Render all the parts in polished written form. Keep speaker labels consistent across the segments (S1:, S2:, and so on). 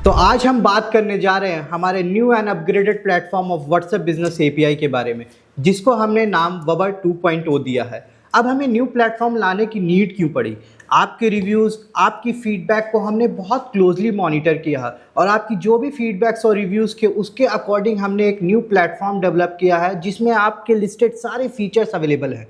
S1: तो आज हम बात करने जा रहे हैं हमारे new and upgraded platform of WhatsApp business API के बारे में, जिसको हमने नाम वबर 2.0 दिया है। अब हमें न्यू प्लेटफॉर्म लाने की नीड क्यों पड़ी? आपके रिव्यूज़, आपकी फीडबैक को हमने बहुत क्लोजली मॉनिटर किया है और आपकी जो भी फीडबैक्स और रिव्यूज़ के उसके अकॉर्डिंग हमने एक न्यू प्लेटफॉर्म डेवलप किया है जिसमें आपके लिस्टेड सारे फीचर्स अवेलेबल हैं।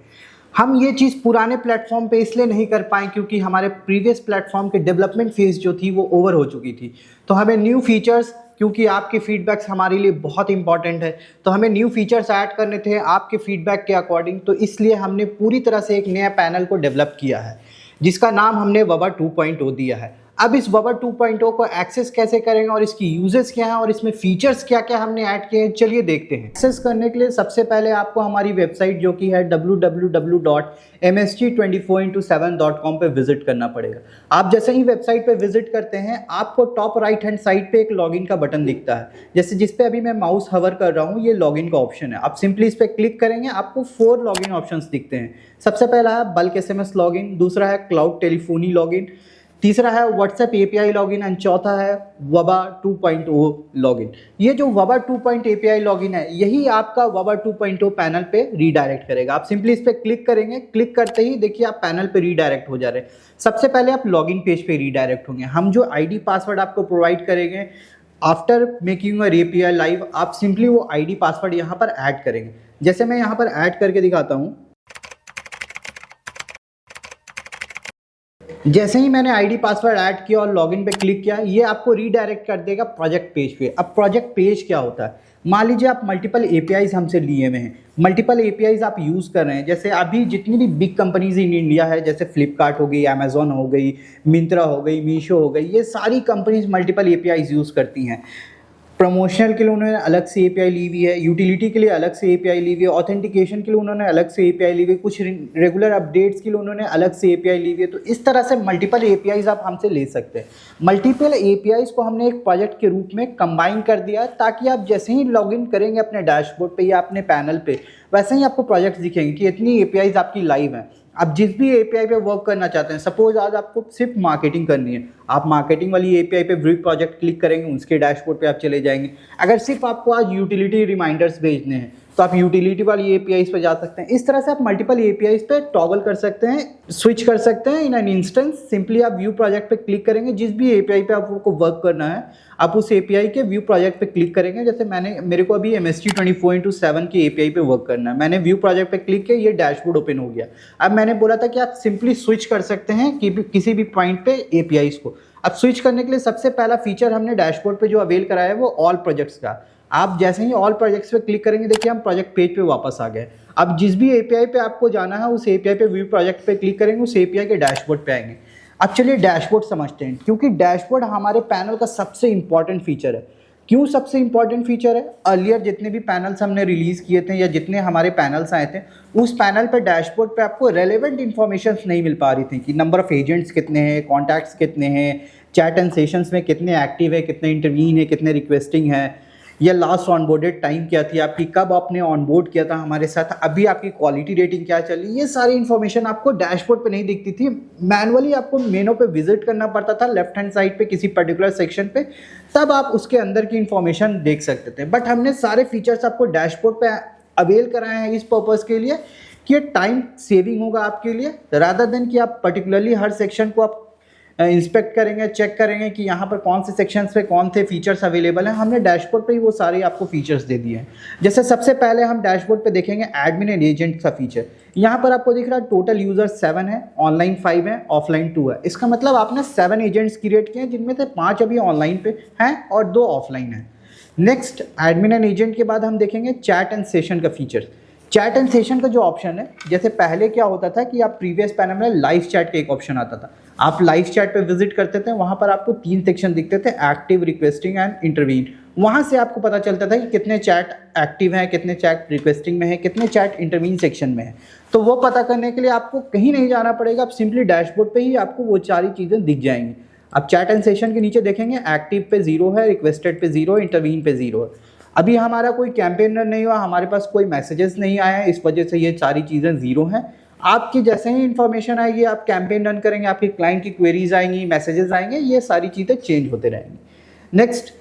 S1: हम ये चीज़ पुराने प्लेटफॉर्म पे इसलिए नहीं कर पाए क्योंकि हमारे प्रीवियस प्लेटफॉर्म के डेवलपमेंट फेज़ जो थी वो ओवर हो चुकी थी। तो हमें न्यू फीचर्स, क्योंकि आपके फीडबैक्स हमारे लिए बहुत इंपॉर्टेंट है, तो हमें न्यू फीचर्स ऐड करने थे आपके फीडबैक के अकॉर्डिंग। तो इसलिए हमने पूरी तरह से एक नया पैनल को डेवलप किया है जिसका नाम हमने वबर 2.0 दिया है। अब इस वबर 2.0 को एक्सेस कैसे करेंगे और इसकी यूजेस क्या है और इसमें फीचर्स क्या क्या हमने ऐड किए हैं, चलिए देखते हैं। एक्सेस करने के लिए सबसे पहले आपको हमारी वेबसाइट जो कि है www.msg24x7.com पे विजिट करना पड़ेगा। आप जैसे ही वेबसाइट पे विजिट करते हैं आपको टॉप राइट हैंड साइड पे एक लॉगिन का बटन दिखता है, जैसे जिस पे अभी मैं माउस हवर कर रहा हूँ, ये लॉगिन का ऑप्शन है। आप सिंपली इस पर क्लिक करेंगे, आपको 4 लॉगिन ऑप्शंस दिखते हैं। सबसे पहला है बल्क एसएमएस लॉगिन, दूसरा है क्लाउड टेलीफोनी लॉगिन, तीसरा है व्हाट्सएप एपीआई लॉगिन एंड चौथा है वबर 2.0 लॉगिन। ये जो वबर 2.0 एपीआई लॉगिन है यही आपका वबर 2.0 पैनल पे रीडायरेक्ट करेगा। आप सिंपली इस पर क्लिक करेंगे, क्लिक करते ही देखिए आप पैनल पे रीडायरेक्ट हो जा रहे हैं। सबसे पहले आप लॉगिन पेज पे रीडायरेक्ट होंगे। हम जो आईडी पासवर्ड आपको प्रोवाइड करेंगे after making your API live, आप सिंपली वो आईडी पासवर्ड यहाँ पर ऐड करेंगे। जैसे मैं यहाँ पर ऐड करके दिखाता हूँ। जैसे ही मैंने आईडी पासवर्ड ऐड किया और लॉगिन पे क्लिक किया, ये आपको रीडायरेक्ट कर देगा प्रोजेक्ट पेज पे। अब प्रोजेक्ट पेज क्या होता है? मान लीजिए आप मल्टीपल एपीआईज हमसे लिए हुए हैं, मल्टीपल एपीआईज आप यूज़ कर रहे हैं। जैसे अभी जितनी भी बिग कंपनीज इन इंडिया है, जैसे फ्लिपकार्ट हो गई, अमेजोन हो गई, मिंत्रा हो गई, मीशो हो गई, ये सारी कंपनीज मल्टीपल एपीआईज यूज़ करती हैं। प्रमोशनल के लिए उन्होंने अलग से एपीआई ली हुई है, यूटिलिटी के लिए अलग से एपीआई ली हुई है, ऑथेंटिकेशन के लिए उन्होंने अलग से एपीआई ली हुई है, कुछ रेगुलर अपडेट्स के लिए उन्होंने अलग से एपीआई ली हुई है। तो इस तरह से मल्टीपल एपीआईज आप हमसे ले सकते हैं। मल्टीपल एपीआईज को हमने एक प्रोजेक्ट के रूप में कंबाइन कर दिया है ताकि आप जैसे ही लॉगिन करेंगे अपने डैशबोर्ड पे या अपने पैनल पे, वैसे ही आपको प्रोजेक्ट्स दिखेंगे कि इतनी एपीआईज आपकी लाइव हैं। आप जिस भी एपीआई पे वर्क करना चाहते हैं, सपोज आज आपको सिर्फ मार्केटिंग करनी है, आप मार्केटिंग वाली एपीआई पे व्यू प्रोजेक्ट क्लिक करेंगे, उसके डैशबोर्ड पे आप चले जाएंगे। अगर सिर्फ आपको आज यूटिलिटी रिमाइंडर्स भेजने हैं तो आप यूटिलिटी वाली एपीआईज पे जा सकते हैं। इस तरह से आप मल्टीपल एपीआईज पे टॉगल कर सकते हैं, स्विच कर सकते हैं इन एन इंस्टेंस। सिंपली आप व्यू प्रोजेक्ट पे क्लिक करेंगे, जिस भी एपीआई पे आपको वर्क करना है आप उस एपीआई के व्यू प्रोजेक्ट पे क्लिक करेंगे। जैसे मेरे को अभी MSG 24x7 की एपीआई पे वर्क करना है, मैंने व्यू प्रोजेक्ट पे क्लिक किया, ये डैशबोर्ड ओपन हो गया। अब मैंने बोला था कि आप सिंपली स्विच कर सकते हैं कि किसी भी पॉइंट पे एपीआईज को। अब स्विच करने के लिए सबसे पहला फीचर हमने डैशबोर्ड पे जो अवेल कराया है वो ऑल प्रोजेक्ट्स का। आप जैसे ही ऑल प्रोजेक्ट्स पे क्लिक करेंगे, देखिए हम प्रोजेक्ट पेज पे वापस आ गए। अब जिस भी एपीआई पे आपको जाना है उस एपीआई पे व्यू प्रोजेक्ट पे क्लिक करेंगे, उस एपीआई के डैशबोर्ड पे आएंगे। अब चलिए डैशबोर्ड समझते हैं, क्योंकि डैशबोर्ड हमारे पैनल का सबसे इंपॉर्टेंट फीचर है। क्यों सबसे इंपॉर्टेंट फीचर है? अर्लियर जितने भी पैनल्स हमने रिलीज़ किए थे या जितने हमारे पैनल्स आए थे, उस पैनल पे डैशबोर्ड पे आपको रेलेवेंट इन्फॉर्मेशन नहीं मिल पा रही थी कि नंबर ऑफ एजेंट्स कितने हैं, कॉन्टैक्ट्स कितने हैं, चैट एंड सेशंस में कितने एक्टिव है, कितने इंटरवीन है, कितने रिक्वेस्टिंग है, या लास्ट ऑनबोर्डेड टाइम क्या थी आपकी, कब आपने ऑनबोर्ड किया था हमारे साथ, अभी आपकी क्वालिटी रेटिंग क्या चल रही है। ये सारी इन्फॉर्मेशन आपको डैशबोर्ड पे नहीं दिखती थी। मैनुअली आपको मेनू पे विजिट करना पड़ता था लेफ्ट हैंड साइड पे किसी पर्टिकुलर सेक्शन पे, तब आप उसके अंदर की इन्फॉर्मेशन देख सकते थे। बट हमने सारे फीचर्स आपको डैशबोर्ड पे अवेल कराए हैं इस पर्पज़ के लिए कि ये टाइम सेविंग होगा आपके लिए, रादर देन कि आप पर्टिकुलरली हर सेक्शन को आप इंस्पेक्ट करेंगे, चेक करेंगे कि यहाँ पर कौन से सेक्शंस पे कौन से फीचर्स अवेलेबल हैं। हमने डैशबोर्ड पे ही वो सारे आपको फीचर्स दे दिए हैं। जैसे सबसे पहले हम डैशबोर्ड पे देखेंगे एडमिन एंड एजेंट का फीचर। यहाँ पर आपको दिख रहा है टोटल यूजर्स 7 है, ऑनलाइन 5 है, ऑफलाइन 2 है। इसका मतलब आपने 7 एजेंट्स क्रिएट किए हैं, जिनमें से 5 अभी ऑनलाइन पे हैं और 2 ऑफलाइन हैं। नेक्स्ट एडमिन एंड एजेंट के बाद हम देखेंगे चैट एंड सेशन का फीचर। चैट एंड सेशन का जो ऑप्शन है, जैसे पहले क्या होता था कि आप प्रीवियस पैनल में लाइव चैट का एक ऑप्शन आता था, आप लाइव चैट पे विजिट करते थे, वहाँ पर आपको 3 सेक्शन दिखते थे, एक्टिव, रिक्वेस्टिंग एंड इंटरवीन। वहाँ से आपको पता चलता था कि कितने चैट एक्टिव हैं, कितने चैट रिक्वेस्टिंग में है, कितने चैट इंटरवीन सेक्शन में है। तो वो पता करने के लिए आपको कहीं नहीं जाना पड़ेगा, आप सिंपली डैशबोर्ड पे ही आपको वो सारी चीज़ें दिख जाएंगी। आप चैट एंड सेशन के नीचे देखेंगे एक्टिव पे 0 है, रिक्वेस्टेड पे 0, इंटरवीन पे 0 है। अभी हमारा कोई कैंपेन रन नहीं हुआ, हमारे पास कोई मैसेजेस नहीं आए हैं, इस वजह से ये सारी चीज़ें 0 हैं। आपकी जैसे ही इन्फॉर्मेशन आएगी, आप कैंपेन रन करेंगे, आपकी क्लाइंट की क्वेरीज आएंगी, मैसेजेस आएंगे, ये सारी चीज़ें चेंज होते रहेंगी। नेक्स्ट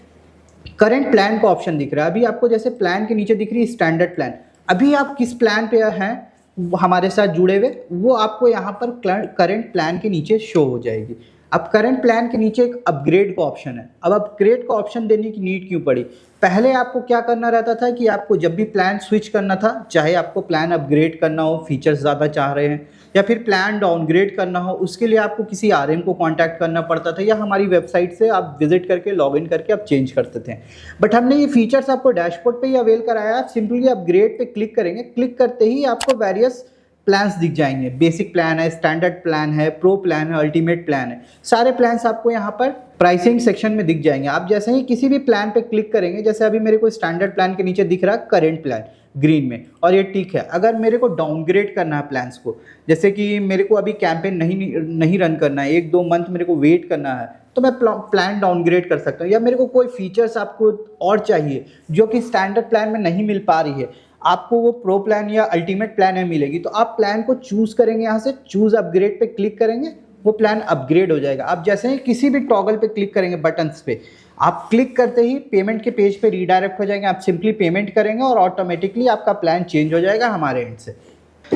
S1: करंट प्लान का ऑप्शन दिख रहा है। अभी आपको जैसे प्लान के नीचे दिख रही है स्टैंडर्ड प्लान, अभी आप किस प्लान पे हैं हमारे साथ जुड़े हुए, वो आपको यहाँ पर करंट प्लान के नीचे शो हो जाएगी। अब करंट प्लान के नीचे एक अपग्रेड का ऑप्शन है। अब अपग्रेड का ऑप्शन देने की नीड क्यों पड़ी? पहले आपको क्या करना रहता था कि आपको जब भी प्लान स्विच करना था, चाहे आपको प्लान अपग्रेड करना हो, फीचर्स ज़्यादा चाह रहे हैं, या फिर प्लान डाउनग्रेड करना हो, उसके लिए आपको किसी आरएम को कांटेक्ट करना पड़ता था, या हमारी वेबसाइट से आप विजिट करके लॉगिन करके आप चेंज करते थे। बट हमने ये फीचर्स आपको डैशबोर्ड पे ही अवेल कराया। आप सिंपली अपग्रेड पे क्लिक करेंगे, क्लिक करते ही आपको वेरियस प्लान्स दिख जाएंगे। बेसिक प्लान है, स्टैंडर्ड प्लान है, प्रो प्लान है, अल्टीमेट प्लान है, सारे प्लान्स आपको यहाँ पर प्राइसिंग सेक्शन में दिख जाएंगे। आप जैसे ही किसी भी प्लान पे क्लिक करेंगे, जैसे अभी मेरे को स्टैंडर्ड प्लान के नीचे दिख रहा है करंट प्लान ग्रीन में, और ये ठीक है। अगर मेरे को डाउनग्रेड करना है प्लान्स को, जैसे कि मेरे को अभी कैंपेन नहीं रन करना है, 1-2 मंथ मेरे को वेट करना है, तो मैं प्लान डाउनग्रेड कर सकता हूँ। या मेरे को कोई फीचर्स आपको और चाहिए जो कि स्टैंडर्ड प्लान में नहीं मिल पा रही है, आपको वो प्रो प्लान या अल्टीमेट प्लान में मिलेगी, तो आप प्लान को चूज़ करेंगे, यहाँ से चूज़ अपग्रेड पे क्लिक करेंगे, वो प्लान अपग्रेड हो जाएगा। आप जैसे ही किसी भी टॉगल पे क्लिक करेंगे, बटन्स पे आप क्लिक करते ही पेमेंट के पेज पे रीडायरेक्ट हो जाएंगे। आप सिंपली पेमेंट करेंगे और ऑटोमेटिकली आपका प्लान चेंज हो जाएगा हमारे एंड से।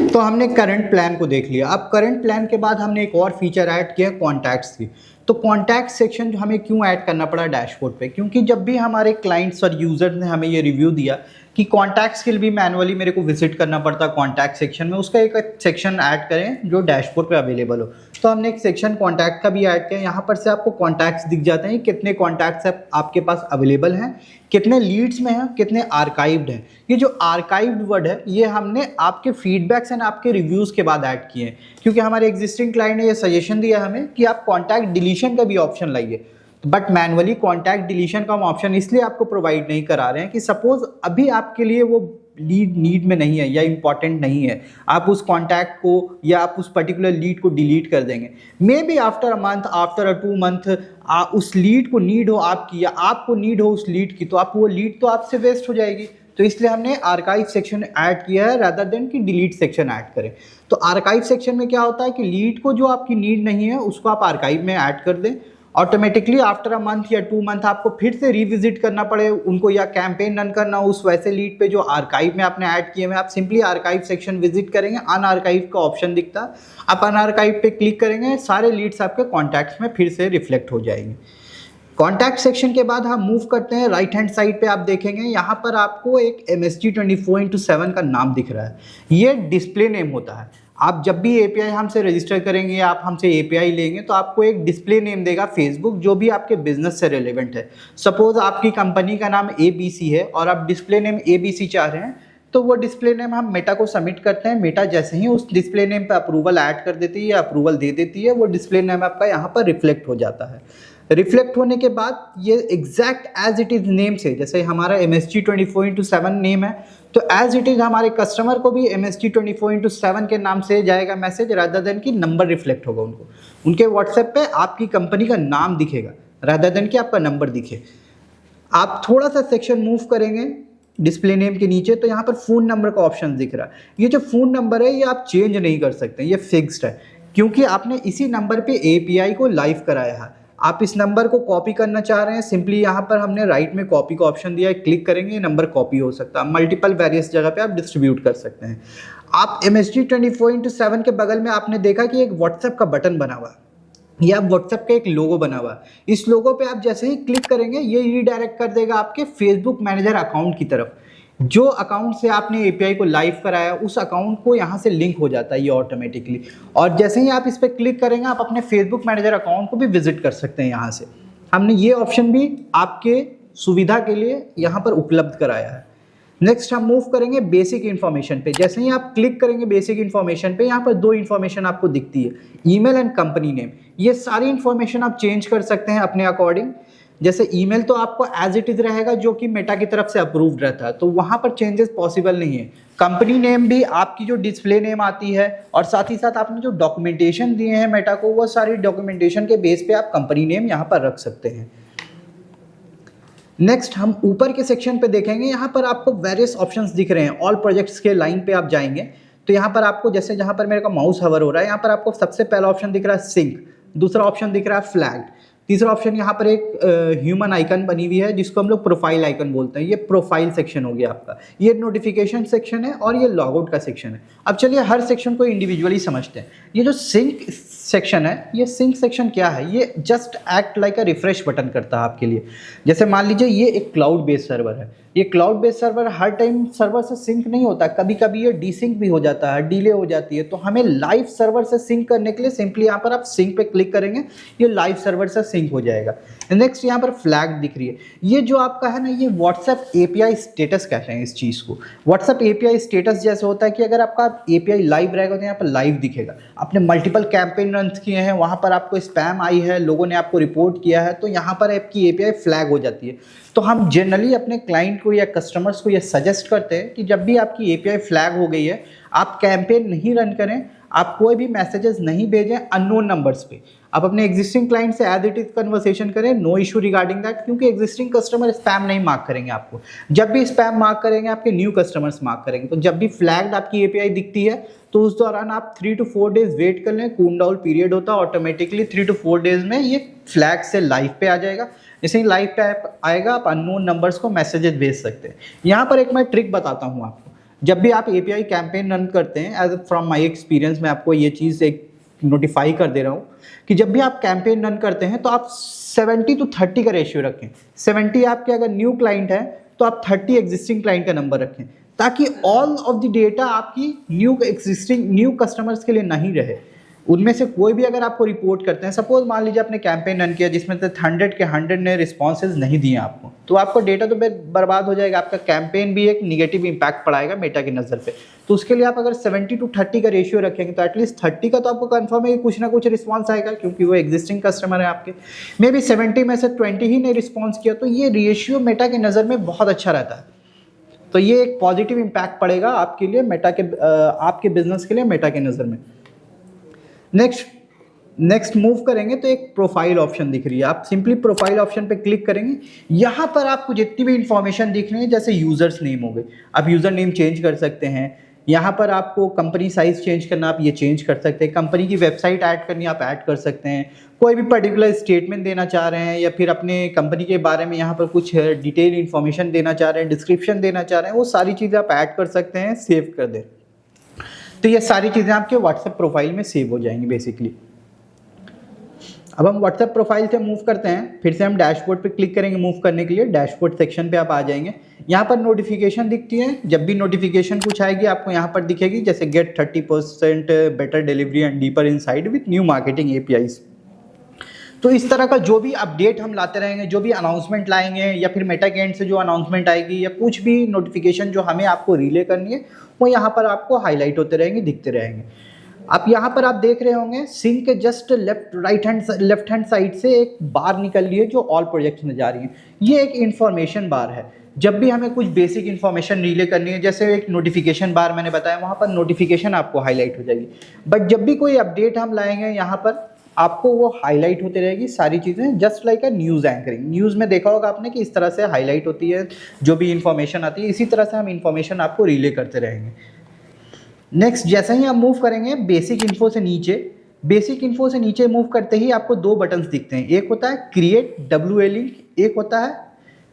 S1: तो हमने करंट प्लान को देख लिया। अब करंट प्लान के बाद हमने एक और फीचर ऐड किया कॉन्टैक्ट्स की। तो कॉन्टैक्ट सेक्शन जो हमें क्यों ऐड करना पड़ा डैशबोर्ड पे? क्योंकि जब भी हमारे क्लाइंट्स और यूजर्स ने हमें ये रिव्यू दिया कि कॉन्टैक्ट्स के लिए भी मैनुअली मेरे को विजिट करना पड़ता कॉन्टैक्ट सेक्शन में, उसका एक सेक्शन ऐड करें जो डैशबोर्ड पे अवेलेबल हो। तो हमने एक सेक्शन कॉन्टैक्ट का भी ऐड किया। यहाँ पर से आपको कॉन्टैक्ट्स दिख जाते हैं, कितने कॉन्टैक्ट्स आपके पास अवेलेबल हैं, कितने लीड्स में हैं, कितने आर्काइव्ड हैं। ये जो आर्काइव्ड वर्ड है, ये हमने आपके फीडबैक्स एंड आपके रिव्यूज़ के बाद ऐड किए हैं, क्योंकि हमारे एग्जिस्टिंग क्लाइंट ने ये सजेशन दिया हमें कि आप कॉन्टैक्ट डिलीशन का भी ऑप्शन लाइए। बट मैनुअली कॉन्टैक्ट डिलीशन का हम ऑप्शन इसलिए आपको प्रोवाइड नहीं करा रहे हैं कि सपोज अभी आपके लिए वो लीड नीड में नहीं है या इंपॉर्टेंट नहीं है, आप उस कॉन्टैक्ट को या आप उस पर्टिकुलर लीड को डिलीट कर देंगे। May be after a month, after a 2 month उस लीड को नीड हो आपकी, या आपको नीड हो उस लीड की, तो आप वो लीड तो आपसे वेस्ट हो जाएगी। तो इसलिए हमने आर्काइव सेक्शन ऐड किया है रादर देन कि डिलीट सेक्शन ऐड करें। तो आर्काइव सेक्शन में क्या होता है कि लीड को जो आपकी नीड नहीं है उसको आप आर्काइव में ऐड कर दें। ऑटोमेटिकली आफ्टर अ मंथ या 2 मंथ आपको फिर से रिविजिट करना पड़े उनको, या कैंपेन रन करना उस वैसे लीड पे जो आर्काइव में आपने ऐड किए हुए, आप सिंपली आर्काइव सेक्शन विजिट करेंगे, अनआर्काइव का ऑप्शन दिखता है, आप अनआर्काइव पे क्लिक करेंगे, सारे लीड्स आपके कॉन्टैक्ट्स में फिर से रिफ्लेक्ट हो जाएंगे। कॉन्टैक्ट सेक्शन के बाद हम मूव करते हैं राइट हैंड साइड पे। आप देखेंगे यहाँ पर आपको एक MSG 24/7 का नाम दिख रहा है, ये डिस्प्ले नेम होता है। आप जब भी API हमसे रजिस्टर करेंगे या आप हमसे API लेंगे तो आपको एक डिस्प्ले नेम देगा फेसबुक, जो भी आपके बिजनेस से रिलेवेंट है। सपोज आपकी कंपनी का नाम ABC है और आप डिस्प्ले नेम ABC चाह रहे हैं, तो वो डिस्प्ले नेम हम मेटा को सबमिट करते हैं। मेटा जैसे ही उस डिस्प्ले नेम पे अप्रूवल ऐड कर देती है या अप्रूवल दे देती है, वो डिस्प्ले नेम आपका यहाँ पर रिफ्लेक्ट हो जाता है। रिफ्लेक्ट होने के बाद ये exact as it is name से, जैसे हमारा MSG 24/7 नेम है, तो एज इट इज़ हमारे कस्टमर को भी MSG 24/7 के नाम से जाएगा मैसेज, रादर देन कि नंबर रिफ्लेक्ट होगा उनको। उनके व्हाट्सएप पे आपकी कंपनी का नाम दिखेगा रादर देन कि आपका नंबर दिखे। आप थोड़ा सा सेक्शन मूव करेंगे डिस्प्ले नेम के नीचे, तो यहाँ पर फ़ोन नंबर का ऑप्शन दिख रहा है। ये जो फ़ोन नंबर है ये आप चेंज नहीं कर सकते, ये फिक्स्ड है, क्योंकि आपने इसी नंबर पे API को लाइव कराया है। आप इस नंबर को कॉपी करना चाह रहे हैं, सिंपली यहाँ पर हमने राइट में कॉपी का ऑप्शन दिया है, क्लिक करेंगे, नंबर कॉपी हो सकता है, मल्टीपल वेरियस जगह पे आप डिस्ट्रीब्यूट कर सकते हैं। आप MSG 24/7 के बगल में आपने देखा कि एक व्हाट्सएप का बटन बना हुआ है या व्हाट्सएप का एक लोगो बना हुआ है। इस लोगो पे आप जैसे ही क्लिक करेंगे ये रीडायरेक्ट कर देगा आपके फेसबुक मैनेजर अकाउंट की तरफ। जो अकाउंट से आपने API को लाइव कराया उस अकाउंट को यहाँ से लिंक हो जाता है ये ऑटोमेटिकली, और जैसे ही आप इस पर क्लिक करेंगे आप अपने फेसबुक मैनेजर अकाउंट को भी विजिट कर सकते हैं यहाँ से। हमने ये ऑप्शन भी आपके सुविधा के लिए यहाँ पर उपलब्ध कराया है। नेक्स्ट हम मूव करेंगे बेसिक इन्फॉर्मेशन पे। जैसे ही आप क्लिक करेंगे बेसिक इन्फॉर्मेशन पे, यहाँ पर 2 इन्फॉर्मेशन आपको दिखती है, ईमेल एंड कंपनी नेम। ये सारी इन्फॉर्मेशन आप चेंज कर सकते हैं अपने अकॉर्डिंग। जैसे ईमेल तो आपको एज इट इज रहेगा जो कि मेटा की तरफ से अप्रूव्ड रहता है, तो वहाँ पर चेंजेस पॉसिबल नहीं है। कंपनी नेम भी आपकी जो डिस्प्ले नेम आती है, और साथ ही साथ आपने जो डॉक्यूमेंटेशन दिए हैं मेटा को, वो सारी डॉक्यूमेंटेशन के बेस पे आप कंपनी नेम यहाँ पर रख सकते हैं। नेक्स्ट हम ऊपर के सेक्शन पे देखेंगे, यहाँ पर आपको वेरियस ऑप्शंस दिख रहे हैं। ऑल प्रोजेक्ट्स के लाइन पे आप जाएंगे तो यहाँ पर आपको, जैसे जहाँ पर मेरे का माउस हवर हो रहा है, यहाँ पर आपको सबसे पहला ऑप्शन दिख रहा है सिंक, दूसरा ऑप्शन दिख रहा है फ्लैग, तीसरा ऑप्शन यहाँ पर एक ह्यूमन आइकन बनी हुई है जिसको हम लोग प्रोफाइल आइकन बोलते हैं। ये प्रोफाइल सेक्शन हो गया आपका, ये नोटिफिकेशन सेक्शन है और ये लॉगआउट का सेक्शन है। अब चलिए हर सेक्शन को इंडिविजुअली समझते हैं। ये जो सिंक सेक्शन है, ये सिंक सेक्शन क्या है? ये जस्ट एक्ट लाइक अ रिफ्रेश बटन करता है आपके लिए। जैसे मान लीजिए ये एक क्लाउड बेस्ड सर्वर है, ये क्लाउड बेस्ड सर्वर हर टाइम सर्वर से सिंक नहीं होता, कभी कभी ये डीसिंक भी हो जाता है, डिले हो जाती है। तो हमें लाइव सर्वर से सिंक करने के लिए सिंपली यहाँ पर आप सिंक पे क्लिक करेंगे, ये लाइव सर्वर से सिंक हो जाएगा। नेक्स्ट यहाँ पर फ्लैग दिख रही है, ये जो आपका है ना, ये व्हाट्सएप एपीआई स्टेटस कहते हैं इस चीज़ को। व्हाट्सएप एपीआई स्टेटस जैसे होता है कि अगर आपका एपीआई लाइव रहेगा तो यहाँ पर लाइव दिखेगा। आपने मल्टीपल कैंपेन रन किए हैं, वहाँ पर आपको स्पैम आई है, लोगों ने आपको रिपोर्ट किया है, तो यहाँ पर आपकी एपीआई फ्लैग हो जाती है। तो हम जनरली अपने क्लाइंट को या कस्टमर्स को ये सजेस्ट करते हैं कि जब भी आपकी एपीआई फ्लैग हो गई है, आप कैंपेन नहीं रन करें, आप कोई भी मैसेजेस नहीं भेजें अननोन नंबर्स पे। आप अपने एग्जिस्टिंग क्लाइंट से एज इट इज कन्वर्सेशन करें, नो इशू रिगार्डिंग दैट, क्योंकि एग्जिस्टिंग कस्टमर स्पैम नहीं मार्क करेंगे आपको। जब भी स्पैम मार्क करेंगे, आपके न्यू कस्टमर्स मार्क करेंगे। तो जब भी फ्लैग्ड आपकी एपीआई दिखती है तो उस दौरान आप 3 to 4 डेज वेट कर लें, कूल डाउन पीरियड होता है, ऑटोमेटिकली 3 to 4 डेज में ये फ्लैग से लाइव पे आ जाएगा। जैसे ही लाइव पे आएगा, आप अननोन नंबर्स को मैसेजेस भेज सकते हैं। यहाँ पर एक मैं ट्रिक बताता हूँ आपको। जब भी आप एपीआई कैंपेन रन करते हैं, एज फ्रॉम माई एक्सपीरियंस मैं आपको ये चीज़ एक नोटिफाई कर दे रहा हूँ कि जब भी आप कैंपेन रन करते हैं तो आप 70 to 30 का रेशियो रखें। 70 आपके अगर न्यू क्लाइंट है तो आप 30 एग्जिस्टिंग क्लाइंट का नंबर रखें, ताकि ऑल ऑफ द डेटा आपकी न्यू कस्टमर्स के लिए नहीं रहे। उनमें से कोई भी अगर आपको रिपोर्ट करते हैं, सपोज मान लीजिए आपने कैंपेन रन किया जिसमें से 100 के 100 ने रिस्पॉन्सेज नहीं दिए आपको, तो आपका डेटा तो बर्बाद हो जाएगा, आपका कैंपेन भी एक निगेटिव इंपैक्ट पड़ाएगा मेटा की नज़र पे। तो उसके लिए आप अगर 70 to 30 का रेशियो रखेंगे तो एटलीस्ट 30 का तो आपको कंफर्म है कि कुछ ना कुछ रिस्पॉन्स आएगा, क्योंकि वो एग्जिस्टिंग कस्टमर है आपके। मे बी 70 में से 20 ही ने रिस्पॉन्स किया, तो ये रेशियो मेटा की नज़र में बहुत अच्छा रहता है। तो ये एक पॉजिटिव इम्पैक्ट पड़ेगा आपके लिए मेटा के आपके बिजनेस के लिए मेटा की नज़र में। नेक्स्ट मूव करेंगे तो एक प्रोफाइल ऑप्शन दिख रही है, आप सिंपली प्रोफाइल ऑप्शन पे क्लिक करेंगे। यहाँ पर आपको जितनी भी इंफॉर्मेशन दिख रही है, जैसे यूजर्स नेम हो गए, आप यूजर नेम चेंज कर सकते हैं। यहाँ पर आपको कंपनी साइज चेंज करना, आप ये चेंज कर सकते हैं। कंपनी की वेबसाइट ऐड करनी, आप ऐड कर सकते हैं। कोई भी पर्टिकुलर स्टेटमेंट देना चाह रहे हैं या फिर अपने कंपनी के बारे में यहाँ पर कुछ डिटेल इन्फॉर्मेशन देना चाह रहे हैं, डिस्क्रिप्शन देना चाह रहे हैं, वो सारी चीज़ें आप ऐड कर सकते हैं, सेव कर दें। तो ये सारी चीज़ें आपके व्हाट्सएप प्रोफाइल में सेव हो जाएंगी बेसिकली। अब हम व्हाट्सएप प्रोफाइल से मूव करते हैं, फिर से हम डैशबोर्ड पे क्लिक करेंगे। मूव करने के लिए डैशबोर्ड सेक्शन पे आप आ जाएंगे। यहाँ पर नोटिफिकेशन दिखती है, जब भी नोटिफिकेशन कुछ आएगी आपको यहाँ पर दिखेगी, जैसे get 30% better delivery and deeper insight with new marketing APIs. तो इस तरह का जो भी अपडेट हम लाते रहेंगे, जो भी अनाउंसमेंट लाएंगे या फिर मेटा के एंड से जो अनाउंसमेंट आएगी या कुछ भी नोटिफिकेशन जो हमें आपको रिले करनी है, वो यहाँ पर आपको हाईलाइट होते रहेंगे, दिखते रहेंगे। आप यहाँ पर आप देख रहे होंगे सिंक के जस्ट लेफ्ट हैंड साइड से एक बार निकल रही है जो ऑल प्रोजेक्ट्स में जा रही है। ये एक इन्फॉर्मेशन बार है। जब भी हमें कुछ बेसिक इन्फॉर्मेशन रिले करनी है, जैसे एक नोटिफिकेशन बार मैंने बताया, वहाँ पर नोटिफिकेशन आपको हाईलाइट हो जाएगी। बट जब भी कोई अपडेट हम लाएंगे यहाँ पर, आपको वो हाईलाइट होती रहेगी सारी चीज़ें, just like a news anchoring. News में देखा होगा आपने कि इस तरह से हाईलाइट होती है जो भी इन्फॉर्मेशन आती है, इसी तरह से हम इन्फॉर्मेशन आपको रिले करते रहेंगे। नेक्स्ट, जैसे ही हम मूव करेंगे बेसिक इन्फो से नीचे मूव करते ही आपको दो बटन्स दिखते हैं। एक होता है क्रिएट WA लिंक, एक होता है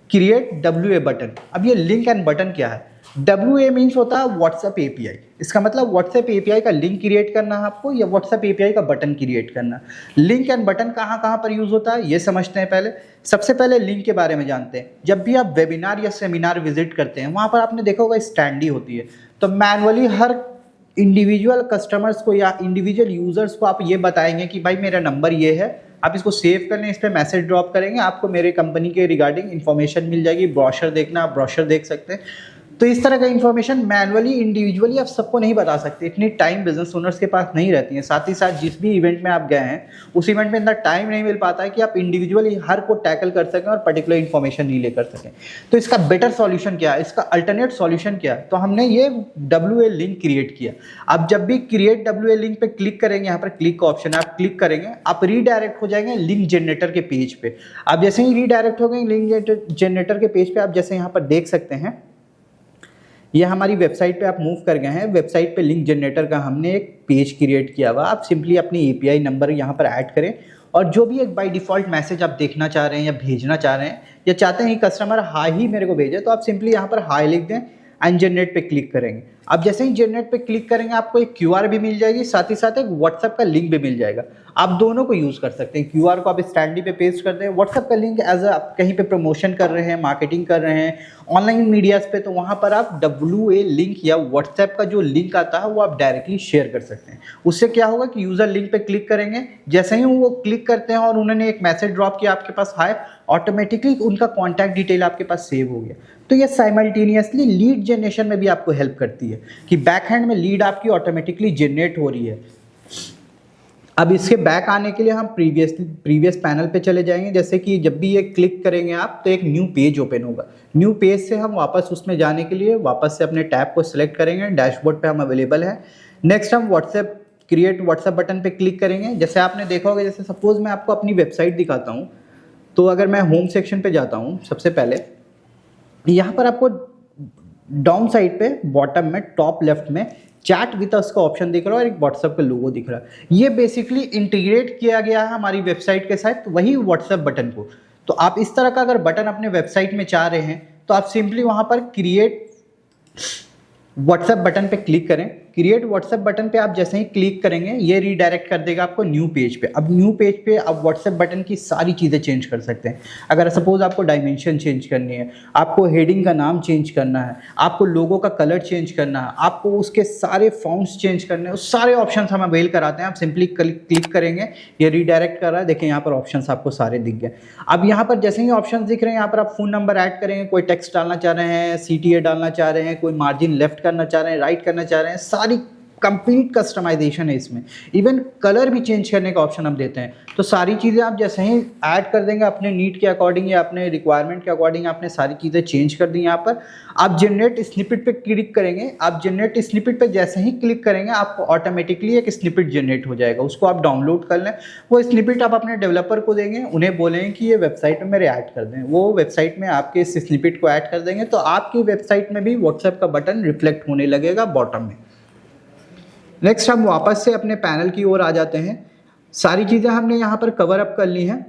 S1: क्रिएट WA बटन। अब ये लिंक एंड बटन क्या है? WA मीन्स होता है व्हाट्सएप API। इसका मतलब व्हाट्सएप API का लिंक क्रिएट करना है आपको, या व्हाट्सएप API का बटन क्रिएट करना। लिंक एंड बटन कहाँ पर यूज होता है ये समझते हैं पहले। सबसे पहले लिंक के बारे में जानते हैं। जब भी आप वेबिनार या सेमिनार विजिट करते हैं, वहाँ पर आपने देखा होगा स्टैंडी होती है, तो मैनुअली हर इंडिविजुअल कस्टमर्स को या इंडिविजुअल यूजर्स को आप ये बताएंगे कि भाई मेरा नंबर ये है, आप इसको सेव कर लें, इस पर मैसेज ड्रॉप करेंगे, आपको मेरे कंपनी के रिगार्डिंग इन्फॉर्मेशन मिल जाएगी। ब्रोशर देखना, आप ब्रोशर देख सकते हैं। तो इस तरह का इन्फॉर्मेशन मैनुअली इंडिविजुअली आप सबको नहीं बता सकते, इतनी टाइम बिजनेस ओनर्स के पास नहीं रहती है। साथ ही साथ जिस भी इवेंट में आप गए हैं, उस इवेंट में इतना टाइम नहीं मिल पाता है कि आप इंडिविजुअली हर को टैकल कर सकें और पर्टिकुलर इन्फॉर्मेशन रिले कर सकें। तो इसका बेटर सॉल्यूशन क्या है, इसका अल्टरनेट सॉल्यूशन क्या है? तो हमने ये WA लिंक क्रिएट किया। आप जब भी क्रिएट WA लिंक पे क्लिक करेंगे, यहाँ पर क्लिक का ऑप्शन है, आप क्लिक करेंगे, आप रीडायरेक्ट हो जाएंगे लिंक जनरेटर के पेज पे। आप जैसे ही रीडायरेक्ट हो गए लिंक जनरेटर के पेज पे, आप जैसे यहाँ पर देख सकते हैं, ये हमारी वेबसाइट पे आप मूव कर गए हैं। वेबसाइट पे लिंक जनरेटर का हमने एक पेज क्रिएट किया हुआ। आप सिंपली अपनी API नंबर यहाँ पर ऐड करें और जो भी एक बाय डिफ़ॉल्ट मैसेज आप देखना चाह रहे हैं या भेजना चाह रहे हैं या चाहते हैं कि कस्टमर हाय ही मेरे को भेजे, तो आप सिंपली यहाँ पर हाय लिख दें एंड जनरेट पे क्लिक करेंगे। अब जैसे ही जनरेट पे क्लिक करेंगे आपको एक क्यूआर भी मिल जाएगी, साथ ही साथ एक व्हाट्सएप का लिंक भी मिल जाएगा। आप दोनों को यूज़ कर सकते हैं। क्यूआर को आप स्टैंडी पे पेस्ट कर दें, व्हाट्सएप का लिंक एज आप कहीं पे प्रमोशन कर रहे हैं, मार्केटिंग कर रहे हैं ऑनलाइन मीडियाज़ पे, तो वहाँ पर आप WA लिंक या व्हाट्सएप का जो लिंक आता है वो आप डायरेक्टली शेयर कर सकते हैं। उससे क्या होगा कि यूज़र लिंक पे क्लिक करेंगे, जैसे ही वो क्लिक करते हैं और उन्होंने एक मैसेज ड्रॉप किया आपके पास हाय, ऑटोमेटिकली उनका कॉन्टैक्ट डिटेल आपके पास सेव हो गया। तो ये साइमल्टेनियसली लीड जनरेशन में भी आपको हेल्प करती है कि बैक हैंड में लीड आपकी ऑटोमेटिकली जनरेट हो रही है। अब इसके बैक आने के लिए हम प्रीवियस पैनल पे चले जाएंगे। जैसे कि जब भी ये क्लिक करेंगे आप तो एक न्यू पेज ओपन होगा। न्यू पेज से हम वापस उसमें जाने के लिए वापस से अपने टैब को सिलेक्ट करेंगे, डैशबोर्ड पे हम अवेलेबल है। नेक्स्ट हम क्रिएट व्हाट्सएप बटन पे क्लिक करेंगे। जैसे आपने देखा होगा, जैसे सपोज मैं आपको अपनी वेबसाइट दिखाता हूँ, तो अगर मैं होम सेक्शन पे जाता हूँ, सबसे पहले यहाँ पर आपको डाउन साइड पे बॉटम में टॉप लेफ्ट में चैट विद अस का ऑप्शन दिख रहा है और एक व्हाट्सएप का लोगो दिख रहा है। ये बेसिकली इंटीग्रेट किया गया है हमारी वेबसाइट के साथ वही व्हाट्सएप बटन को। तो आप इस तरह का अगर बटन अपने वेबसाइट में चाह रहे हैं तो आप सिंपली वहाँ पर क्रिएट व्हाट्सएप बटन पे क्लिक करें। क्रिएट व्हाट्सएप बटन पे आप जैसे ही क्लिक करेंगे ये रीडायरेक्ट कर देगा आपको न्यू पेज पे। अब न्यू पेज पे आप व्हाट्सएप बटन की सारी चीज़ें चेंज कर सकते हैं। अगर सपोज आपको डायमेंशन चेंज करनी है, आपको हेडिंग का नाम चेंज करना है, आपको लोगो का कलर चेंज करना है, आपको उसके सारे फॉन्ट्स चेंज करने हैं, उस सारे ऑप्शन हम अवेल कराते हैं। आप सिंपली क्लिक करेंगे, ये रीडायरेक्ट कर रहा है। देखिए यहाँ पर ऑप्शन आपको सारे दिख गए। अब यहाँ पर जैसे ही ऑप्शन दिख रहे हैं, यहाँ पर आप फ़ोन नंबर ऐड करेंगे, कोई टेक्स्ट डालना चाह रहे हैं, CTA डालना चाह रहे हैं, कोई मार्जिन लेफ्ट करना चाह रहे हैं, राइट करना चाह रहे हैं, सारी कंप्लीट कस्टमाइजेशन है इसमें। इवन कलर भी चेंज करने का ऑप्शन हम देते हैं। तो सारी चीज़ें आप जैसे ही ऐड कर देंगे अपने नीड के अकॉर्डिंग या अपने रिक्वायरमेंट के अकॉर्डिंग, आपने सारी चीज़ें चेंज कर दी। यहाँ पर आप जनरेट स्निपेट पे क्लिक करेंगे। आप जनरेट स्निपेट पे जैसे ही क्लिक करेंगे आपको ऑटोमेटिकली एक स्निपेट जनरेट हो जाएगा। उसको आप डाउनलोड कर लें। वो स्निपेट आप अपने डेवलपर को देंगे, उन्हें बोलेंगे कि ये वेबसाइट में मेरे ऐड कर दें। वो वेबसाइट में आपके इस स्निपेट को ऐड कर देंगे, तो आपकी वेबसाइट में भी व्हाट्सएप का बटन रिफ्लेक्ट होने लगेगा बॉटम में। नेक्स्ट हम वापस से अपने पैनल की ओर आ जाते हैं। सारी चीज़ें हमने यहाँ पर कवर अप कर ली हैं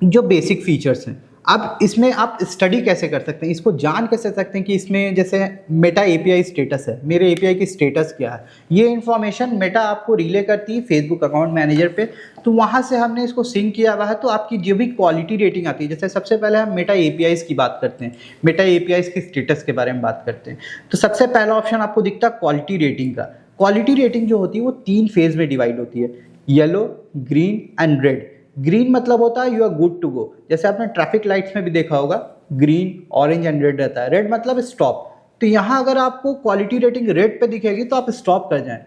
S1: जो बेसिक फीचर्स हैं। अब इसमें आप स्टडी कैसे कर सकते हैं, इसको जान कैसे सकते हैं कि इसमें जैसे मेटा API स्टेटस है, मेरे API की स्टेटस क्या है, ये इन्फॉर्मेशन मेटा आपको रिले करती है फेसबुक अकाउंट मैनेजर पे। तो वहाँ से हमने इसको सिंक किया हुआ है। तो आपकी जो भी क्वालिटी रेटिंग आती है, जैसे सबसे पहले हम मेटा APIs की बात करते हैं, मेटा APIs की स्टेटस के बारे में बात करते हैं। तो सबसे पहला ऑप्शन आपको दिखता है क्वालिटी रेटिंग का। क्वालिटी रेटिंग जो होती है वो 3 फेज में डिवाइड होती है, yellow, green and red. Green मतलब होता है you are good to go. जैसे आपने ट्रैफिक लाइट्स में भी देखा होगा, ग्रीन, ऑरेंज एंड रेड रहता है। रेड मतलब स्टॉप। तो यहाँ अगर आपको क्वालिटी रेटिंग रेड पे दिखेगी तो आप स्टॉप कर जाएं।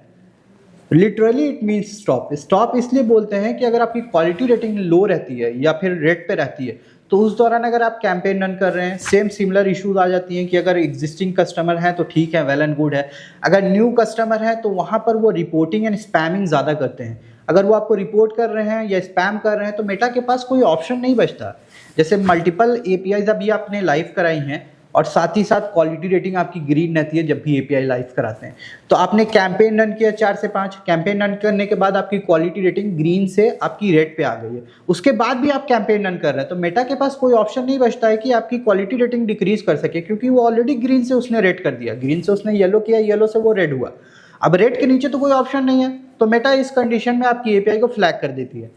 S1: Literally it means stop. Stop इसलिए बोलते हैं कि अगर आपकी क्वालिटी रेटिंग लो रहती है या फिर रेड पे रहती है तो उस दौरान अगर आप कैंपेन रन कर रहे हैं, सेम सिमिलर इश्यूज आ जाती हैं कि अगर एग्जिस्टिंग कस्टमर हैं तो ठीक है, वेल एंड गुड है। अगर न्यू कस्टमर है तो वहाँ पर वो रिपोर्टिंग एंड स्पैमिंग ज़्यादा करते हैं। अगर वो आपको रिपोर्ट कर रहे हैं या स्पैम कर रहे हैं तो मेटा के पास कोई ऑप्शन नहीं बचता। जैसे मल्टीपल APIs अभी आपने लाइव कराई हैं और साथ ही साथ क्वालिटी रेटिंग आपकी ग्रीन रहती है जब भी API लाइव कराते हैं। तो आपने कैंपेन रन किया 4 से 5, कैंपेन रन करने के बाद आपकी क्वालिटी रेटिंग ग्रीन से आपकी रेड पे आ गई है, उसके बाद भी आप कैंपेन रन कर रहे हैं तो मेटा के पास कोई ऑप्शन नहीं बचता है कि आपकी क्वालिटी रेटिंग डिक्रीज कर सके, क्योंकि वो ऑलरेडी ग्रीन से उसने रेड कर दिया, ग्रीन से उसने येलो किया, येलो से वो रेड हुआ। अब रेड के नीचे तो कोई ऑप्शन नहीं है, तो मेटा इस कंडीशन में आपकी API को फ्लैग कर देती है।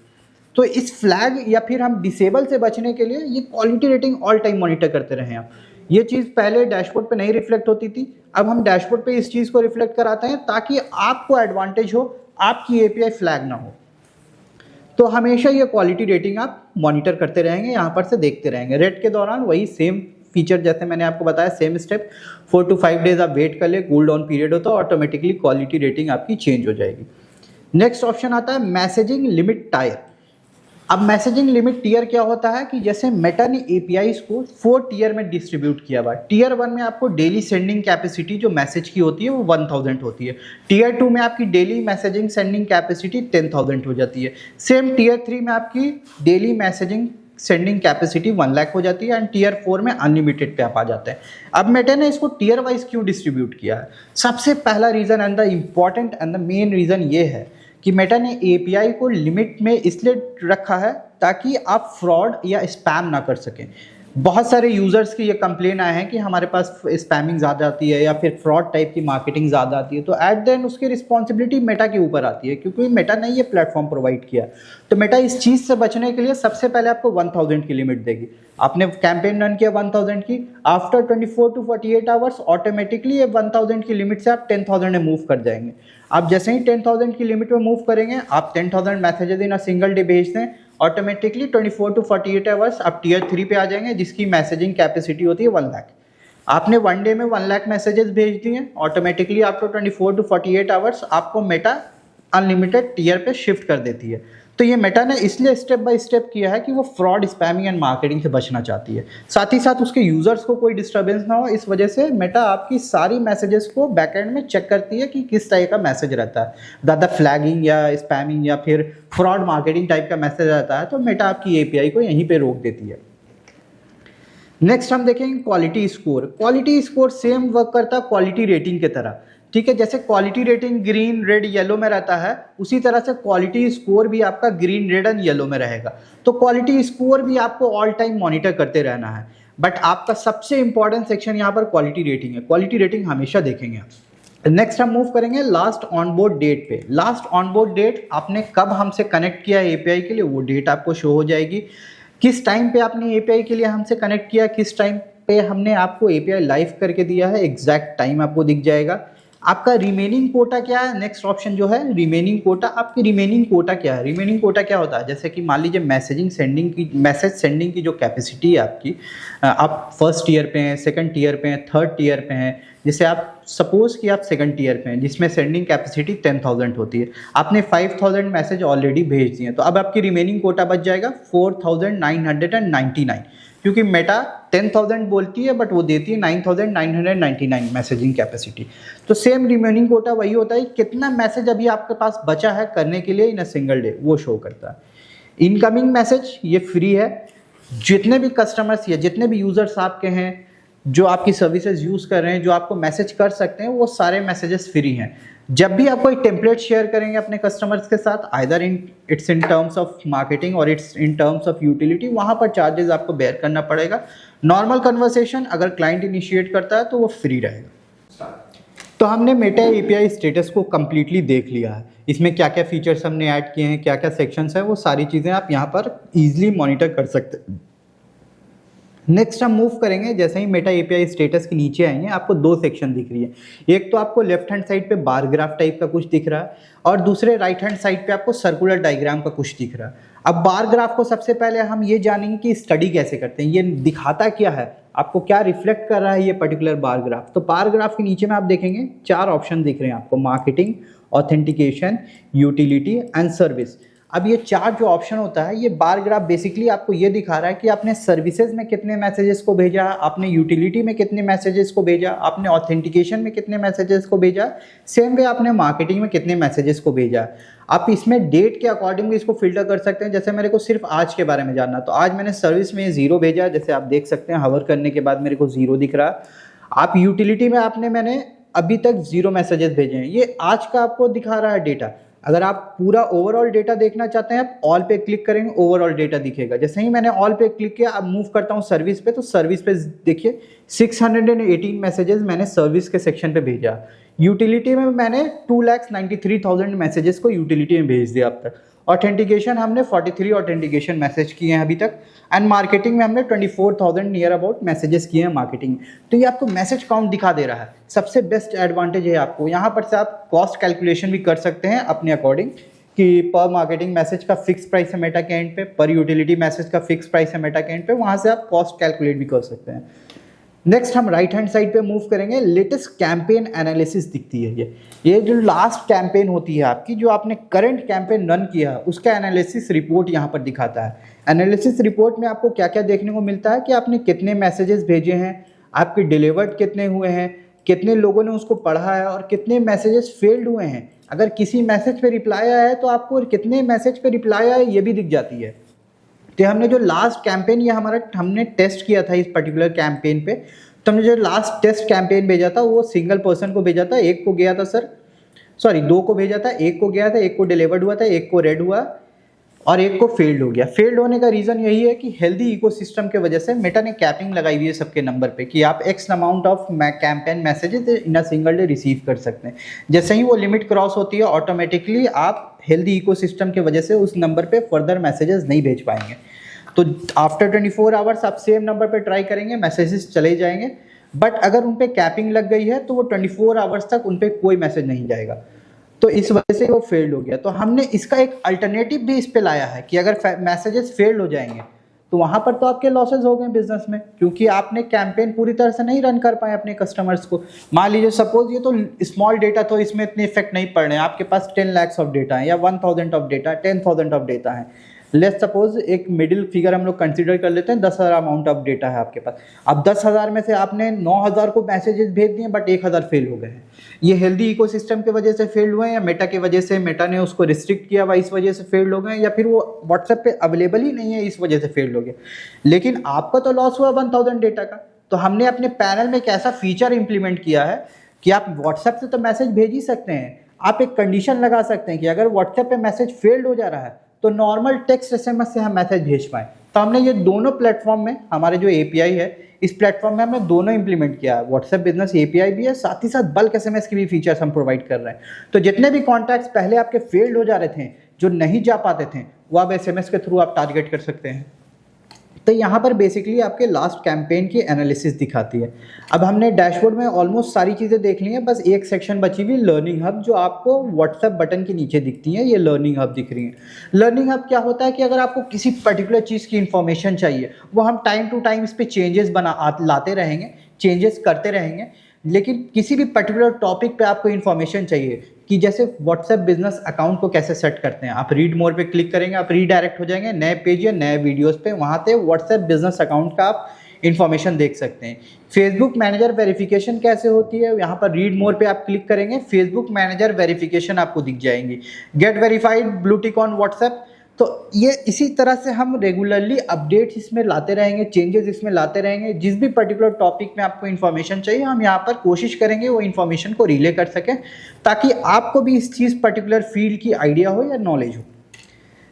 S1: तो इस फ्लैग या फिर हम डिसेबल से बचने के लिए ये quality rating all time monitor करते रहे आप। ये चीज़ पहले डैशबोर्ड पे नहीं रिफ्लेक्ट होती थी, अब हम डैशबोर्ड पे इस चीज़ को रिफ्लेक्ट कराते हैं ताकि आपको एडवांटेज हो, आपकी API फ्लैग ना हो। तो हमेशा ये क्वालिटी रेटिंग आप मॉनिटर करते रहेंगे, यहाँ पर से देखते रहेंगे। रेड के दौरान वही सेम फीचर जैसे मैंने आपको बताया, सेम स्टेप, 4 to 5 डेज आप वेट कर ले, कूल डाउन पीरियड होता है, ऑटोमेटिकली क्वालिटी रेटिंग आपकी चेंज हो जाएगी। नेक्स्ट ऑप्शन आता है मैसेजिंग लिमिट टायर। अब मैसेजिंग लिमिट टीयर क्या होता है कि जैसे मेटा ने APIs को 4 टीयर में डिस्ट्रीब्यूट किया हुआ है। टीयर 1 में आपको डेली सेंडिंग कैपेसिटी जो मैसेज की होती है वो 1000 होती है। टीयर 2 में आपकी डेली मैसेजिंग सेंडिंग कैपेसिटी 10,000 हो जाती है। सेम टीयर 3 में आपकी daily messaging sending capacity 1 lakh हो जाती है एंड टीयर 4 में अनलिमिटेड पे आप आ जाते हैं। अब मेटा ने इसको टीयर वाइज क्यों डिस्ट्रीब्यूट किया है? सबसे पहला reason and the important and the main reason ये है कि मेटा ने एपीआई को लिमिट में इसलिए रखा है ताकि आप फ्रॉड या स्पैम ना कर सकें। बहुत सारे यूज़र्स की ये कंप्लेन आए हैं कि हमारे पास स्पैमिंग ज़्यादा आती है या फिर फ्रॉड टाइप की मार्केटिंग ज़्यादा आती है, तो एट द एंड उसकी रिस्पॉन्सिबिलिटी मेटा के ऊपर आती है, क्योंकि मेटा ने ये प्लेटफॉर्म प्रोवाइड किया। तो मेटा इस चीज़ से बचने के लिए सबसे पहले आपको 1000 की लिमिट देगी। आपने कैंपेन रन किया 1000 की, आफ्टर 24 to 48 आवर्स ऑटोमेटिकली ये 1000 की लिमिट से आप 10,000 में मूव कर जाएंगे। आप जैसे ही 10,000 की लिमिट में मूव करेंगे, आप 10,000 messages in a single day भेज दें, ऑटोमेटिकली 24 to 48 आवर्स आप टियर 3 पे आ जाएंगे, जिसकी मैसेजिंग कैपेसिटी होती है 1 लाख। आपने 1 डे में 1 लाख मैसेजेस भेज दिए, ऑटोमेटिकली आफ्टर 24 to 48 आवर्स आपको मेटा अनलिमिटेड टियर पे शिफ्ट कर देती है। तो ये मेटा ने इसलिए स्टेप बाय स्टेप किया है कि वो फ्रॉड, स्पैमिंग एंड मार्केटिंग से बचना चाहती है। साथ ही साथ उसके यूजर्स को कोई डिस्टर्बेंस ना हो, इस वजह से मेटा आपकी सारी मैसेजेस को बैकएंड में चेक करती है कि किस टाइप का मैसेज रहता है। ज़्यादा फ्लैगिंग या स्पैमिंग या फिर फ्रॉड मार्केटिंग टाइप का मैसेज रहता है तो मेटा आपकी एपीआई को यहीं पर रोक देती है। नेक्स्ट हम देखेंगे quality score. Quality score same work करता है क्वालिटी रेटिंग की तरह, ठीक है। जैसे quality rating green, red, yellow में रहता है, उसी तरह से क्वालिटी स्कोर भी आपका ग्रीन, रेड एंड येलो में रहेगा। तो क्वालिटी स्कोर भी आपको ऑल टाइम मॉनिटर करते रहना है, बट आपका सबसे इंपॉर्टेंट सेक्शन यहाँ पर क्वालिटी रेटिंग है। क्वालिटी रेटिंग हमेशा देखेंगे आप। नेक्स्ट हम मूव करेंगे लास्ट ऑनबोर्ड डेट पे। लास्ट ऑनबोर्ड डेट, आपने कब हमसे कनेक्ट किया एपीआई के लिए, वो डेट आपको शो हो जाएगी। किस टाइम पे आपने एपीआई के लिए हमसे कनेक्ट किया, किस टाइम पे हमने आपको एपीआई लाइव करके दिया है, एग्जैक्ट टाइम आपको दिख जाएगा। आपका रिमेनिंग कोटा क्या है, नेक्स्ट ऑप्शन जो है रिमेनिंग कोटा। आपकी रिमेनिंग कोटा क्या है, रिमेनिंग कोटा क्या होता है, जैसे कि मान लीजिए मैसेज सेंडिंग की जो कैपेसिटी है आपकी, आप फर्स्ट टीयर पे हैं, सेकंड टीयर पे हैं, थर्ड टीयर पे हैं। जैसे आप सपोज कि आप सेकंड टीयर पे हैं जिसमें सेंडिंग कैपेसिटी 10,000 होती है, आपने 5,000 मैसेज ऑलरेडी भेज दिए, तो अब आपकी रिमेनिंग कोटा बच जाएगा 4,999, क्योंकि मेटा 10,000 बोलती है बट वो देती है 9,999 मैसेजिंग कैपेसिटी। तो सेम रिमेनिंग कोटा वही होता है, कितना मैसेज अभी आपके पास बचा है करने के लिए इन अ सिंगल डे, वो शो करता है। इनकमिंग मैसेज ये फ्री है, जितने भी कस्टमर्स या जितने भी यूजर्स आपके हैं जो आपकी सर्विसेज यूज़ कर रहे हैं, जो आपको मैसेज कर सकते हैं, वो सारे मैसेजेस फ्री हैं। जब भी आप कोई टेम्पलेट शेयर करेंगे अपने कस्टमर्स के साथ, either it's in terms of marketing or it's in terms of utility, वहाँ पर चार्जेस आपको बेयर करना पड़ेगा। नॉर्मल कन्वर्सेशन अगर क्लाइंट इनिशिएट करता है तो वो फ्री रहेगा। तो हमने मेटा एपीआई स्टेटस को कम्प्लीटली देख लिया है। इसमें क्या क्या फीचर्स हमने ऐड किए हैं, क्या क्या सेक्शंस हैं, वो सारी चीज़ें आप यहाँ पर ईजिली मॉनिटर कर सकते हैं। नेक्स्ट हम मूव करेंगे, जैसे ही मेटा एपीआई स्टेटस के नीचे आएंगे आपको 2 सेक्शन दिख रही है। एक तो आपको लेफ्ट हैंड साइड पे बार ग्राफ टाइप का कुछ दिख रहा है और दूसरे राइट हैंड साइड पे आपको सर्कुलर डायग्राम का कुछ दिख रहा है। अब बार ग्राफ को सबसे पहले हम ये जानेंगे कि स्टडी कैसे करते हैं, ये दिखाता क्या है, आपको क्या रिफ्लेक्ट कर रहा है ये पर्टिकुलर बार ग्राफ। तो बार ग्राफ के नीचे में आप देखेंगे 4 ऑप्शन दिख रहे हैं आपको, marketing, authentication, utility and service. अब ये 4 जो ऑप्शन होता है, ये बार ग्राफ बेसिकली आपको ये दिखा रहा है कि आपने सर्विसेज में कितने मैसेजेस को भेजा, आपने यूटिलिटी में कितने मैसेजेस को भेजा, आपने ऑथेंटिकेशन में कितने मैसेजेस को भेजा, सेम वे आपने मार्केटिंग में कितने मैसेजेस को भेजा। आप इसमें डेट के अकॉर्डिंग भी इसको फिल्टर कर सकते हैं। जैसे मेरे को सिर्फ आज के बारे में जानना, तो आज मैंने सर्विस में 0 भेजा, जैसे आप देख सकते हैं हवर करने के बाद मेरे को 0 दिख रहा। आप यूटिलिटी में मैंने अभी तक 0 मैसेजेस भेजे हैं, ये आज का आपको दिखा रहा है डेटा। अगर आप पूरा ओवरऑल डेटा देखना चाहते हैं, आप ऑल पे क्लिक करेंगे, ओवरऑल डेटा दिखेगा। जैसे ही मैंने ऑल पे क्लिक किया, अब मूव करता हूँ सर्विस पे, तो सर्विस पे देखिए 618 मैसेजेस मैंने सर्विस के सेक्शन पे भेजा। यूटिलिटी में मैंने 2,93,000 मैसेजेस को यूटिलिटी में भेज दिया अब तक। ऑथेंटिकेशन हमने 43 ऑथेंटिकेशन मैसेज किए हैं अभी तक, एंड मार्केटिंग में हमने 24,000 नियर अबाउट मैसेजेस किए हैं मार्केटिंग में। तो ये आपको मैसेज काउंट दिखा दे रहा है। सबसे बेस्ट एडवांटेज है आपको, यहाँ पर से आप कॉस्ट कैलकुलेशन भी कर सकते हैं अपने अकॉर्डिंग कि पर मार्केटिंग मैसेज का फिक्स प्राइस है मेटा के एंड पे, पर यूटिलिटी मैसेज का फिक्स प्राइस है मेटा के एंड पे, वहाँ से आप कॉस्ट कैलकुलेट भी कर सकते हैं। नेक्स्ट हम राइट हैंड साइड पे मूव करेंगे, लेटेस्ट कैंपेन एनालिसिस दिखती है। ये जो लास्ट कैंपेन होती है आपकी, जो आपने करंट कैंपेन रन किया है, उसका एनालिसिस रिपोर्ट यहाँ पर दिखाता है। एनालिसिस रिपोर्ट में आपको क्या क्या देखने को मिलता है कि आपने कितने मैसेजेस भेजे हैं, आपके डिलीवर्ड कितने हुए हैं, कितने लोगों ने उसको पढ़ा है और कितने मैसेजेस फेल्ड हुए हैं। अगर किसी मैसेज पे रिप्लाई आया है तो आपको कितने मैसेज पे रिप्लाई आया ये भी दिख जाती है। तो हमने जो लास्ट कैंपेन, ये हमने टेस्ट किया था इस पर्टिकुलर कैंपेन पे, तो हमने जो लास्ट टेस्ट कैंपेन भेजा था वो सिंगल पर्सन को भेजा था, एक को गया था सर सॉरी 2 को भेजा था, एक को गया था, एक को डिलीवर्ड हुआ था, एक को रेड हुआ और एक को फेल्ड हो गया। फेल्ड होने का रीज़न यही है कि हेल्दी इकोसिस्टम के वजह से मेटा ने कैपिंग लगाई हुई है सबके नंबर पे कि आप x amount of campaign messages in a single day receive कर सकते हैं। जैसे ही वो लिमिट क्रॉस होती है ऑटोमेटिकली आप हेल्दी इकोसिस्टम की वजह से उस नंबर पे फर्दर मैसेजेस नहीं भेज पाएंगे। तो आफ्टर 24 आवर्स आप सेम नंबर पे ट्राई करेंगे, मैसेजेस चले जाएंगे, बट अगर उन पे कैपिंग लग गई है तो वो 24 आवर्स तक उन पे कोई मैसेज नहीं जाएगा, तो इस वजह से वो फेल्ड हो गया। तो हमने इसका एक अल्टरनेटिव भी इस पे लाया है कि अगर मैसेजेस फेल्ड हो जाएंगे तो वहाँ पर तो आपके लॉसेज हो गए बिजनेस में, क्योंकि आपने कैंपेन पूरी तरह से नहीं रन कर पाए अपने कस्टमर्स को। मान लीजिए सपोज ये तो स्मॉल डेटा, तो इसमें इतने इफेक्ट नहीं पड़ रहे हैं, आपके पास 10 lakhs ऑफ डेटा है या 1000 ऑफ डेटा, 10,000 ऑफ डेटा है। लेट्स सपोज एक मिडिल फिगर हम लोग कंसीडर कर लेते हैं, 10,000 अमाउंट ऑफ डेटा है आपके पास। अब 10,000 में से आपने 9,000 को मैसेजेस भेज दिए बट 1,000 फेल हो गए हैं। ये हेल्दी इकोसिस्टम की वजह से फेल्ड हुए हैं या मेटा की वजह से, मेटा ने उसको रिस्ट्रिक्ट किया हुआ इस वजह से फेल्ड हो गए, या फिर वो व्हाट्सएप पे अवेलेबल ही नहीं है इस वजह से फेल्ड हो गए। लेकिन आपका तो लॉस हुआ 1000 डेटा का। तो हमने अपने पैनल में एक ऐसा फीचर इंप्लीमेंट किया है कि आप व्हाट्सएप से तो मैसेज भेज ही सकते हैं, आप एक कंडीशन लगा सकते हैं कि अगर व्हाट्सएप पे मैसेज फेल्ड हो जा रहा है तो नॉर्मल टेक्स्ट एसएमएस से हम मैसेज भेज पाएँ। तो हमने ये दोनों प्लेटफॉर्म में, हमारे जो एपीआई है इस प्लेटफॉर्म में हमने दोनों इंप्लीमेंट किया है। व्हाट्सएप बिजनेस एपीआई भी है, साथ ही साथ बल्क एसएमएस की भी फीचर्स हम प्रोवाइड कर रहे हैं। तो जितने भी कॉन्टैक्ट्स पहले आपके फेल्ड हो जा रहे थे, जो नहीं जा पाते थे, वो अब एसएमएस के थ्रू आप टारगेट कर सकते हैं। तो यहाँ पर बेसिकली आपके लास्ट कैंपेन की एनालिसिस दिखाती है। अब हमने डैशबोर्ड में ऑलमोस्ट सारी चीज़ें देख ली हैं, बस एक सेक्शन बची हुई लर्निंग हब, जो आपको व्हाट्सएप बटन के नीचे दिखती है, ये लर्निंग हब दिख रही है। लर्निंग हब क्या होता है कि अगर आपको किसी पर्टिकुलर चीज़ की इन्फॉर्मेशन चाहिए, वो हम टाइम टू टाइम इस पर चेंजेस लाते रहेंगे, चेंजेस करते रहेंगे। लेकिन किसी भी पर्टिकुलर टॉपिक पे आपको इन्फॉर्मेशन चाहिए कि जैसे व्हाट्सएप बिजनेस अकाउंट को कैसे सेट करते हैं, आप रीड मोर पे क्लिक करेंगे, आप रीडायरेक्ट हो जाएंगे नए पेज या नए वीडियोस पे, वहाँ पे व्हाट्सएप बिजनेस अकाउंट का आप इन्फॉर्मेशन देख सकते हैं। फेसबुक मैनेजर वेरिफिकेशन कैसे होती है, यहाँ पर रीड मोर पे आप क्लिक करेंगे, फेसबुक मैनेजर वेरिफिकेशन आपको दिख जाएंगी। Gate verified blue tick on WhatsApp. तो ये इसी तरह से हम रेगुलरली अपडेट्स इसमें लाते रहेंगे, चेंजेस इसमें लाते रहेंगे। जिस भी पर्टिकुलर टॉपिक में आपको इन्फॉर्मेशन चाहिए, हम यहाँ पर कोशिश करेंगे वो इन्फॉर्मेशन को रिले कर सकें, ताकि आपको भी इस चीज़ पर्टिकुलर फील्ड की आइडिया हो या नॉलेज हो।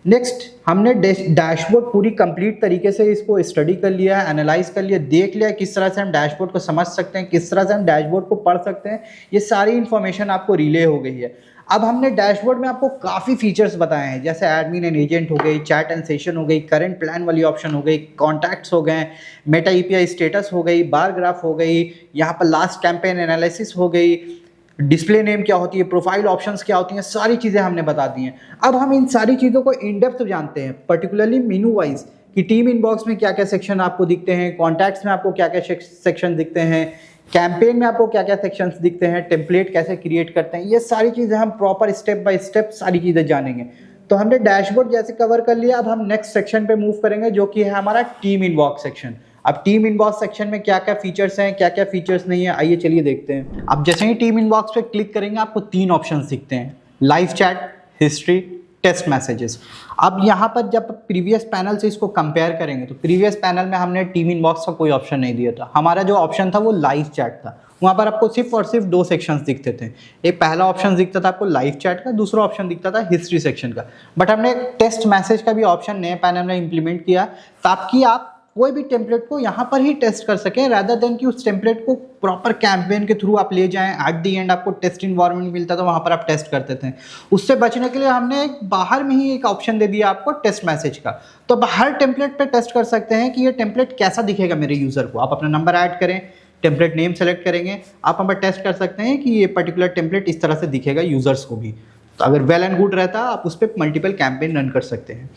S1: नेक्स्ट, हमने डैशबोर्ड पूरी कंप्लीट तरीके से इसको स्टडी कर लिया है, एनालाइज कर लिया, देख लिया किस तरह से हम डैशबोर्ड को समझ सकते हैं, किस तरह से हम डैशबोर्ड को पढ़ सकते हैं। ये सारी इन्फॉर्मेशन आपको रिले हो गई है। अब हमने डैशबोर्ड में आपको काफ़ी फीचर्स बताए हैं, जैसे एडमिन एंड एजेंट हो गई, चैट एंड सेशन हो गई, करंट प्लान वाली ऑप्शन हो गई, कॉन्टैक्ट्स हो गए, मेटा ईपीआई स्टेटस हो गई, बार ग्राफ हो गई, यहाँ पर लास्ट कैंपेन एनालिसिस हो गई, डिस्प्ले नेम क्या होती है, प्रोफाइल ऑप्शंस क्या होती हैं, सारी चीज़ें हमने बता दी हैं। अब हम इन सारी चीज़ों को इन डेप्थ जानते हैं, पर्टिकुलरली मेनू वाइज कि टीम इनबॉक्स में क्या क्या सेक्शन आपको दिखते हैं, कॉन्टैक्ट्स में आपको क्या क्या सेक्शन दिखते हैं, कैंपेन में आपको क्या क्या सेक्शंस दिखते हैं, टेम्पलेट कैसे क्रिएट करते हैं, ये सारी चीज़ें हम प्रॉपर स्टेप बाय स्टेप सारी चीज़ें जानेंगे। तो हमने डैशबोर्ड जैसे कवर कर लिया, अब हम नेक्स्ट सेक्शन पे मूव करेंगे, जो कि है हमारा टीम इनबॉक्स सेक्शन। अब टीम इनबॉक्स सेक्शन में क्या क्या फीचर्स हैं, क्या क्या फीचर्स नहीं है, आइए चलिए देखते हैं। अब जैसे ही टीम इनबॉक्स पे क्लिक करेंगे, आपको 3 ऑप्शंस दिखते हैं, live chat, history, test messages. अब यहाँ पर जब प्रीवियस पैनल से इसको कंपेयर करेंगे, तो प्रीवियस पैनल में हमने टीम इनबॉक्स का कोई ऑप्शन नहीं दिया था। हमारा जो ऑप्शन था वो लाइव चैट था। वहाँ पर आपको सिर्फ और सिर्फ 2 सेक्शंस दिखते थे। एक पहला ऑप्शन दिखता था आपको लाइव चैट का, दूसरा ऑप्शन दिखता था हिस्ट्री सेक्शन का। बट हमने टेस्ट मैसेज का भी ऑप्शन नए पैनल में इंप्लीमेंट किया, ताकि आप कोई भी टेम्पलेट को यहाँ पर ही टेस्ट कर सकें, रादर देन कि उस टेम्पलेट को प्रॉपर कैंपेन के थ्रू आप ले जाएं। एट दी एंड आपको टेस्ट इन्वायरमेंट मिलता था, वहाँ पर आप टेस्ट करते थे। उससे बचने के लिए हमने बाहर में ही एक ऑप्शन दे दिया आपको टेस्ट मैसेज का। तो अब हर टेम्पलेट पे टेस्ट कर सकते हैं कि ये टेम्पलेट कैसा दिखेगा मेरे यूज़र को। आप अपना नंबर ऐड करें, टेम्पलेट नेम सेलेक्ट करेंगे, आप वहाँ पर टेस्ट कर सकते हैं कि ये पर्टिकुलर टेम्पलेट इस तरह से दिखेगा यूज़र्स को भी। तो अगर वेल एंड गुड रहता है, आप उस पर मल्टीपल कैंपेन रन कर सकते हैं।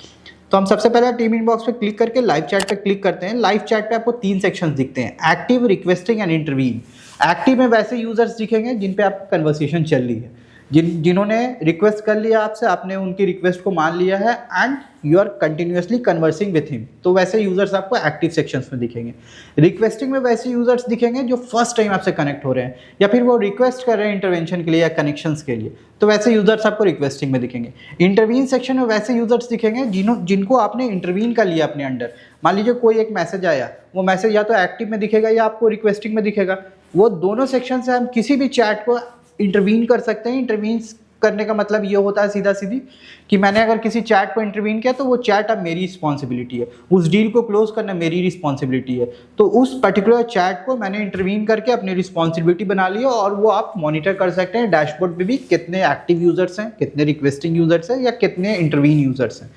S1: तो हम सबसे पहले टीम इनबॉक्स पे क्लिक करके लाइव चैट पे क्लिक करते हैं। लाइव चैट पे आपको 3 सेक्शंस दिखते हैं, active, requesting and intervene. Active में वैसे यूजर्स दिखेंगे जिन पे आप कन्वर्सेशन चल रही है, जिन्होंने रिक्वेस्ट कर लिया आपसे, आपने उनकी रिक्वेस्ट को मान लिया है and you are continuously conversing with him, तो वैसे यूजर्स आपको एक्टिव सेक्शंस में दिखेंगे। रिक्वेस्टिंग में वैसे यूजर्स दिखेंगे जो फर्स्ट टाइम आपसे कनेक्ट हो रहे हैं या फिर वो रिक्वेस्ट कर रहे हैं इंटरवेंशन के लिए या कनेक्शंस के लिए, तो वैसे यूजर्स आपको रिक्वेस्टिंग में दिखेंगे। इंटरवीन सेक्शन में वैसे यूजर्स दिखेंगे जिनको आपने इंटरवीन कर लिया अपने अंडर। मान लीजिए कोई एक मैसेज आया, वो मैसेज या तो एक्टिव में दिखेगा या आपको रिक्वेस्टिंग में दिखेगा। वो दोनों सेक्शन से हम किसी भी चैट को इंटरवीन कर सकते हैं। इंटरवीन करने का मतलब ये होता है सीधा सीधी कि मैंने अगर किसी चैट को इंटरवीन किया तो वो चैट अब मेरी रिस्पॉन्सिबिलिटी है, उस डील को क्लोज करना मेरी रिस्पॉन्सिबिलिटी है। तो उस पर्टिकुलर चैट को मैंने इंटरवीन करके अपनी रिस्पॉन्सिबिलिटी बना ली है और वो आप मॉनिटर कर सकते हैं डैशबोर्ड पे भी कितने एक्टिव यूजर्स हैं, कितने रिक्वेस्टिंग यूजर्स हैं या कितने इंटरवीन यूजर्स हैं।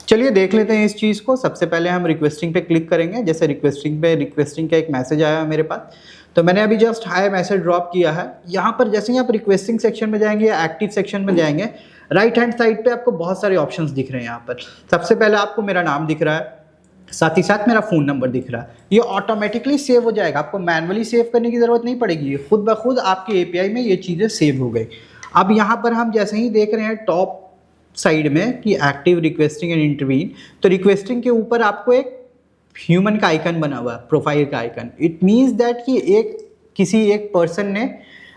S1: चलिए देख लेते हैं इस चीज़ को। सबसे पहले हम रिक्वेस्टिंग पे क्लिक करेंगे। जैसे रिक्वेस्टिंग का एक मैसेज आया मेरे पास, तो मैंने अभी जस्ट हाई मैसेज ड्रॉप किया है। यहाँ पर जैसे ही आप रिक्वेस्टिंग सेक्शन में जाएंगे या एक्टिव सेक्शन में जाएंगे, राइट हैंड साइड पे आपको बहुत सारे ऑप्शंस दिख रहे हैं। यहाँ पर सबसे पहले आपको मेरा नाम दिख रहा है, साथ ही साथ मेरा फ़ोन नंबर दिख रहा है। ये ऑटोमेटिकली सेव हो जाएगा, आपको मैनुअली सेव करने की ज़रूरत नहीं पड़ेगी, ये खुद ब खुद आपके API में ये चीज़ें सेव हो गई। अब यहाँ पर हम जैसे ही देख रहे हैं टॉप साइड में कि एक्टिव, रिक्वेस्टिंग एंड इंटरवीन, तो रिक्वेस्टिंग के ऊपर आपको एक ह्यूमन का आइकन बना हुआ है, प्रोफाइल का आइकन। इट मीन्स दैट कि किसी एक पर्सन ने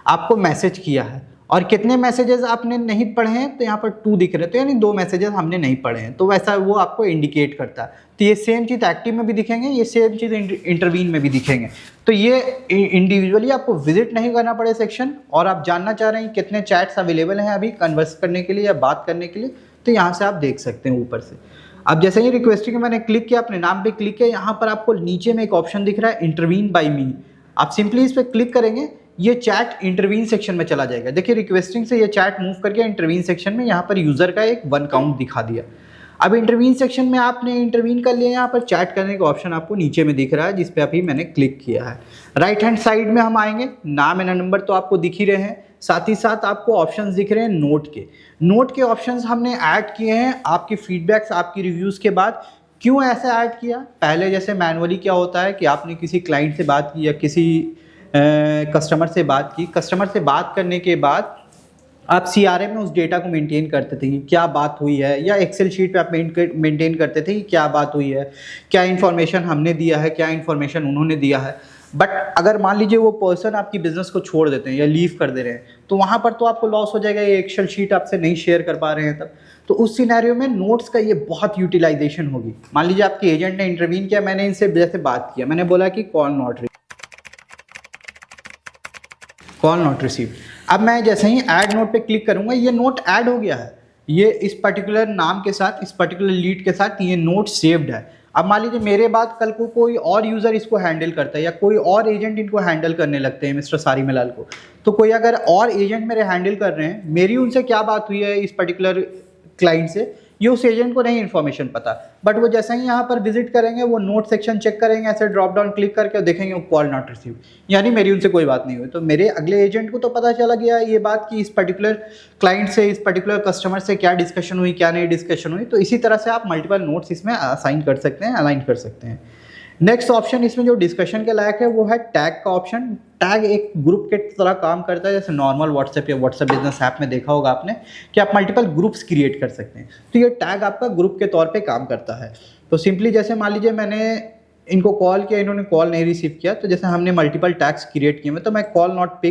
S1: आपको मैसेज किया है और कितने मैसेजेस आपने नहीं पढ़े हैं, तो यहाँ पर 2 दिख रहे हैं, तो यानी 2 मैसेजेस हमने नहीं पढ़े हैं, तो वैसा वो आपको इंडिकेट करता है। तो ये सेम चीज़ एक्टिव में भी दिखेंगे, ये सेम चीज़ इंटरवीन में भी दिखेंगे। तो ये इंडिविजुअली आपको विजिट नहीं करना पड़े सेक्शन, और आप जानना चाह रहे हैं कितने चैट्स अवेलेबल हैं अभी कन्वर्स करने के लिए या बात करने के लिए, तो यहाँ से आप देख सकते हैं ऊपर से। अब जैसे ही रिक्वेस्टिंग मैंने क्लिक किया, अपने नाम पे क्लिक किया, यहाँ पर आपको नीचे में एक ऑप्शन दिख रहा है इंटरवीन बाय मी। आप सिंपली इस पर क्लिक करेंगे, ये चैट इंटरवीन सेक्शन में चला जाएगा। देखिए रिक्वेस्टिंग से ये चैट मूव करके इंटरवीन सेक्शन में, यहाँ पर यूजर का एक 1 काउंट दिखा दिया। अब इंटरवीन सेक्शन में आपने इंटरवीन कर लिया, यहाँ पर चैट करने का ऑप्शन आपको नीचे में दिख रहा है, जिस पे अभी मैंने क्लिक किया है। राइट हैंड साइड में हम आएंगे, नाम एंड नंबर तो आपको दिख ही रहे हैं, साथ ही साथ आपको ऑप्शंस दिख रहे हैं नोट के ऑप्शंस हमने ऐड किए हैं आपकी फीडबैक्स, आपकी रिव्यूज़ के बाद। क्यों ऐसा ऐड किया? पहले जैसे मैनुअली क्या होता है कि आपने किसी क्लाइंट से बात की या किसी कस्टमर से बात की, कस्टमर से बात करने के बाद आप CRM में उस डेटा को मेंटेन करते थे कि क्या बात हुई है, या एक्सेल शीट पे आप मेंटेन करते थे कि क्या बात हुई है, क्या इन्फॉर्मेशन हमने दिया है, क्या इन्फॉर्मेशन उन्होंने दिया है। बट अगर मान लीजिए वो पर्सन आपकी बिजनेस को छोड़ देते हैं या लीव कर दे रहे हैं, तो वहाँ पर तो आपको लॉस हो जाएगा, ये एक्सेल शीट आपसे नहीं शेयर कर पा रहे हैं तब। तो उस सिनेरियो में नोट्स का ये बहुत यूटिलाइजेशन होगी। मान लीजिए आपके एजेंट ने इंटरवीन किया, मैंने इनसे जैसे बात किया, मैंने बोला कि कॉल नॉट रिसीव। अब मैं जैसे ही ऐड नोट पे क्लिक करूंगा, ये नोट ऐड हो गया है, ये इस पर्टिकुलर नाम के साथ, इस पर्टिकुलर लीड के साथ ये नोट सेव्ड है। अब मान लीजिए मेरे बाद कल को कोई और यूज़र इसको हैंडल करता है या कोई और एजेंट इनको हैंडल करने लगते हैं मिस्टर सारीमलाल को, तो कोई अगर और एजेंट मेरे हैंडल कर रहे हैं, मेरी उनसे क्या बात हुई है इस पर्टिकुलर क्लाइंट से, ये उस एजेंट को नहीं इन्फॉर्मेशन पता। बट वो जैसे ही यहाँ पर विजिट करेंगे, वो नोट सेक्शन चेक करेंगे, ऐसे ड्रॉप डाउन क्लिक करके देखेंगे वो कॉल नॉट रिसीव, यानी मेरी उनसे कोई बात नहीं हुई। तो मेरे अगले एजेंट को तो पता चला गया ये बात कि इस पर्टिकुलर क्लाइंट से, इस पर्टिकुलर कस्टमर से क्या डिस्कशन हुई, क्या नहीं डिस्कशन हुई। तो इसी तरह से आप मल्टीपल नोट्स इसमें असाइन कर सकते हैं, अलाइन कर सकते हैं। नेक्स्ट ऑप्शन इसमें जो डिस्कशन के लायक है वो है टैग का ऑप्शन। टैग एक ग्रुप के तरह काम करता है, जैसे नॉर्मल व्हाट्सएप या व्हाट्सएप बिजनेस ऐप में देखा होगा आपने कि आप मल्टीपल ग्रुप्स क्रिएट कर सकते हैं। तो ये टैग आपका ग्रुप के तौर पे काम करता है। तो सिंपली जैसे मान लीजिए मैंने इनको कॉल किया, इन्होंने कॉल नहीं रिसीव किया, तो जैसे हमने मल्टीपल टैग्स क्रिएट किए हैं, तो मैं कॉल नॉट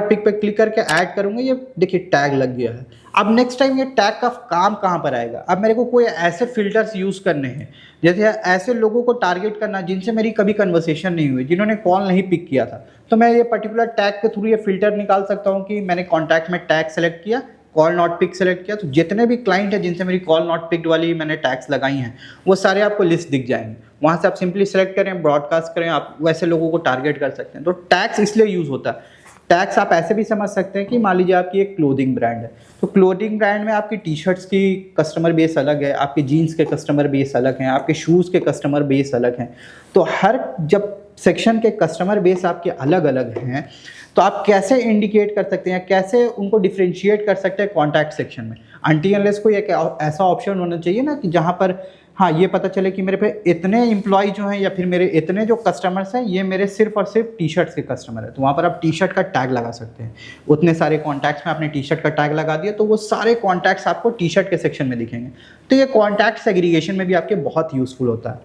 S1: पिक पे क्लिक करके ऐड करूंगा, ये देखिए टैग लग गया है। अब नेक्स्ट टाइम ये टैग का काम कहाँ पर आएगा? अब मेरे को कोई ऐसे फिल्टर्स यूज़ करने हैं, जैसे ऐसे लोगों को टारगेट करना जिनसे मेरी कभी कन्वर्सेशन नहीं हुई, जिन्होंने कॉल नहीं पिक किया था, तो मैं ये पर्टिकुलर टैग के थ्रू ये फिल्टर निकाल सकता हूँ कि मैंने कॉन्टैक्ट में टैग सेलेक्ट किया, कॉल नॉट पिक सेलेक्ट किया, तो जितने भी क्लाइंट हैं जिनसे मेरी कॉल नॉट पिक्ड वाली मैंने टैग्स लगाई हैं, वो सारे आपको लिस्ट दिख जाएंगे। वहाँ से आप सिंपली सेलेक्ट करें, ब्रॉडकास्ट करें, आप वैसे लोगों को टारगेट कर सकते हैं। तो टैग्स इसलिए यूज़ होता है। टैग्स आप ऐसे भी समझ सकते हैं कि मान लीजिए आपकी एक क्लोथिंग ब्रांड है, तो क्लोथिंग ब्रांड में आपकी टी शर्ट्स की कस्टमर बेस अलग है, आपके जीन्स के कस्टमर बेस अलग हैं, आपके शूज़ के कस्टमर बेस अलग हैं। तो हर जब सेक्शन के कस्टमर बेस आपके अलग अलग हैं, तो आप कैसे इंडिकेट कर सकते हैं, कैसे उनको डिफ्रेंशिएट कर सकते हैं कॉन्टैक्ट सेक्शन में? अनटिल अनलेस कोई एक ऐसा ऑप्शन होना चाहिए ना कि जहाँ पर हाँ ये पता चले कि मेरे पे इतने एम्प्लॉय जो हैं या फिर मेरे इतने जो कस्टमर्स हैं, ये मेरे सिर्फ और सिर्फ टी शर्ट्स के कस्टमर है। तो वहाँ पर आप टी शर्ट का टैग लगा सकते हैं। उतने सारे कॉन्टैक्ट्स में आपने टी शर्ट का टैग लगा दिया, तो वो सारे कॉन्टैक्ट्स आपको टी शर्ट के सेक्शन में दिखेंगे। तो ये कॉन्टैक्ट सेग्रीगेशन में भी आपके बहुत यूजफुल होता है।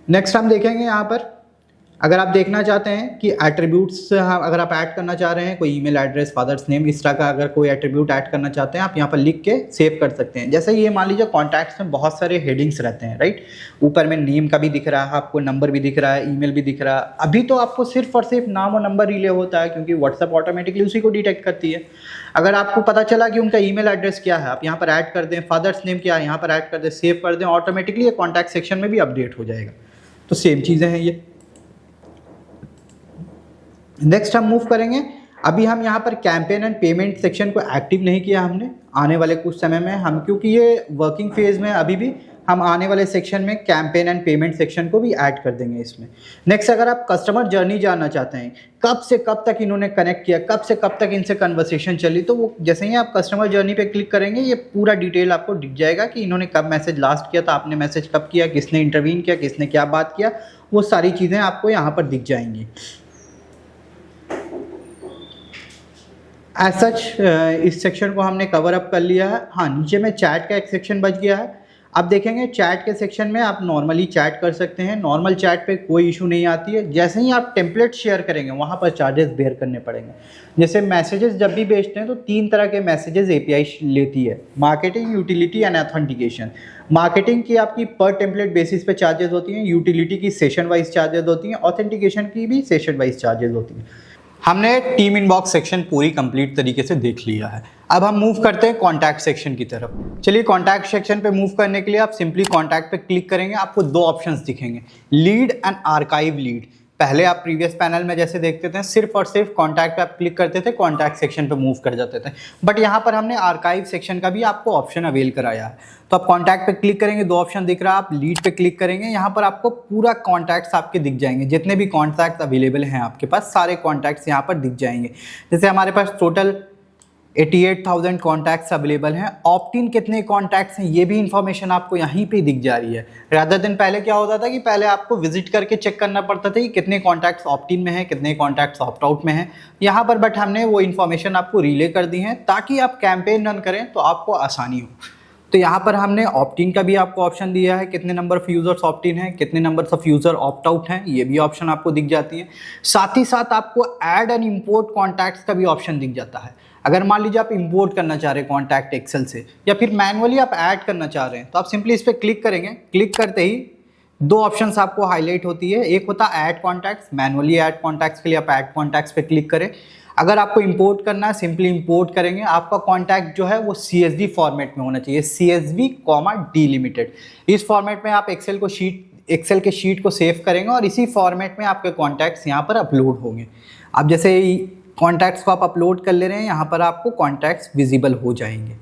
S1: नेक्स्ट हम देखेंगे यहाँ पर अगर आप देखना चाहते हैं कि एट्रीब्यूट्स अगर आप ऐड करना चाह रहे हैं, कोई ईमेल एड्रेस, फादर्स नेम, इस तरह का अगर कोई एट्रीब्यूट ऐड करना चाहते हैं, आप यहाँ पर लिख के सेव कर सकते हैं। जैसे ये मान लीजिए कॉन्टैक्ट्स में बहुत सारे हेडिंग्स रहते हैं, राइट। ऊपर में नेम का भी दिख रहा है आपको, नंबर भी दिख रहा है, ईमेल भी दिख रहा है। अभी तो आपको सिर्फ और सिर्फ नाम और नंबर रिले होता है, क्योंकि व्हाट्सएप ऑटोमेटिकली उसी को डिटेक्ट करती है। अगर आपको पता चला कि उनका ईमेल एड्रेस क्या है, आप यहाँ पर ऐड कर दें, फादर्स नेम क्या है यहाँ पर ऐड कर दें, सेव कर दें, ऑटोमेटिकली ये कॉन्टैक्ट सेक्शन में भी अपडेट हो जाएगा। तो सेम चीज़ें हैं ये। नेक्स्ट हम मूव करेंगे। अभी हम यहाँ पर कैंपेन एंड पेमेंट सेक्शन को एक्टिव नहीं किया हमने। आने वाले कुछ समय में हम, क्योंकि ये वर्किंग फेज में अभी भी, हम आने वाले सेक्शन में कैंपेन एंड पेमेंट सेक्शन को भी ऐड कर देंगे इसमें। नेक्स्ट, अगर आप कस्टमर जर्नी जानना चाहते हैं, कब से कब तक इन्होंने कनेक्ट किया, कब से कब तक इनसे कन्वर्सेशन चली, तो वो जैसे ही आप कस्टमर जर्नी पे क्लिक करेंगे, ये पूरा डिटेल आपको दिख जाएगा कि इन्होंने कब मैसेज लास्ट किया था, आपने मैसेज कब किया, किसने इंटरवीन किया, किसने क्या बात किया, वो सारी चीज़ें आपको यहाँ पर दिख जाएंगी। एज सच इस सेक्शन को हमने कवर अप कर लिया है। हाँ, नीचे में चैट का एक सेक्शन बच गया है। अब देखेंगे चैट के सेक्शन में आप नॉर्मली चैट कर सकते हैं, नॉर्मल चैट पे कोई इशू नहीं आती है। जैसे ही आप टेम्पलेट शेयर करेंगे वहाँ पर चार्जेस बेयर करने पड़ेंगे। जैसे मैसेजेस जब भी भेजते हैं तो 3 तरह के मैसेजेस API लेती है, marketing, utility and authentication. Marketing की आपकी पर टेम्पलेट बेसिस पे चार्जेस होती हैं, यूटिलिटी की सेशन वाइज चार्जेस होती हैं, ऑथेंटिकेशन की भी सेशन वाइज चार्जेस होती हैं। हमने टीम इनबॉक्स सेक्शन पूरी कंप्लीट तरीके से देख लिया है। अब हम मूव करते हैं कॉन्टैक्ट सेक्शन की तरफ। चलिए, कॉन्टैक्ट सेक्शन पे मूव करने के लिए आप सिंपली कॉन्टैक्ट पे क्लिक करेंगे, आपको 2 ऑप्शंस दिखेंगे, लीड एंड आर्काइव लीड। पहले आप प्रीवियस पैनल में जैसे देखते थे, सिर्फ और सिर्फ कॉन्टैक्ट पे आप क्लिक करते थे, कॉन्टैक्ट सेक्शन पे मूव कर जाते थे, बट यहाँ पर हमने आर्काइव सेक्शन का भी आपको ऑप्शन अवेल कराया है। तो आप कॉन्टैक्ट पे क्लिक करेंगे, 2 ऑप्शन दिख रहा है, आप लीड पे क्लिक करेंगे, यहाँ पर आपको पूरा कॉन्टैक्ट्स आपके दिख जाएंगे, जितने भी कॉन्टैक्ट अवेलेबल हैं आपके पास, सारे कॉन्टैक्ट्स यहाँ पर दिख जाएंगे। जैसे हमारे पास टोटल 88,000 कॉन्टैक्ट्स अवेलेबल हैं। ऑप्ट इन कितने कॉन्टैक्ट्स हैं ये भी इंफॉर्मेशन आपको यहीं पे दिख जा रही है। रादर देन पहले क्या होता था कि पहले आपको विजिट करके चेक करना पड़ता था कि कितने कॉन्टैक्ट्स ऑप्ट इन में हैं, कितने कॉन्टैक्ट्स ऑप्ट आउट में हैं। यहाँ पर बट हमने वो इन्फॉर्मेशन आपको रिले कर दी है ताकि आप कैंपेन रन करें तो आपको आसानी हो। तो यहाँ पर हमने ऑप्ट इन का भी आपको ऑप्शन दिया है, कितने नंबर ऑफ यूजर्स ऑप्ट इन हैं, कितने number of user opt out हैं, ये भी ऑप्शन आपको दिख जाती है। साथ ही साथ आपको ऐड एंड इंपोर्ट कॉन्टैक्ट्स का भी ऑप्शन दिख जाता है। अगर मान लीजिए आप इंपोर्ट करना चाह रहे हैं कॉन्टैक्ट एक्सेल से, या फिर मैनुअली आप ऐड करना चाह रहे हैं, तो आप सिंपली इस पर क्लिक करेंगे। क्लिक करते ही 2 ऑप्शंस आपको हाईलाइट होती है। एक होता है add contacts, manually add contacts के लिए आप ऐड कॉन्टैक्ट्स पे क्लिक करें। अगर आपको इंपोर्ट करना है, सिंपली इंपोर्ट करेंगे। आपका कॉन्टैक्ट जो है वो CSV फॉर्मेट में होना चाहिए, CSV डिलिमिटेड। इस फॉर्मेट में आप एक्सेल के शीट को सेव करेंगे और इसी फॉर्मेट में आपके कॉन्टैक्ट्स यहाँ पर अपलोड होंगे। अब जैसे कॉन्टैक्ट्स को आप अपलोड कर ले रहे हैं, यहाँ पर आपको कॉन्टैक्ट्स विजिबल हो जाएंगे।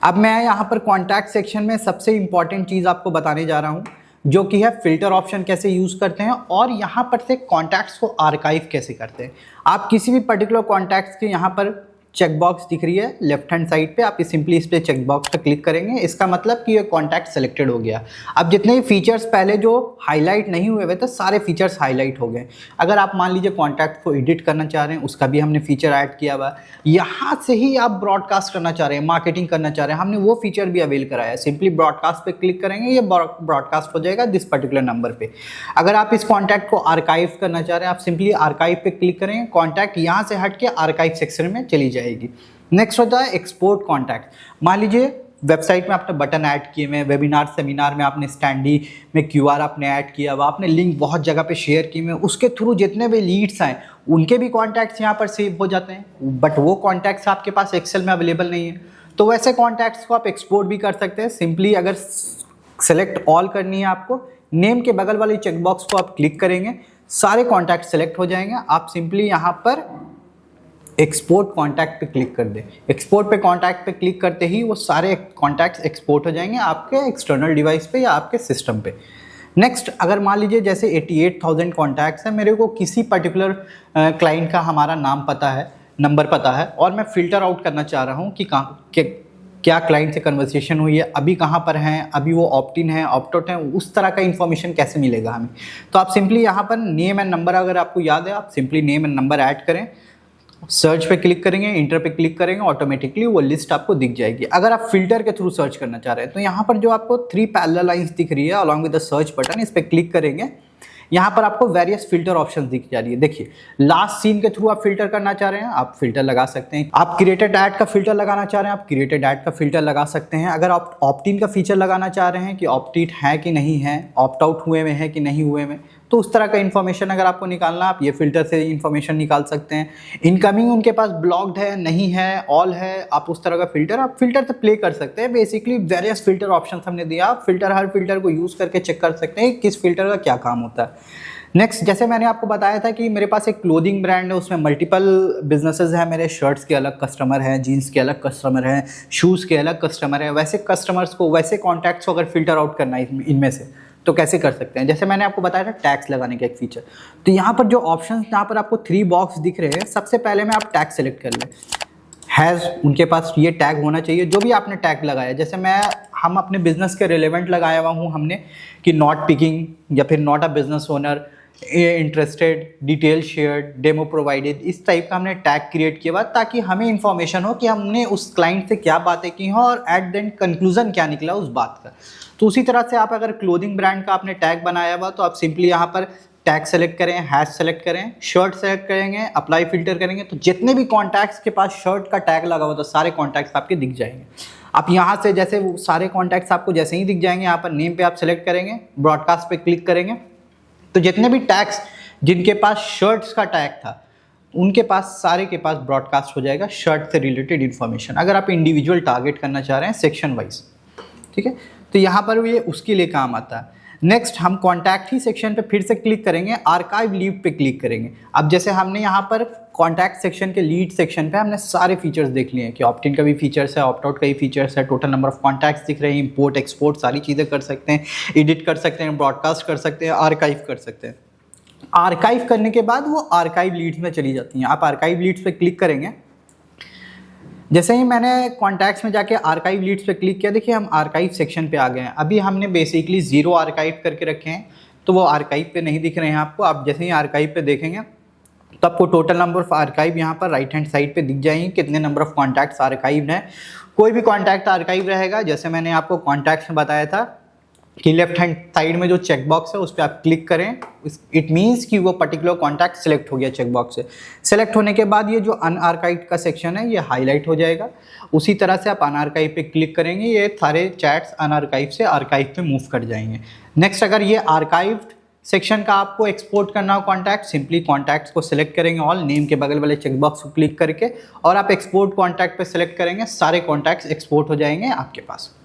S1: अब मैं यहाँ पर कॉन्टैक्ट सेक्शन में सबसे इंपॉर्टेंट चीज़ आपको बताने जा रहा हूँ, जो कि है फिल्टर ऑप्शन कैसे यूज़ करते हैं और यहाँ पर से कॉन्टैक्ट्स को आर्काइव कैसे करते हैं। आप किसी भी पर्टिकुलर कॉन्टैक्ट्स के यहाँ पर चेकबॉक्स दिख रही है लेफ्ट हैंड साइड पे, आप सिंपली इस पे चेकबॉक्स पे क्लिक करेंगे, इसका मतलब कि ये कॉन्टैक्ट सेलेक्टेड हो गया। अब जितने भी फीचर्स पहले जो हाईलाइट नहीं हुए हुए थे, सारे फीचर्स हाईलाइट हो गए। अगर आप मान लीजिए कॉन्टैक्ट को एडिट करना चाह रहे हैं, उसका भी हमने फीचर ऐड किया हुआ। यहाँ से ही आप ब्रॉडकास्ट करना चाह रहे हैं, मार्केटिंग करना चाह रहे हैं, हमने वो फीचर भी अवेल कराया है। सिंपली ब्रॉडकास्ट पे क्लिक करेंगे, ये ब्रॉडकास्ट हो जाएगा दिस पर्टिकुलर नंबर पे। अगर आप इस कॉन्टैक्ट को आर्काइव करना चाह रहे हैं, आप सिंपली आर्काइव पे क्लिक करेंगे, कॉन्टैक्ट यहाँ से हट के आर्काइव सेक्शन में चली जाएगी। नेक्स्ट होता है एक्सपोर्ट कॉन्टैक्ट। मान लीजिए वेबसाइट में आपने बटन ऐड किए हुए, वेबिनार सेमिनार में आपने स्टैंडी में QR आपने ऐड किया हुआ, आपने लिंक बहुत जगह पे शेयर किए हुए, उसके थ्रू जितने भी लीड्स आए उनके भी कॉन्टैक्ट्स यहाँ पर सेव हो जाते हैं, बट वो कॉन्टैक्ट्स आपके पास एक्सेल में अवेलेबल नहीं है। तो वैसे कॉन्टैक्ट्स को आप एक्सपोर्ट भी कर सकते हैं। सिंपली अगर सेलेक्ट ऑल करनी है आपको, नेम के बगल वाले चेकबॉक्स को आप क्लिक करेंगे, सारे कॉन्टैक्ट सेलेक्ट हो जाएंगे। आप सिंपली यहाँ पर एक्सपोर्ट कॉन्टैक्ट पे क्लिक कर दें। एक्सपोर्ट पे कॉन्टैक्ट पे क्लिक करते ही वो सारे कॉन्टैक्ट्स एक्सपोर्ट हो जाएंगे आपके एक्सटर्नल डिवाइस पे या आपके सिस्टम पे। नेक्स्ट, अगर मान लीजिए जैसे 88,000 कॉन्टैक्ट्स हैं, मेरे को किसी पर्टिकुलर क्लाइंट का हमारा नाम पता है, नंबर पता है, और मैं फ़िल्टर आउट करना चाह रहा हूँ कि क्या क्लाइंट से कन्वर्सेशन हुई है, अभी कहाँ पर हैं, अभी वो ऑप्ट इन है, ऑप्ट आउट है, उस तरह का इन्फॉर्मेशन कैसे मिलेगा हमें। तो आप सिंपली यहाँ पर नेम एंड नंबर, अगर आपको याद है, आप simply name and number add करें, सर्च पे क्लिक करेंगे, इंटर पे क्लिक करेंगे, ऑटोमेटिकली वो लिस्ट आपको दिख जाएगी। अगर आप फिल्टर के थ्रू सर्च करना चाह रहे हैं तो यहाँ पर जो आपको 3 पैरेलल लाइंस दिख रही है along with the search button, इस पर क्लिक करेंगे। यहाँ पर आपको वेरियस फिल्टर ऑप्शंस दिख जा रही है। देखिए लास्ट सीन के थ्रू आप फिल्टर करना चाह रहे हैं, आप फिल्टर लगा सकते हैं। आप क्रिएटेड ऐड का फिल्टर लगाना चाह रहे हैं, आप क्रिएटेड ऐड का फिल्टर लगा सकते हैं। अगर आप ऑप्ट इन का फीचर लगाना चाह रहे हैं कि ऑप्ट इन है कि नहीं है, ऑप्ट आउट हुए में है कि नहीं हुए में, तो उस तरह का इन्फॉर्मेशन अगर आपको निकालना, आप ये फिल्टर से इन्फॉर्मेशन निकाल सकते हैं। इनकमिंग उनके पास ब्लॉक्ड है, नहीं है, ऑल है, आप उस तरह का फिल्टर आप फिल्टर से प्ले कर सकते हैं। बेसिकली वेरियस फिल्टर ऑप्शन हमने दिया, आप फिल्टर हर फिल्टर को यूज़ करके चेक कर सकते हैं किस फिल्टर का क्या काम होता है। नेक्स्ट, जैसे मैंने आपको बताया था कि मेरे पास एक क्लोथिंग ब्रांड है, उसमें मल्टीपल बिजनेसेस हैं मेरे। शर्ट्स के अलग कस्टमर हैं, जीन्स के अलग कस्टमर हैं, शूज़ के अलग कस्टमर हैं। वैसे कस्टमर्स को, वैसे कॉन्टैक्ट्स को अगर फिल्टर आउट करना है इनमें से, तो कैसे कर सकते हैं। जैसे मैंने आपको बताया था टैग्स लगाने का एक फीचर, तो यहाँ पर जो ऑप्शन, यहाँ पर आपको 3 बॉक्स दिख रहे हैं। सबसे पहले में आप टैग सेलेक्ट कर लें, हैज़, उनके पास ये टैग होना चाहिए जो भी आपने टैग लगाया। जैसे हम अपने बिजनेस के रिलेवेंट लगाया हुआ हूँ हमने कि नॉट पिकिंग, या फिर not a business owner, interested, detail shared, demo provided, इस टाइप का हमने टैग क्रिएट किया हुआ, ताकि हमें इन्फॉर्मेशन हो कि हमने उस क्लाइंट से क्या बातें की हैं और एट द एंड कंक्लूजन क्या निकला उस बात का। तो उसी तरह से आप अगर क्लोथिंग ब्रांड का आपने टैग बनाया हुआ, तो आप सिंपली यहाँ पर टैग सेलेक्ट करें, हैश सेलेक्ट करें, शर्ट सेलेक्ट करेंगे, अप्लाई फिल्टर करेंगे, तो जितने भी कॉन्टैक्ट्स के पास शर्ट का टैग लगा हुआ, तो सारे कॉन्टैक्ट्स आपके दिख जाएंगे। आप यहाँ से जैसे वो सारे कॉन्टैक्ट्स आपको जैसे ही दिख जाएंगे, यहाँ पर नेम पे आप सेलेक्ट करेंगे, ब्रॉडकास्ट पे क्लिक करेंगे, तो जितने भी टैग्स जिनके पास शर्ट्स का टैग था, उनके पास, सारे के पास ब्रॉडकास्ट हो जाएगा शर्ट से रिलेटेड इन्फॉर्मेशन। अगर आप इंडिविजुअल टारगेट करना चाह रहे हैं सेक्शन वाइज, ठीक है, तो यहाँ पर ये उसके लिए काम आता है। नेक्स्ट, हम कॉन्टैक्ट ही सेक्शन पे फिर से क्लिक करेंगे, आर्काइव लीड पे क्लिक करेंगे। अब जैसे हमने यहाँ पर कॉन्टैक्ट सेक्शन के लीड सेक्शन पे हमने सारे फीचर्स देख लिए हैं कि ऑप्ट इन का भी फीचर्स है, ऑप्ट आउट का भी फीचर्स है, टोटल नंबर ऑफ कॉन्टैक्ट्स दिख रहे हैं, इंपोर्ट एक्सपोर्ट सारी चीज़ें कर सकते हैं, एडिट कर सकते हैं, ब्रॉडकास्ट कर सकते हैं, आर्काइव कर सकते हैं। आर्काइव करने के बाद वो आर्काइव लीड्स में चली जाती हैं। आप आर्काइव लीड्स पे क्लिक करेंगे, जैसे ही मैंने कॉन्टैक्ट्स में जाके आर्काइव लीड्स पे क्लिक किया, देखिए हम आर्काइव सेक्शन पे आ गए हैं। अभी हमने बेसिकली 0 आर्काइव करके रखे हैं, तो वो आर्काइव पे नहीं दिख रहे हैं आपको। आप जैसे ही आर्काइव पे देखेंगे तो आपको टोटल नंबर ऑफ आर्काइव यहाँ पर राइट हैंड साइड पे दिख जाएंगे, कितने नंबर ऑफ कॉन्टैक्ट्स आर्काइव हैं। कोई भी कॉन्टैक्ट आर्काइव रहेगा, जैसे मैंने आपको कॉन्टैक्ट्स में बताया था कि लेफ्ट हैंड साइड में जो चेक बॉक्स है उस पर आप क्लिक करें, इट मीन्स कि वो पर्टिकुलर कॉन्टैक्ट सेलेक्ट हो गया चेक बॉक्स से। सेलेक्ट होने के बाद ये जो अनआर्काइव का सेक्शन है ये हाईलाइट हो जाएगा। उसी तरह से आप अनआर्काइव पे क्लिक करेंगे, ये सारे चैट्स अनआर्काइव से आर्काइव पे मूव कर जाएंगे। नेक्स्ट, अगर ये आर्काइव्ड सेक्शन का आपको एक्सपोर्ट करना हो कॉन्टैक्ट, सिंपली कॉन्टैक्ट्स को सिलेक्ट करेंगे, ऑल नेम के बगल वाले चेक बॉक्स को क्लिक करके, और आप एक्सपोर्ट कॉन्टैक्ट पे सिलेक्ट करेंगे, सारे कॉन्टैक्ट्स एक्सपोर्ट हो जाएंगे आपके पास।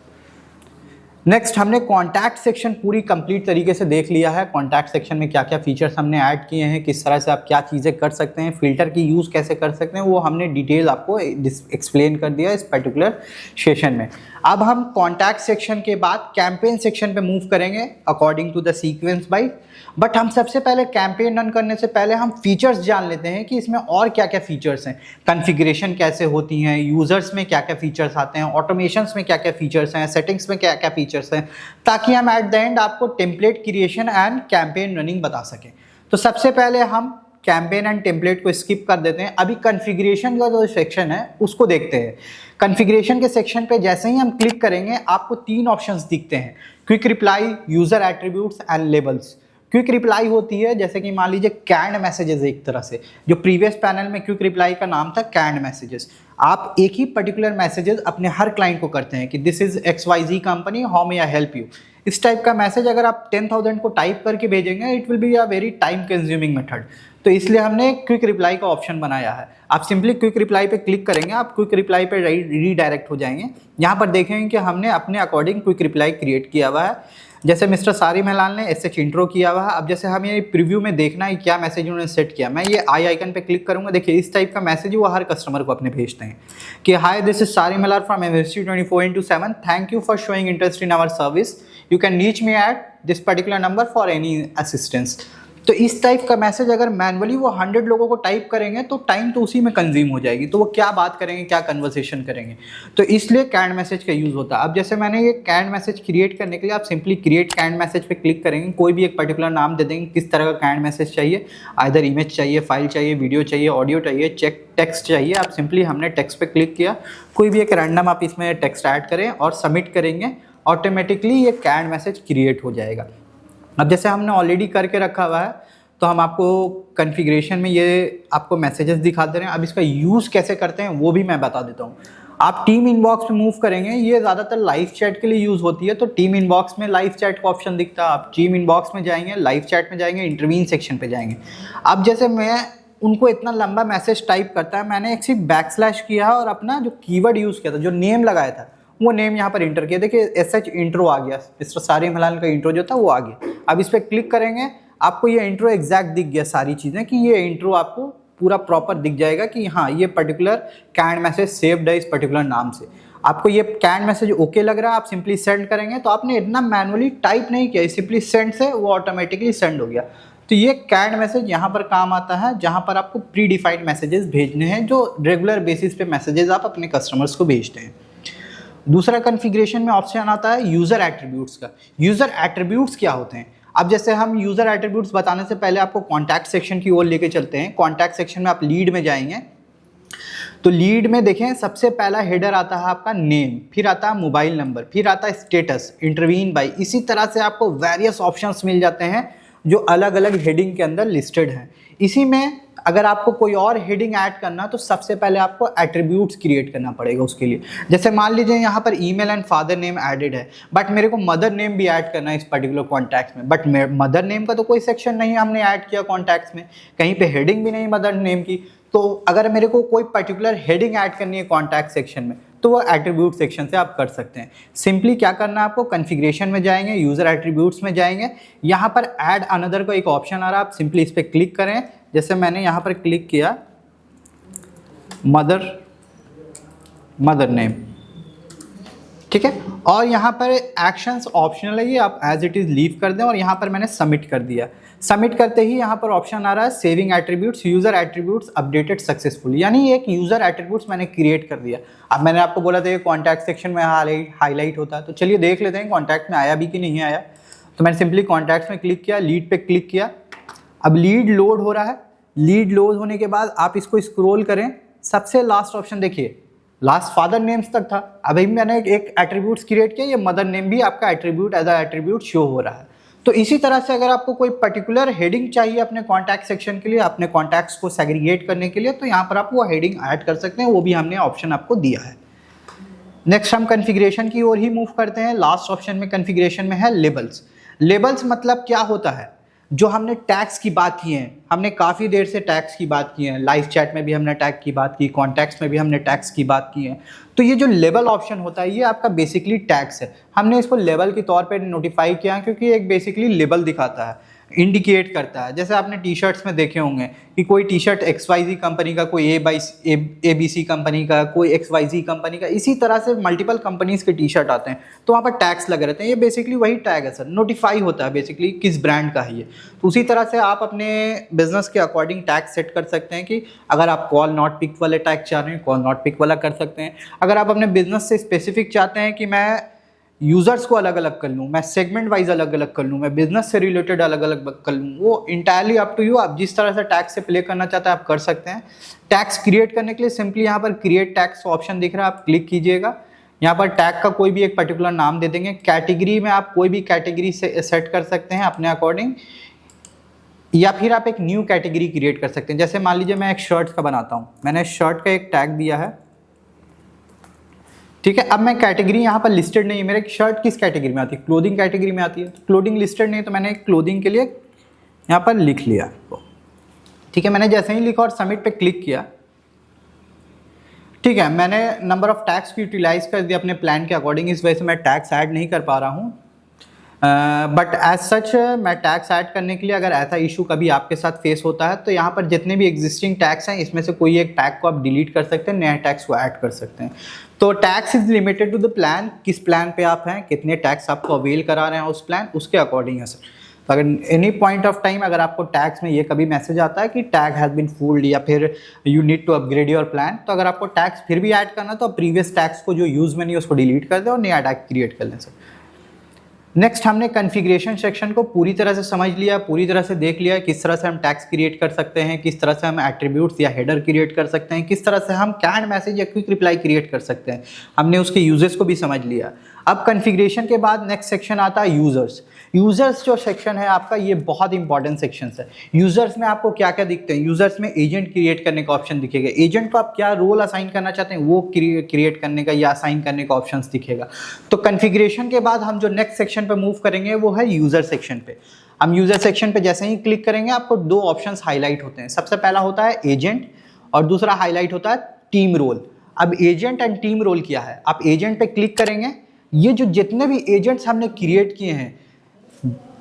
S1: नेक्स्ट, हमने कॉन्टैक्ट सेक्शन पूरी कंप्लीट तरीके से देख लिया है। कॉन्टैक्ट सेक्शन में क्या क्या फीचर्स हमने ऐड किए हैं, किस तरह से आप क्या चीज़ें कर सकते हैं, फिल्टर की यूज़ कैसे कर सकते हैं, वो हमने डिटेल आपको एक्सप्लेन कर दिया इस पर्टिकुलर सेशन में। अब हम कॉन्टैक्ट सेक्शन के बाद कैंपेन सेक्शन पे मूव करेंगे according to the sequence by. But हम सबसे पहले कैंपेन रन करने से पहले हम फीचर्स जान लेते हैं कि इसमें और क्या क्या फीचर्स हैं, कॉन्फ़िगरेशन कैसे होती हैं, यूज़र्स में क्या क्या फीचर्स आते हैं, ऑटोमेशंस में क्या क्या फीचर्स हैं, सेटिंग्स में क्या क्या फीचर्स हैं, ताकि हम एट द एंड आपको template creation and campaign running बता सकें। तो सबसे पहले हम कैंपेन एंड टेम्पलेट को स्किप कर देते हैं, अभी कॉन्फ़िगरेशन का जो सेक्शन है उसको देखते हैं। कॉन्फ़िगरेशन के सेक्शन पे जैसे ही हम क्लिक करेंगे आपको 3 ऑप्शंस दिखते हैं, quick reply, user attributes and labels. Quick reply होती है, जैसे कि मान लीजिए कैंड मैसेजेस, एक तरह से जो प्रीवियस पैनल में क्विक रिप्लाई का नाम था कैंड मैसेजेस। आप एक ही पर्टिकुलर मैसेजेस अपने हर क्लाइंट को करते हैं कि this is XYZ company, how may I help you. इस टाइप का मैसेज अगर आप 10,000 को टाइप करके भेजेंगे, it will be a very time consuming method. तो इसलिए हमने क्विक रिप्लाई का ऑप्शन बनाया है। आप सिंपली क्विक रिप्लाई पे क्लिक करेंगे, आप क्विक रिप्लाई पे रीडायरेक्ट हो जाएंगे। यहाँ पर देखेंगे कि हमने अपने अकॉर्डिंग क्विक रिप्लाई क्रिएट किया हुआ है, जैसे मिस्टर सारी महलाल ने ऐसे इंट्रो किया हुआ है। अब जैसे हमें ये प्रीव्यू में देखना है क्या मैसेज उन्होंने सेट किया, मैं ये आई आइकन पे क्लिक करूंगा, देखिए इस टाइप का मैसेज वो हर कस्टमर को अपने भेजते हैं कि हाय दिस इज सारी महलाल from MSC 24/7, thank you for showing interest in our service, you can reach me at this particular number for any assistance. तो इस टाइप का मैसेज अगर मैनुअली वो 100 लोगों को टाइप करेंगे तो टाइम तो उसी में कंज्यूम हो जाएगी, तो वो क्या बात करेंगे, क्या कन्वर्सेशन करेंगे, तो इसलिए कैंड मैसेज का यूज़ होता है। अब जैसे मैंने ये कैंड मैसेज क्रिएट करने के लिए आप सिंपली क्रिएट कैंड मैसेज पे क्लिक करेंगे, कोई भी एक पर्टिकुलर नाम दे देंगे किस तरह का कैंड मैसेज चाहिए, आइदर इमेज चाहिए, फाइल चाहिए, वीडियो चाहिए, ऑडियो चाहिए, टेक्स्ट चाहिए। आप सिंपली हमने टेक्स्ट पे क्लिक किया, कोई भी एक रैंडम आप इसमें टेक्स्ट ऐड करें और सबमिट करेंगे, ऑटोमेटिकली ये कैंड मैसेज क्रिएट हो जाएगा। अब जैसे हमने ऑलरेडी करके रखा हुआ है तो हम आपको कॉन्फ़िगरेशन में ये आपको मैसेजेस दिखा दे रहे हैं। अब इसका यूज़ कैसे करते हैं वो भी मैं बता देता हूँ। आप टीम इनबॉक्स में मूव करेंगे, ये ज़्यादातर लाइव चैट के लिए यूज़ होती है, तो टीम इनबॉक्स में लाइव चैट का ऑप्शन दिखता है। आप टीम इनबॉक्स में जाएंगे, लाइव चैट में जाएंगे, इंटरवीन सेक्शन पे जाएंगे। अब जैसे मैं उनको इतना लंबा मैसेज टाइप करता है, मैंने एक सिर्फ बैकस्लैश किया और अपना जो कीवर्ड यूज़ किया था, जो नेम लगाया था, वो नेम यहाँ पर इंटर किया। देखिए एसएच इंट्रो आ गया, मिस्टर सारिम हिलाल का इंट्रो जो था वो आ गया। अब इस पर क्लिक करेंगे, आपको ये इंट्रो एग्जैक्ट दिख गया, सारी चीज़ें कि ये इंट्रो आपको पूरा प्रॉपर दिख जाएगा कि हाँ ये पर्टिकुलर कैंड मैसेज सेव्ड है इस पर्टिकुलर नाम से। आपको ये कैंड मैसेज ओके लग रहा है, आप सिंपली सेंड करेंगे, तो आपने इतना मैनुअली टाइप नहीं किया, सिंपली सेंड से वो ऑटोमेटिकली सेंड हो गया। तो ये कैंड मैसेज यहाँ पर काम आता है, जहाँ पर आपको प्री डिफाइंड मैसेजेस भेजने हैं, जो रेगुलर बेसिस पे मैसेजेस आप अपने कस्टमर्स को भेजते हैं। दूसरा कॉन्फ़िगरेशन में ऑप्शन आता है यूज़र एट्रीब्यूट्स का। यूज़र एट्रीब्यूट्स क्या होते हैं? अब जैसे हम यूज़र एट्रीब्यूट्स बताने से पहले आपको कॉन्टैक्ट सेक्शन की ओर लेके चलते हैं। कॉन्टैक्ट सेक्शन में आप लीड में जाएंगे, तो लीड में देखें सबसे पहला हेडर आता है आपका नेम, फिर आता है मोबाइल नंबर, फिर आता है स्टेटस, इंटरवीन बाय। इसी तरह से आपको वेरियस ऑप्शंस मिल जाते हैं जो अलग अलग हेडिंग के अंदर लिस्टेड हैं। इसी में अगर आपको कोई और हेडिंग ऐड करना तो सबसे पहले आपको एट्रीब्यूट्स क्रिएट करना पड़ेगा उसके लिए। जैसे मान लीजिए यहाँ पर email and father name added है, बट मेरे को मदर नेम भी ऐड करना है इस पर्टिकुलर कॉन्टैक्ट्स में, बट मदर नेम का तो कोई सेक्शन नहीं हमने ऐड किया कॉन्टैक्ट्स में, कहीं पे हेडिंग भी नहीं मदर नेम की। तो अगर मेरे को कोई पर्टिकुलर हेडिंग ऐड करनी है कॉन्टैक्ट सेक्शन में, तो वो एट्रीब्यूट सेक्शन से आप कर सकते हैं। सिंपली क्या करना है आपको, कॉन्फ़िगरेशन में जाएंगे, यूज़र एट्रीब्यूट्स में जाएंगे, यहाँ पर ऐड अनदर का एक ऑप्शन आ रहा है, आप सिंपली इस पर क्लिक करें। जैसे मैंने यहाँ पर क्लिक किया मदर नेम, ठीक है, और यहाँ पर एक्शंस ऑप्शनल है, ये आप एज इट इज़ लीव कर दें, और यहाँ पर मैंने सबमिट कर दिया। सबमिट करते ही यहाँ पर ऑप्शन आ रहा है saving attributes, user attributes updated successfully, यानी एक यूज़र एट्रीब्यूट्स मैंने क्रिएट कर दिया। अब मैंने आपको बोला था ये कॉन्टैक्ट सेक्शन में हाईलाइट होता है, तो चलिए देख लेते हैं कॉन्टैक्ट में आया भी कि नहीं आया। तो मैंने सिंपली कॉन्टैक्ट्स में क्लिक किया, लीड पे क्लिक किया, अब लीड लोड हो रहा है। लीड लोड होने के बाद आप इसको स्क्रॉल करें, सबसे लास्ट ऑप्शन देखिए, लास्ट फादर नेम्स तक था। अभी मैंने एक एट्रीब्यूट्स क्रिएट किया, ये मदर नेम भी आपका attribute as a attribute show हो रहा है। तो इसी तरह से अगर आपको कोई पर्टिकुलर हेडिंग चाहिए अपने कॉन्टैक्ट सेक्शन के लिए, अपने कॉन्टैक्ट्स को सेग्रीगेट करने के लिए, तो यहाँ पर आप वो हेडिंग ऐड कर सकते हैं, वो भी हमने ऑप्शन आपको दिया है। नेक्स्ट हम कॉन्फ़िगरेशन की ओर ही मूव करते हैं। लास्ट ऑप्शन में कॉन्फ़िगरेशन में है लेबल्स। लेबल्स मतलब क्या होता है, जो हमने टैग्स की बात की है, हमने काफ़ी देर से टैग्स की बात की है, लाइव चैट में भी हमने टैग की बात की, कॉन्टैक्ट्स में भी हमने टैग्स की बात की है। तो ये जो लेबल ऑप्शन होता है, ये आपका बेसिकली टैग्स है। हमने इसको लेबल के तौर पे नोटिफाई किया क्योंकि एक बेसिकली लेबल दिखाता है, इंडिकेट करता है। जैसे आपने टी शर्ट्स में देखे होंगे कि कोई टी शर्ट XYZ कंपनी का, कोई ABC कंपनी का, कोई XYZ कंपनी का, इसी तरह से मल्टीपल कंपनीज के टी शर्ट आते हैं, तो वहाँ पर टैग्स लगे रहते हैं। ये बेसिकली वही टैग है सर, नोटिफाई होता है बेसिकली किस ब्रांड का है ये। तो उसी तरह से आप अपने बिजनेस के अकॉर्डिंग टैग सेट कर सकते हैं कि अगर आप कॉल नॉट पिक वाले टैग चाह रहे हैं, कॉल नॉट पिक वाला कर सकते हैं। अगर आप अपने बिजनेस से स्पेसिफिक चाहते हैं कि मैं यूज़र्स को अलग अलग कर लूँ, मैं सेगमेंट वाइज अलग अलग कर लूँ, मैं बिजनेस से रिलेटेड अलग अलग कर लूँ, वो इंटायरली अप टू यू। आप जिस तरह से टैग से प्ले करना चाहते हैं आप कर सकते हैं। टैग्स क्रिएट करने के लिए सिंपली यहाँ पर क्रिएट टैग्स ऑप्शन दिख रहा है, आप क्लिक कीजिएगा। यहाँ पर टैग का कोई भी एक पर्टिकुलर नाम दे देंगे। कैटेगरी में आप कोई भी कैटेगरी से सेट कर सकते हैं अपने अकॉर्डिंग, या फिर आप एक न्यू कैटेगरी क्रिएट कर सकते हैं। जैसे मान लीजिए मैं एक शर्ट का बनाता हूँ, मैंने शर्ट का एक टैग दिया है, ठीक है। अब मैं कैटेगरी यहाँ पर लिस्टेड नहीं है, मेरे शर्ट किस कैटेगरी में आती है, क्लोथिंग कैटेगरी में आती है, तो क्लोथिंग लिस्टेड नहीं है, तो मैंने क्लोथिंग के लिए यहाँ पर लिख लिया, ठीक है। मैंने जैसे ही लिखा और सबमिट पे क्लिक किया, ठीक है, मैंने नंबर ऑफ टैग्स को यूटिलाइज कर दिया अपने प्लान के अकॉर्डिंग, इस वजह से मैं टैग्स ऐड नहीं कर पा रहा हूँ। बट एज सच मैं टैग्स ऐड करने के लिए, अगर ऐसा इशू कभी आपके साथ फेस होता है, तो यहाँ पर जितने भी एग्जिस्टिंग टैग्स हैं इसमें से कोई एक टैग को आप डिलीट कर सकते हैं, नए टैग्स को ऐड कर सकते हैं। तो tags is limited to the plan, किस प्लान पे आप हैं, कितने टैग्स आपको अवेल करा रहे हैं उस प्लान, उसके अकॉर्डिंग है सर। तो अगर एनी पॉइंट ऑफ टाइम अगर आपको टैग्स में ये कभी मैसेज आता है कि टैग हैज़ बीन फुल्ड या फिर you need to upgrade your plan, तो अगर आपको टैग्स फिर भी ऐड करना तो प्रीवियस टैग्स को जो यूज़ में नहीं उसको डिलीट कर दें और नया टैग क्रिएट कर लें सर। नेक्स्ट हमने कॉन्फ़िगरेशन सेक्शन को पूरी तरह से समझ लिया, पूरी तरह से देख लिया किस तरह से हम टैग्स क्रिएट कर सकते हैं, किस तरह से हम एट्रीब्यूट्स या हेडर क्रिएट कर सकते हैं, किस तरह से हम कैंड मैसेज या क्विक रिप्लाई क्रिएट कर सकते हैं। हमने उसके यूजेस को भी समझ लिया। अब कॉन्फ़िगरेशन के बाद नेक्स्ट सेक्शन आता है यूज़र्स। यूज़र्स जो सेक्शन है आपका, ये बहुत इंपॉर्टेंट सेक्शन है। यूज़र्स में आपको क्या क्या दिखते हैं? यूज़र्स में एजेंट क्रिएट करने का ऑप्शन दिखेगा। एजेंट को आप क्या रोल असाइन करना चाहते हैं वो क्रिएट करने का या असाइन करने का ऑप्शन दिखेगा। तो कॉन्फ़िगरेशन के बाद हम जो नेक्स्ट सेक्शन पे मूव करेंगे वो है यूज़र सेक्शन पे। हम यूज़र सेक्शन पे जैसे ही क्लिक करेंगे आपको दो ऑप्शंस हाईलाइट होते हैं। सबसे पहला होता है एजेंट और दूसरा हाईलाइट होता है टीम रोल। अब एजेंट एंड टीम रोल क्या है? आप एजेंट पे क्लिक करेंगे, ये जो जितने भी एजेंट्स हमने क्रिएट किए हैं,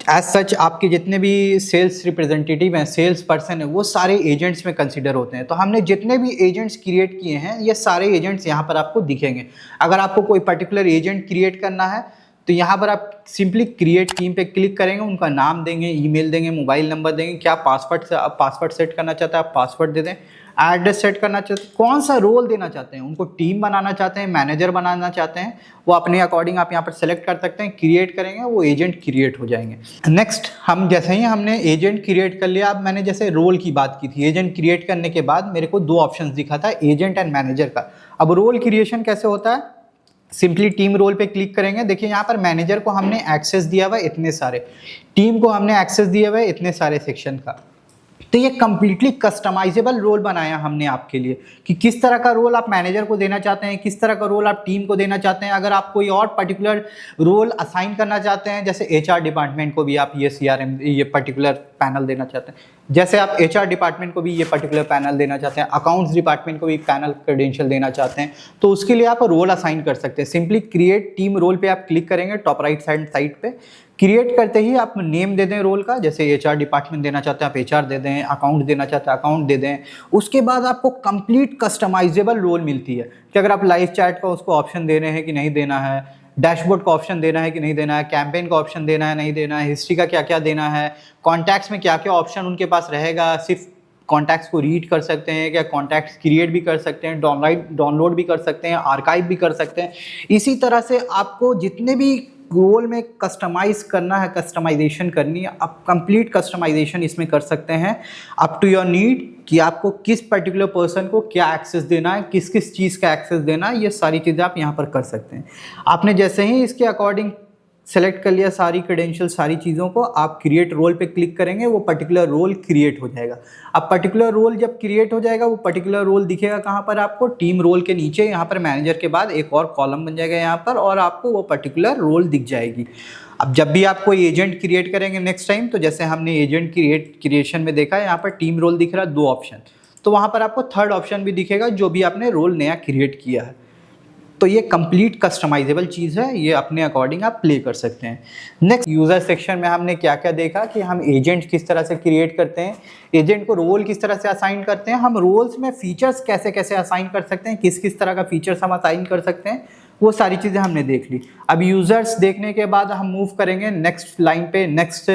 S1: एज सच आपके जितने भी सेल्स रिप्रेजेंटेटिव हैं, सेल्स पर्सन है, वो सारे एजेंट्स में कंसिडर होते हैं। तो हमने जितने भी एजेंट्स क्रिएट किए हैं ये सारे एजेंट्स यहाँ पर आपको दिखेंगे। अगर आपको कोई पर्टिकुलर एजेंट क्रिएट करना है तो यहाँ पर आप सिंपली क्रिएट टीम पे क्लिक करेंगे, उनका नाम देंगे, ईमेल देंगे, मोबाइल नंबर देंगे, क्या पासवर्ड सेट करना चाहते हैं आप पासवर्ड दे दें, एड्रेस सेट करना चाहते हैं, कौन सा रोल देना चाहते हैं, उनको टीम बनाना चाहते हैं, मैनेजर बनाना चाहते हैं, वो अपने अकॉर्डिंग आप यहाँ पर सेलेक्ट कर सकते हैं। क्रिएट करेंगे वो एजेंट क्रिएट हो जाएंगे। नेक्स्ट हम जैसे ही हमने एजेंट क्रिएट कर लिया, अब मैंने जैसे रोल की बात की थी, एजेंट क्रिएट करने के बाद मेरे को दो ऑप्शन दिखा था, एजेंट एंड मैनेजर का। अब रोल क्रिएशन कैसे होता है? सिंपली टीम रोल पे क्लिक करेंगे। देखिए यहाँ पर मैनेजर को हमने एक्सेस दिया हुआ है इतने सारे, टीम को हमने एक्सेस दिया हुआ है इतने सारे सेक्शन का। तो ये कंप्लीटली कस्टमाइजेबल रोल बनाया हमने आपके लिए कि किस तरह का रोल आप मैनेजर को देना चाहते हैं, किस तरह का रोल आप टीम को देना चाहते हैं। अगर आप कोई और पर्टिकुलर रोल असाइन करना चाहते हैं, जैसे एचआर डिपार्टमेंट को भी आप ये सीआरएम ये पर्टिकुलर पैनल देना चाहते हैं, जैसे आप एचआर डिपार्टमेंट को भी ये पर्टिकुलर पैनल देना चाहते हैं, अकाउंट्स डिपार्टमेंट को भी पैनल क्रेडेंशियल देना चाहते हैं, तो उसके लिए आप रोल असाइन कर सकते हैं। सिंपली क्रिएट टीम रोल पे आप क्लिक करेंगे, टॉप राइट साइड पे क्रिएट करते ही आप नेम दे दें रोल का, जैसे एचआर डिपार्टमेंट देना चाहते हैं आप एचआर दे दें, अकाउंट देना चाहते हैं अकाउंट दे दें। उसके बाद आपको कंप्लीट कस्टमाइजेबल रोल मिलती है कि अगर आप लाइव चैट का उसको ऑप्शन दे रहे हैं कि नहीं देना है, डैशबोर्ड का ऑप्शन देना है कि नहीं देना है, कैंपेन का ऑप्शन देना है नहीं देना है, हिस्ट्री का क्या क्या देना है, कॉन्टैक्ट्स में क्या क्या ऑप्शन उनके पास रहेगा, सिर्फ कॉन्टैक्ट्स को रीड कर सकते हैं क्या, कॉन्टैक्ट्स क्रिएट भी कर सकते हैं, डाउनलोड भी कर सकते हैं, आर्काइव भी कर सकते हैं। इसी तरह से आपको जितने भी रोल में कस्टमाइज करना है, कस्टमाइजेशन करनी है, आप कंप्लीट कस्टमाइजेशन इसमें कर सकते हैं अप टू योर नीड कि आपको किस पर्टिकुलर पर्सन को क्या एक्सेस देना है, किस किस चीज़ का एक्सेस देना है, ये सारी चीज़ें आप यहाँ पर कर सकते हैं। आपने जैसे ही इसके अकॉर्डिंग सेलेक्ट कर लिया सारी क्रेडेंशियल सारी चीज़ों को, आप क्रिएट रोल पे क्लिक करेंगे, वो पर्टिकुलर रोल क्रिएट हो जाएगा। अब पर्टिकुलर रोल जब क्रिएट हो जाएगा, वो पर्टिकुलर रोल दिखेगा कहाँ पर आपको? टीम रोल के नीचे यहाँ पर मैनेजर के बाद एक और कॉलम बन जाएगा यहाँ पर, और आपको वो पर्टिकुलर रोल दिख जाएगी। अब जब भी आप कोई एजेंट क्रिएट करेंगे नेक्स्ट टाइम, तो जैसे हमने एजेंट क्रिएशन में देखा है, यहाँ पर टीम रोल दिख रहा है 2 ऑप्शन, तो वहाँ पर आपको थर्ड ऑप्शन भी दिखेगा जो भी आपने रोल नया क्रिएट किया है। तो ये कंप्लीट कस्टमाइजेबल चीज़ है, ये अपने अकॉर्डिंग आप प्ले कर सकते हैं। नेक्स्ट यूज़र सेक्शन में हमने क्या क्या देखा कि हम एजेंट किस तरह से क्रिएट करते हैं, एजेंट को रोल किस तरह से असाइन करते हैं, हम रोल्स में फीचर्स कैसे कैसे असाइन कर सकते हैं, किस किस तरह का फीचर्स हम असाइन कर सकते हैं, वो सारी चीज़ें हमने देख ली। अब यूज़र्स देखने के बाद हम मूव करेंगे नेक्स्ट लाइन पे, नेक्स्ट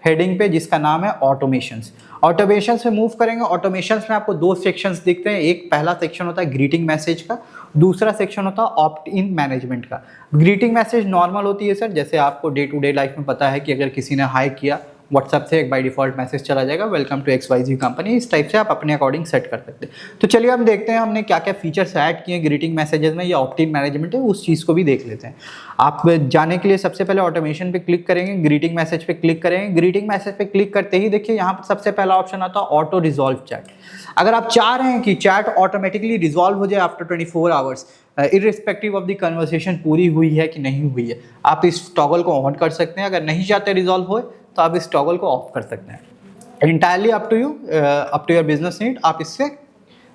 S1: हेडिंग पे, जिसका नाम है ऑटोमेशंस। ऑटोमेशंस में मूव करेंगे। ऑटोमेशंस में आपको 2 सेक्शंस दिखते हैं, एक पहला सेक्शन होता है ग्रीटिंग मैसेज का, दूसरा सेक्शन होता है ऑप्ट इन मैनेजमेंट का। ग्रीटिंग मैसेज नॉर्मल होती है सर, जैसे आपको डे टू डे लाइफ में पता है कि अगर किसी ने हाई किया व्हाट्सएप से एक बाय डिफॉल्ट मैसेज चला जाएगा, वेलकम टू XYZ कंपनी, इस टाइप से आप अपने अकॉर्डिंग सेट कर सकते हैं। तो चलिए हम देखते हैं हमने क्या क्या फीचर्स ऐड किए ग्रीटिंग मैसेजेस में, या ऑप्ट इन मैनेजमेंट है उस चीज़ को भी देख लेते हैं। आप जाने के लिए सबसे पहले ऑटोमेशन पे क्लिक करेंगे, ग्रीटिंग मैसेज पे क्लिक करेंगे। ग्रीटिंग मैसेज पे क्लिक करते ही देखिए यहाँ पर सबसे पहला ऑप्शन आता है ऑटो रिजॉल्व चैट। अगर आप चाह रहे हैं कि चैट ऑटोमेटिकली रिजॉल्व हो जाए after 24 hours, irrespective of the conversation पूरी हुई है कि नहीं हुई है, आप इस टॉगल को ऑन कर सकते हैं। अगर नहीं चाहते रिजॉल्व हो तो आप इस टॉगल को ऑफ कर सकते हैं। Entirely up to you, up to your business need, आप इससे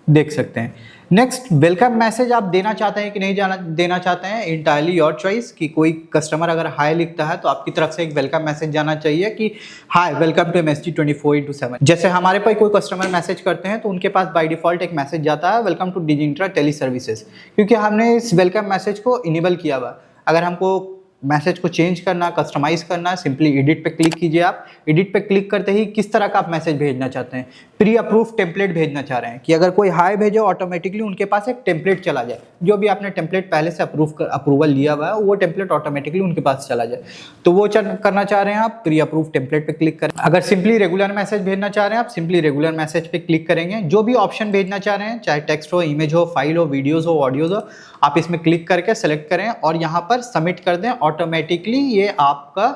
S1: देख सकते हैं। नेक्स्ट वेलकम मैसेज आप देना चाहते हैं कि नहीं देना चाहते हैं, इंटायरली योर चॉइस। कि कोई कस्टमर अगर हाय लिखता है तो आपकी तरफ से एक वेलकम मैसेज जाना चाहिए कि हाय वेलकम टू MSG 24/7। जैसे हमारे पास कोई कस्टमर मैसेज करते हैं तो उनके पास बाय डिफॉल्ट एक मैसेज जाता है वेलकम टू डिजिंट्रा टेली सर्विसेज, क्योंकि हमने इस वेलकम मैसेज को इनेबल किया हुआ। अगर हमको मैसेज को चेंज करना, कस्टमाइज करना, सिंपली एडिट पे क्लिक कीजिए। आप एडिट पे क्लिक करते ही किस तरह का आप मैसेज भेजना चाहते हैं, प्री अप्रूव टेम्पलेट भेजना चाह रहे हैं कि अगर कोई हाय भेजे ऑटोमेटिकली उनके पास एक टेम्पलेट चला जाए, जो भी आपने टेम्पलेट पहले से अप्रूवल लिया हुआ है वो टेम्पलेट ऑटोमेटिकली उनके पास चला जाए, तो वो करना चाह रहे हैं आप प्री अप्रूव टेम्पलेट पे क्लिक करें। अगर सिंपली रेगुलर मैसेज भेजना चाह रहे हैं आप सिंपली रेगुलर मैसेज पे क्लिक करेंगे। जो भी ऑप्शन भेजना चाह रहे हैं, चाहे टेक्स्ट हो, इमेज हो, फाइल हो, वीडियोज हो, ऑडियोज हो, आप इसमें क्लिक करके सेलेक्ट करें और यहाँ पर सबमिट कर दें। ऑटोमेटिकली ये आपका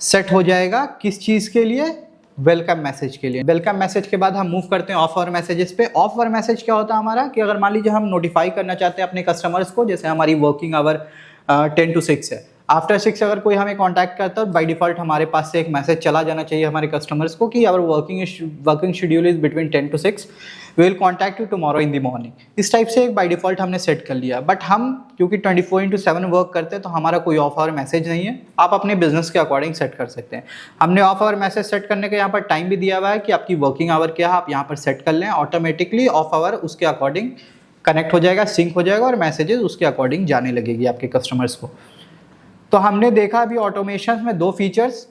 S1: सेट हो जाएगा किस चीज़ के लिए, वेलकम मैसेज के लिए। वेलकम मैसेज के बाद हम मूव करते हैं ऑफ आवर मैसेजेस पे। ऑफ आवर मैसेज क्या होता है हमारा कि अगर मान लीजिए हम नोटिफाई करना चाहते हैं अपने कस्टमर्स को, जैसे हमारी वर्किंग आवर 10 to 6 है, आफ्टर 6 अगर कोई हमें कांटेक्ट करता है, बाय डिफॉल्ट हमारे पास से एक मैसेज चला जाना चाहिए हमारे कस्टमर्स को कि our working schedule is between 10 to 6, we will contact you tomorrow in the morning. इस टाइप से एक बाय डिफॉल्ट हमने सेट कर लिया। बट हम क्योंकि 24/7 वर्क करते हैं तो हमारा कोई ऑफ आवर मैसेज नहीं है, आप अपने बिजनेस के अकॉर्डिंग सेट कर सकते हैं। हमने ऑफ आवर मैसेज सेट करने का यहाँ पर टाइम भी दिया हुआ है कि आपकी वर्किंग आवर क्या है, आप यहाँ पर सेट कर लें। ऑटोमेटिकली ऑफ आवर उसके अकॉर्डिंग कनेक्ट हो जाएगा, सिंक हो जाएगा और मैसेजेस उसके अकॉर्डिंग जाने लगेगी आपके कस्टमर्स को। तो हमने देखा अभी ऑटोमेशन में दो फीचर्स,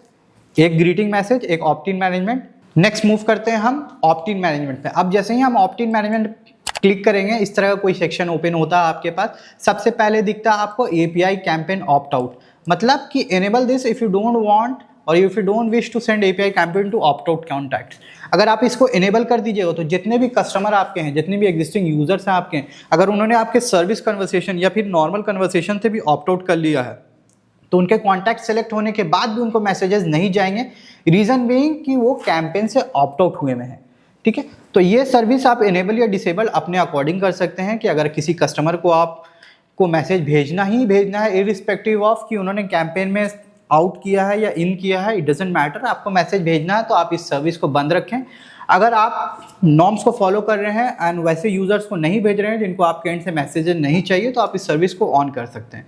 S1: एक ग्रीटिंग मैसेज, एक opt in management. Next move करते हैं हम ऑप्ट इन मैनेजमेंट पे। अब जैसे ही हम ऑप्ट इन मैनेजमेंट क्लिक करेंगे, इस तरह का कोई सेक्शन ओपन होता है आपके पास। सबसे पहले दिखता है आपको एपीआई कैंपेन ऑप्ट आउट, मतलब कि enable this if you don't want or if you don't wish to send API campaign to opt out contacts. अगर आप इसको एनेबल कर दीजिएगा तो जितने भी कस्टमर आपके हैं, जितने भी एग्जिस्टिंग यूजर्स हैं आपके, अगर उन्होंने आपके सर्विस कन्वर्सेशन या फिर नॉर्मल कन्वर्सेशन से भी ऑप्ट आउट कर लिया है तो उनके कॉन्टैक्ट सेलेक्ट होने के बाद भी उनको मैसेजेस नहीं जाएंगे। रीजन बीइंग कि वो कैंपेन से ऑप्ट आउट हुए में है। ठीक है, तो ये सर्विस आप इनेबल या डिसेबल अपने अकॉर्डिंग कर सकते हैं कि अगर किसी कस्टमर को आपको मैसेज भेजना ही भेजना है इरिस्पेक्टिव ऑफ कि उन्होंने कैंपेन में आउट किया है या इन किया है, इट डजेंट मैटर, आपको मैसेज भेजना है तो आप इस सर्विस को बंद रखें। अगर आप नॉर्म्स को फॉलो कर रहे हैं एंड वैसे यूजर्स को नहीं भेज रहे हैं जिनको आपके एंड से मैसेजेस नहीं चाहिए, तो आप इस सर्विस को ऑन कर सकते हैं।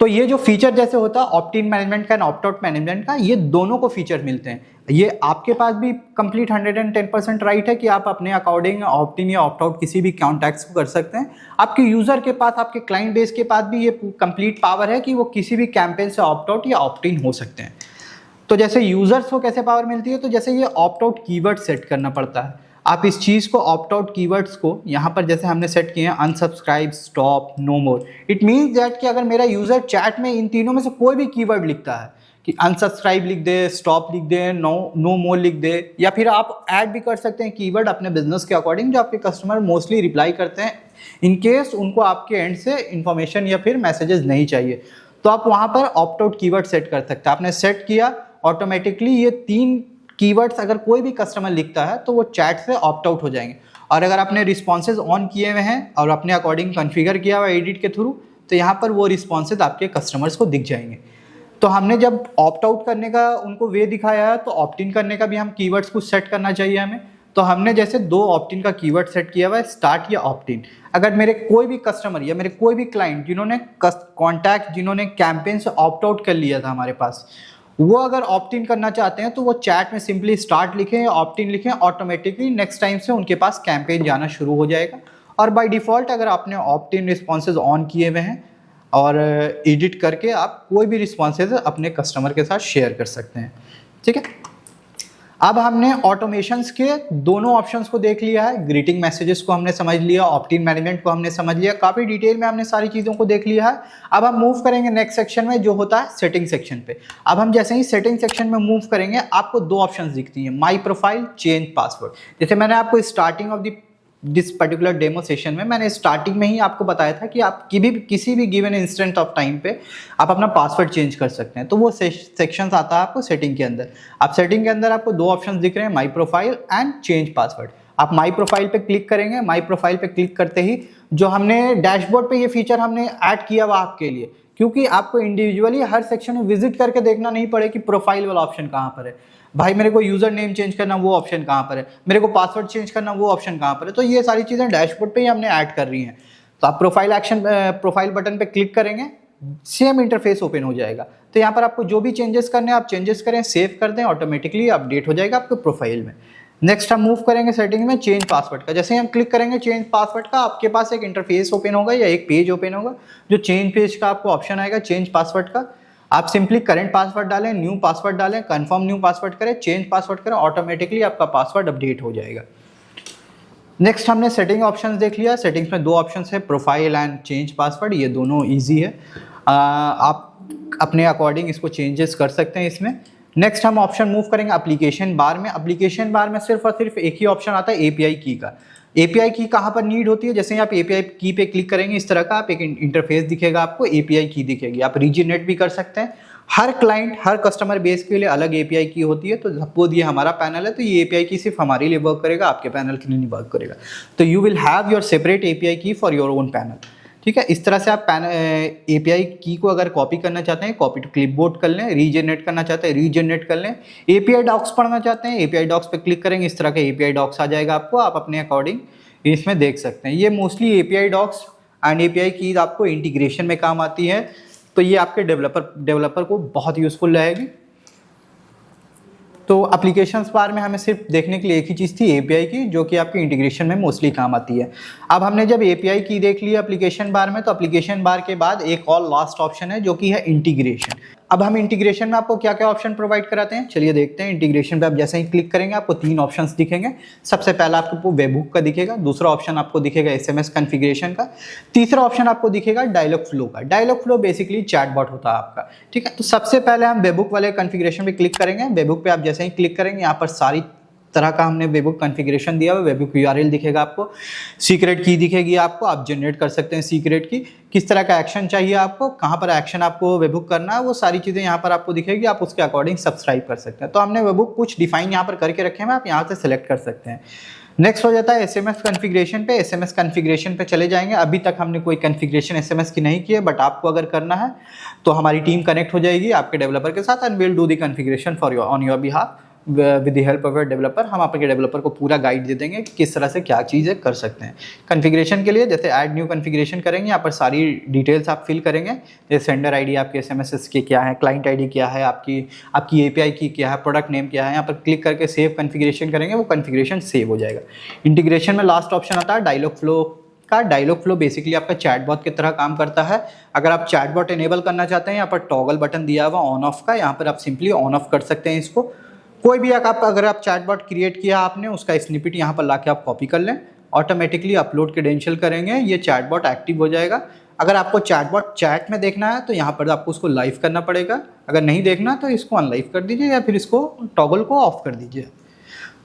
S1: तो ये जो फीचर जैसे होता है ऑप्ट इन मैनेजमेंट का एंड ऑप्ट आउट मैनेजमेंट का, ये दोनों को फीचर मिलते हैं। ये आपके पास भी कंप्लीट 110% राइट है कि आप अपने अकॉर्डिंग ऑप्ट इन या ऑप्ट आउट किसी भी कॉन्टैक्ट्स को कर सकते हैं। आपके यूजर के पास, आपके क्लाइंट बेस के पास भी ये कंप्लीट पावर है कि वो किसी भी कैंपेन से ऑप्ट आउट या ऑप्ट इन हो सकते हैं। तो जैसे यूजर्स को कैसे पावर मिलती है, तो जैसे ये ऑप्ट आउट कीवर्ड सेट करना पड़ता है। आप इस चीज़ को ऑप्ट आउट कीवर्ड्स को यहाँ पर जैसे हमने सेट किए हैं unsubscribe, stop, no more, it means that कि अगर मेरा यूज़र चैट में इन तीनों में से कोई भी कीवर्ड लिखता है कि अनसब्सक्राइब लिख दे, स्टॉप लिख दे, नो मोर लिख दे, या फिर आप ऐड भी कर सकते हैं कीवर्ड अपने बिजनेस के अकॉर्डिंग जो आपके कस्टमर मोस्टली रिप्लाई करते हैं इन केस उनको आपके एंड से इन्फॉर्मेशन या फिर मैसेजेस नहीं चाहिए, तो आप वहाँ पर ऑप्ट आउट कीवर्ड सेट कर सकते हैं। आपने सेट किया, ऑटोमेटिकली ये 3 कीवर्ड्स अगर कोई भी कस्टमर लिखता है तो वो चैट से ऑप्ट आउट हो जाएंगे। और अगर आपने रिस्पॉन्सेज ऑन किए हुए हैं और अपने अकॉर्डिंग कॉन्फ़िगर किया हुआ एडिट के थ्रू, तो यहाँ पर वो रिस्पॉन्सेज आपके कस्टमर्स को दिख जाएंगे। तो हमने जब ऑप्ट आउट करने का उनको वे दिखाया है, तो ऑप्ट इन करने का भी हम कीवर्ड्स कुछ सेट करना चाहिए हमें। तो हमने जैसे 2 ऑप्ट इन का कीवर्ड सेट किया हुआ है, स्टार्ट या ऑप्ट इन। अगर मेरे कोई भी कस्टमर या मेरे कोई भी क्लाइंट जिन्होंने कॉन्टैक्ट, जिन्होंने कैंपेन से ऑप्ट आउट कर लिया था हमारे पास, वो अगर ऑप्ट इन करना चाहते हैं तो वो चैट में सिंपली स्टार्ट लिखें या ऑप्ट इन लिखें, ऑटोमेटिकली नेक्स्ट टाइम से उनके पास कैंपेन जाना शुरू हो जाएगा। और बाय डिफ़ॉल्ट अगर आपने ऑप्ट इन रिस्पॉन्सेज ऑन किए हुए हैं और एडिट करके आप कोई भी रिस्पॉन्सेज अपने कस्टमर के साथ शेयर कर सकते हैं। ठीक है, अब हमने ऑटोमेशंस के दोनों ऑप्शंस को देख लिया है। ग्रीटिंग मैसेजेस को हमने समझ लिया, ऑप्ट इन मैनेजमेंट को हमने समझ लिया, काफ़ी डिटेल में हमने सारी चीज़ों को देख लिया है। अब हम मूव करेंगे नेक्स्ट सेक्शन में जो होता है सेटिंग सेक्शन पे। अब हम जैसे ही सेटिंग सेक्शन में मूव करेंगे, आपको 2 ऑप्शंस दिखती हैं, माई प्रोफाइल, चेंज पासवर्ड। जैसे मैंने आपको starting of this particular demo session में मैंने स्टार्टिंग में ही आपको बताया था कि आप किसी भी गिवन इंस्टेंट ऑफ टाइम पे आप अपना पासवर्ड चेंज कर सकते हैं। तो वो सेक्शंस आता है आपको सेटिंग के अंदर। आप सेटिंग के अंदर आपको 2 ऑप्शंस दिख रहे हैं, my profile and change password. आप माई प्रोफाइल पे क्लिक करेंगे। माई प्रोफाइल पे क्लिक करते ही जो हमने डैशबोर्ड पे ये फीचर हमने ऐड किया हुआ आपके लिए, क्योंकि आपको इंडिविजुअली हर सेक्शन में विजिट करके देखना नहीं पड़े कि प्रोफाइल वाला ऑप्शन कहाँ पर है, भाई मेरे को यूजर नेम चेंज करना वो ऑप्शन कहाँ पर है, मेरे को पासवर्ड चेंज करना वो ऑप्शन कहाँ पर है। तो ये सारी चीज़ें डैशबोर्ड पे ही हमने ऐड कर रही हैं। तो आप प्रोफाइल बटन पे क्लिक करेंगे, सेम इंटरफेस ओपन हो जाएगा। तो यहाँ पर आपको जो भी चेंजेस करने हैं आप चेंजेस करें, सेव कर दें, ऑटोमेटिकली अपडेट हो जाएगा आपके प्रोफाइल में। नेक्स्ट हम मूव करेंगे सेटिंग में चेंज पासवर्ड का। जैसे ही हम क्लिक करेंगे चेंज पासवर्ड का, आपके पास एक इंटरफेस ओपन होगा या एक पेज ओपन होगा जो चेंज पेज का आपको ऑप्शन आएगा चेंज पासवर्ड का। आप सिंपली करंट पासवर्ड डालें, न्यू पासवर्ड डालें, कंफर्म न्यू पासवर्ड करें, चेंज पासवर्ड करें, ऑटोमेटिकली आपका पासवर्ड अपडेट हो जाएगा। नेक्स्ट हमने सेटिंग ऑप्शंस देख लिया। सेटिंग्स में दो ऑप्शंस है, प्रोफाइल एंड चेंज पासवर्ड, ये दोनों इजी है, आप अपने अकॉर्डिंग इसको चेंजेस कर सकते हैं इसमें। नेक्स्ट हम ऑप्शन मूव करेंगे एप्लीकेशन बार में। एप्लीकेशन बार में सिर्फ और सिर्फ एक ही ऑप्शन आता है, एपीआई की का। एपीआई की कहाँ पर नीड होती है, जैसे ही आप एपीआई की पे क्लिक करेंगे इस तरह का आप एक इंटरफेस दिखेगा, आपको एपीआई की दिखेगी, आप रीजनरेट भी कर सकते हैं। हर क्लाइंट, हर कस्टमर बेस के लिए अलग एपीआई की होती है। तो सपोज ये हमारा पैनल है तो ये एपीआई की सिर्फ हमारे लिए वर्क करेगा, आपके पैनल के लिए नहीं वर्क करेगा। तो you will have your separate API की फॉर योर ओन पैनल, ठीक है। इस तरह से आप एपीआई की को अगर कॉपी करना चाहते हैं, कॉपी टू क्लिपबोर्ड कर लें, रीजनरेट करना चाहते हैं, रीजनरेट कर लें। एपीआई डॉक्स पढ़ना चाहते हैं, एपीआई डॉक्स पे क्लिक करेंगे, इस तरह का एपीआई डॉक्स आ जाएगा आपको, आप अपने अकॉर्डिंग इसमें देख सकते हैं। ये mostly API docs and API की आपको इंटीग्रेशन में काम आती है, तो ये आपके डेवलपर को बहुत यूजफुल रहेगी। तो एप्लीकेशंस बार में हमें सिर्फ देखने के लिए एक ही चीज़ थी, एपीआई की, जो कि आपकी इंटीग्रेशन में मोस्टली काम आती है। अब हमने जब एपीआई की देख ली एप्लीकेशन बार में, तो एप्लीकेशन बार के बाद एक और लास्ट ऑप्शन है जो कि है इंटीग्रेशन। अब हम इंटीग्रेशन में आपको क्या क्या ऑप्शन प्रोवाइड कराते हैं, चलिए देखते हैं। इंटीग्रेशन पे आप जैसे ही क्लिक करेंगे आपको तीन ऑप्शंस दिखेंगे। सबसे पहला आपको वेबहुक का दिखेगा, दूसरा ऑप्शन आपको दिखेगा एसएमएस कॉन्फ़िगरेशन का, तीसरा ऑप्शन आपको दिखेगा डायलॉग फ्लो का। डायलॉग फ्लो बेसिकली चैटबॉट होता है आपका, ठीक है। तो सबसे पहले हम वेबहुक वाले कॉन्फ़िगरेशन पे क्लिक करेंगे। वेबहुक पे आप जैसे ही क्लिक करेंगे यहाँ पर सारी तरह का हमने वेबहुक कॉन्फ़िगरेशन दिया हुआ, वेबहुक यूआरएल दिखेगा आपको, सीक्रेट की दिखेगी आपको, आप जनरेट कर सकते हैं सीक्रेट की, किस तरह का एक्शन चाहिए आपको, कहाँ पर एक्शन आपको वेबहुक करना है, वो सारी चीज़ें यहाँ पर आपको दिखेगी, आप उसके अकॉर्डिंग सब्सक्राइब कर सकते हैं। तो हमने वेबहुक कुछ डिफाइन यहाँ पर करके रखे हैं, आप यहाँ से सिलेक्ट कर सकते हैं। नेक्स्ट हो जाता है एसएमएस कॉन्फ़िगरेशन पे। एसएमएस कॉन्फ़िगरेशन पे चले जाएंगे। अभी तक हमने कोई कॉन्फ़िगरेशन एसएमएस की नहीं की है, बट आपको अगर करना है तो हमारी टीम कनेक्ट हो जाएगी आपके डेवलपर के साथ and will do the configuration for your on your behalf with the help of developer. हम आपके डेवलपर को पूरा गाइड दे देंगे कि किस तरह से क्या चीज़ें कर सकते हैं। कॉन्फ़िगरेशन के लिए जैसे ऐड न्यू कॉन्फ़िगरेशन करेंगे, यहाँ पर सारी डिटेल्स आप फिल करेंगे, जैसे सेंडर आईडी आपके एसएमएस के क्या है, क्लाइंट आईडी क्या है, आपकी एपीआई की क्या है, प्रोडक्ट नेम क्या है। यहाँ पर क्लिक करके सेव कॉन्फ़िगरेशन करेंगे, वो कॉन्फ़िगरेशन सेव हो जाएगा। इंटीग्रेशन में लास्ट ऑप्शन आता है डायलॉग फ्लो का। डायलॉग फ्लो बेसिकली आपका चैटबॉट की तरह काम करता है। अगर आप चैटबॉट इनेबल करना चाहते हैं, यहाँ पर टॉगल बटन दिया हुआ ऑन ऑफ का, यहाँ पर आप सिंपली ऑन ऑफ कर सकते हैं इसको। कोई भी अगर आप चैटबॉट क्रिएट किया आपने, उसका स्निपेट यहाँ पर लाके आप कॉपी कर लें, ऑटोमेटिकली अपलोड क्रेडेंशियल करेंगे, ये चैटबॉट एक्टिव हो जाएगा। अगर आपको चैटबॉट चैट में देखना है तो यहाँ पर आपको उसको लाइव करना पड़ेगा, अगर नहीं देखना तो इसको अनलाइव कर दीजिए या फिर इसको टॉगल को ऑफ कर दीजिए।